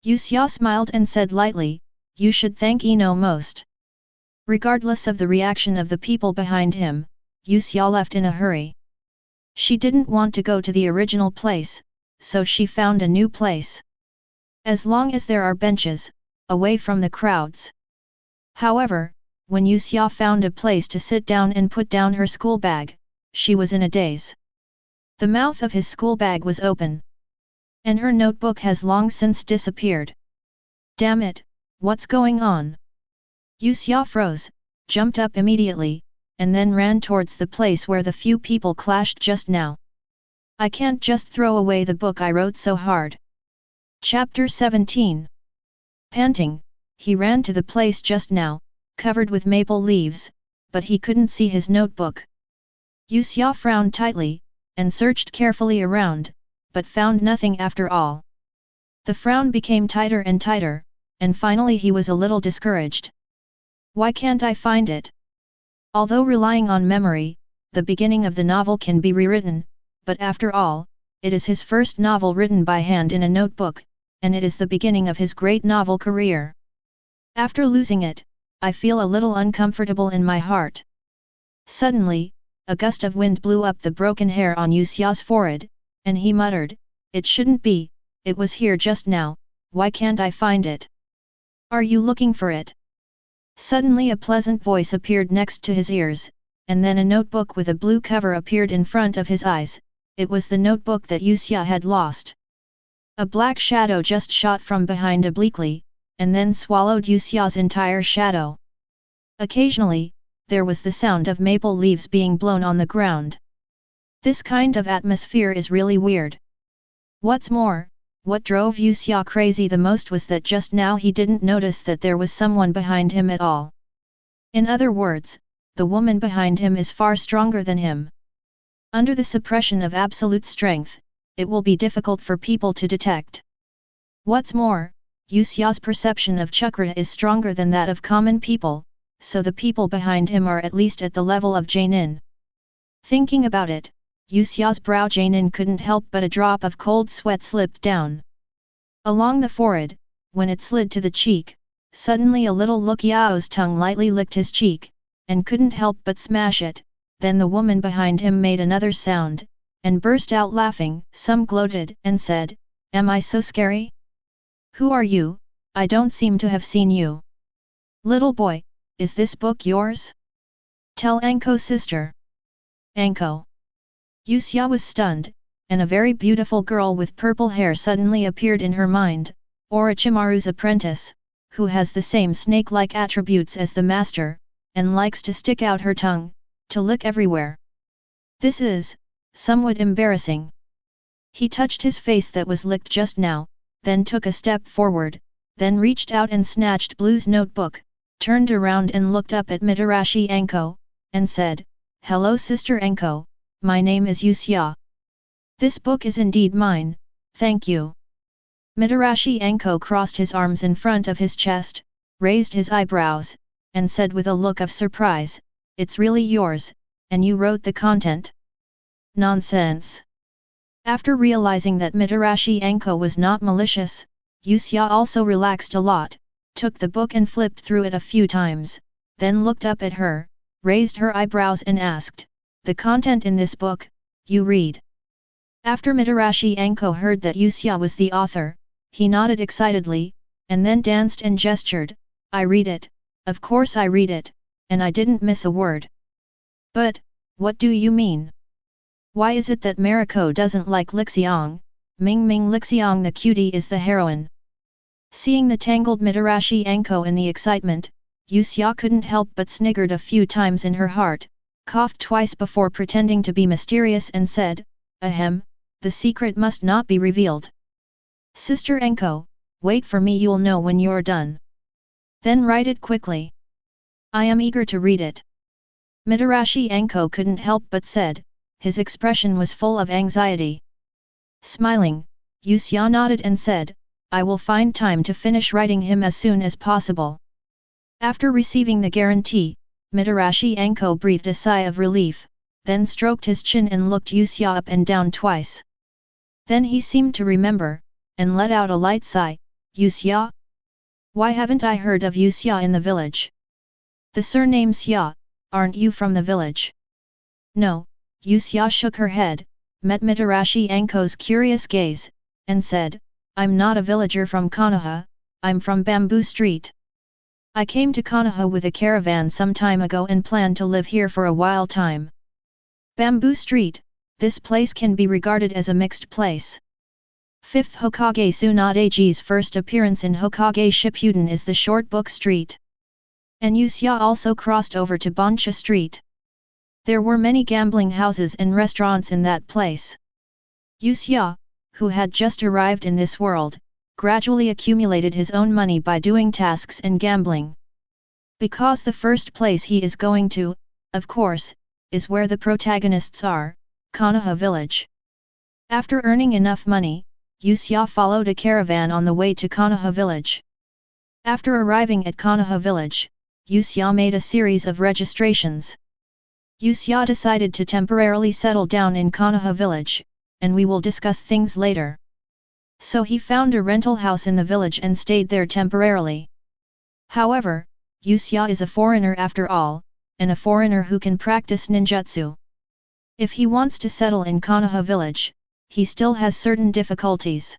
Usse smiled and said lightly, "You should thank Ino most." Regardless of the reaction of the people behind him, Usse left in a hurry. She didn't want to go to the original place, so she found a new place. As long as there are benches, away from the crowds. However, when Usse found a place to sit down and put down her school bag, she was in a daze. The mouth of his school bag was open. And her notebook has long since disappeared. "Damn it, what's going on?" Usse froze, jumped up immediately, and then ran towards the place where the few people clashed just now. "I can't just throw away the book I wrote so hard." Chapter 17. Panting, he ran to the place just now, covered with maple leaves, but he couldn't see his notebook. Usse frowned tightly, and searched carefully around, but found nothing after all. The frown became tighter and tighter, and finally he was a little discouraged. Why can't I find it? Although relying on memory, the beginning of the novel can be rewritten, but after all, it is his first novel written by hand in a notebook, and it is the beginning of his great novel career. After losing it, I feel a little uncomfortable in my heart. Suddenly, a gust of wind blew up the broken hair on Usse's forehead, and he muttered, "It shouldn't be, it was here just now, why can't I find it? Are you looking for it?" Suddenly a pleasant voice appeared next to his ears, and then a notebook with a blue cover appeared in front of his eyes. It was the notebook that Usse had lost. A black shadow just shot from behind obliquely, and then swallowed Usse's entire shadow. Occasionally, there was the sound of maple leaves being blown on the ground. This kind of atmosphere is really weird. What's more, what drove Usse crazy the most was that just now he didn't notice that there was someone behind him at all. In other words, the woman behind him is far stronger than him. Under the suppression of absolute strength, it will be difficult for people to detect. What's more, Usse's perception of chakra is stronger than that of common people, so the people behind him are at least at the level of Jainin. Thinking about it, Usse's brow Jainin couldn't help but a drop of cold sweat slipped down. Along the forehead, when it slid to the cheek, suddenly a little Luqiao's tongue lightly licked his cheek, and couldn't help but smash it. Then the woman behind him made another sound, and burst out laughing. Some gloated and said, "Am I so scary? Who are you? I don't seem to have seen you. Little boy, is this book yours? Tell Anko's sister." Anko. Usse was stunned, and a very beautiful girl with purple hair suddenly appeared in her mind, Orochimaru's apprentice, who has the same snake-like attributes as the master, and likes to stick out her tongue, to lick everywhere. This is somewhat embarrassing. He touched his face that was licked just now, then took a step forward, then reached out and snatched Blue's notebook, turned around and looked up at Mitarashi Anko, and said, "Hello Sister Enko, my name is usse. This book is indeed mine, thank you." Mitarashi Enko crossed his arms in front of his chest, raised his eyebrows, and said with a look of surprise, "It's really yours, and you wrote the content?" "Nonsense." After realizing that Mitarashi Enko was not malicious, usse also relaxed a lot, took the book and flipped through it a few times, then looked up at her, raised her eyebrows and asked, "The content in this book, you read?" After Mitarashi Enko heard that usse was the author, he nodded excitedly, and then danced and gestured, "I read it, of course I read it, and I didn't miss a word." "But, what do you mean? Why is it that Mariko doesn't like Lixiang? Ming Lixiang the cutie is the heroine." Seeing the tangled Mitarashi Enko in the excitement, usse couldn't help but sniggered a few times in her heart, coughed twice before pretending to be mysterious and said, "Ahem, the secret must not be revealed. Sister Enko, wait for me, you'll know when you're done. Then write it quickly. I am eager to read it." Mitarashi Enko couldn't help but said, his expression was full of anxiety. Smiling, usse nodded and said, "I will find time to finish writing him as soon as possible." After receiving the guarantee, Mitarashi Enko breathed a sigh of relief, then stroked his chin and looked usse up and down twice. Then he seemed to remember, and let out a light sigh, "Usse? Why haven't I heard of usse in the village? The surname Xia, aren't you from the village?" "No," usse shook her head, met Mitarashi Enko's curious gaze, and said, "I'm not a villager from Konoha, I'm from Bamboo Street. I came to Konoha with a caravan some time ago and plan to live here for a while time." Bamboo Street, this place can be regarded as a mixed place. 5th Hokage Tsunadeji's first appearance in Hokage Shippuden is the short book street. And usse also crossed over to Bonsha Street. There were many gambling houses and restaurants in that place. Usse, who had just arrived in this world, gradually accumulated his own money by doing tasks and gambling. Because the first place he is going to, of course, is where the protagonists are, Konoha village. After earning enough money, usse followed a caravan on the way to Konoha village. After arriving at Konoha village, usse made a series of registrations. Usse decided to temporarily settle down in Konoha village, and we will discuss things later. So he found a rental house in the village and stayed there temporarily. However, usse is a foreigner after all, and a foreigner who can practice ninjutsu. If he wants to settle in Konoha village, he still has certain difficulties.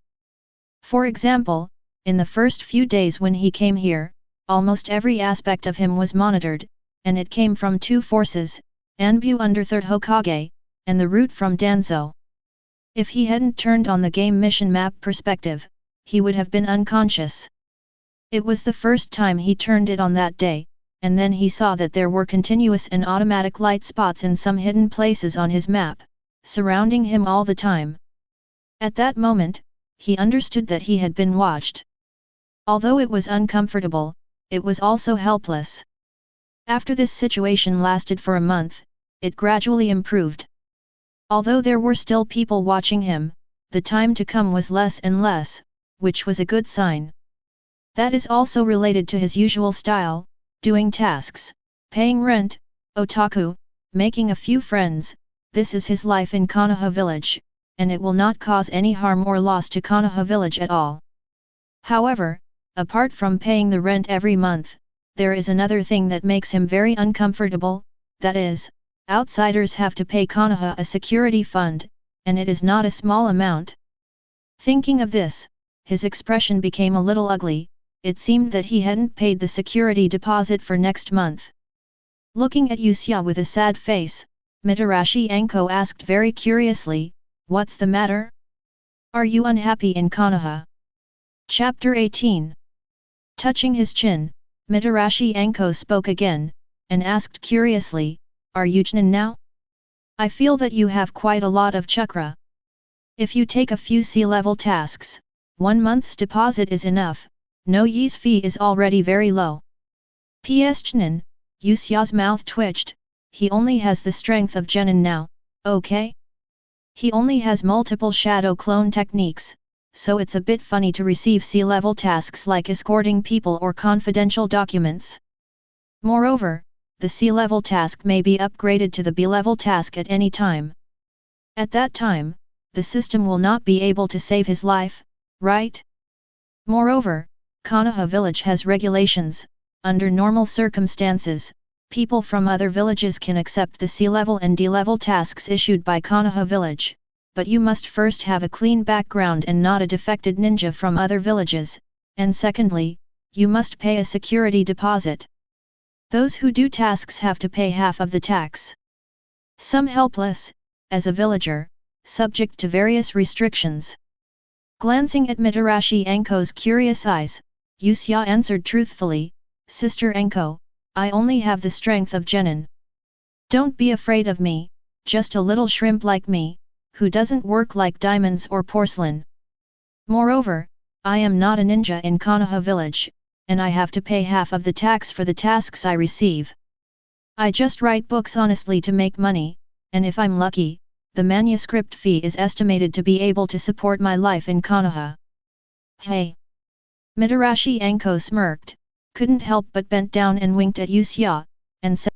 For example, in the first few days when he came here, almost every aspect of him was monitored, and it came from two forces, Anbu under 3rd Hokage, and the route from Danzo. If he hadn't turned on the game mission map perspective, he would have been unconscious. It was the first time he turned it on that day, and then he saw that there were continuous and automatic light spots in some hidden places on his map, surrounding him all the time. At that moment, he understood that he had been watched. Although it was uncomfortable, it was also helpless. After this situation lasted for a month, it gradually improved. Although there were still people watching him, the time to come was less and less, which was a good sign. That is also related to his usual style, doing tasks, paying rent, otaku, making a few friends. This is his life in Konoha village, and it will not cause any harm or loss to Konoha village at all. However, apart from paying the rent every month, there is another thing that makes him very uncomfortable, that is, outsiders have to pay Konoha a security fund, and it is not a small amount. Thinking of this, his expression became a little ugly. It seemed that he hadn't paid the security deposit for next month. Looking at usse with a sad face, Mitarashi Enko asked very curiously, "What's the matter? Are you unhappy in Konoha?" Chapter 18. Touching his chin, Mitarashi Enko spoke again, and asked curiously, "Are you Chunin now? I feel that you have quite a lot of chakra. If you take a few sea-level tasks, 1 month's deposit is enough, no ye's fee is already very low." PS Chunin, Usse's mouth twitched, he only has the strength of genin now, okay? He only has multiple shadow clone techniques, so it's a bit funny to receive C-level tasks like escorting people or confidential documents. Moreover, the C-level task may be upgraded to the B-level task at any time. At that time, the system will not be able to save his life, right? Moreover, Konoha village has regulations. Under normal circumstances, people from other villages can accept the C-level and D-level tasks issued by Konoha village, but you must first have a clean background and not a defected ninja from other villages, and secondly, you must pay a security deposit. Those who do tasks have to pay half of the tax. Some helpless, as a villager, subject to various restrictions. Glancing at Mitarashi Anko's curious eyes, Yusya answered truthfully, Sister Anko, I only have the strength of genin. Don't be afraid of me, just a little shrimp like me, who doesn't work like diamonds or porcelain. Moreover, I am not a ninja in Konoha village, and I have to pay half of the tax for the tasks I receive. I just write books honestly to make money, and if I'm lucky, the manuscript fee is estimated to be able to support my life in Konoha. Hey! Mitarashi Anko smirked, couldn't help but bent down and winked at Yusya, and said,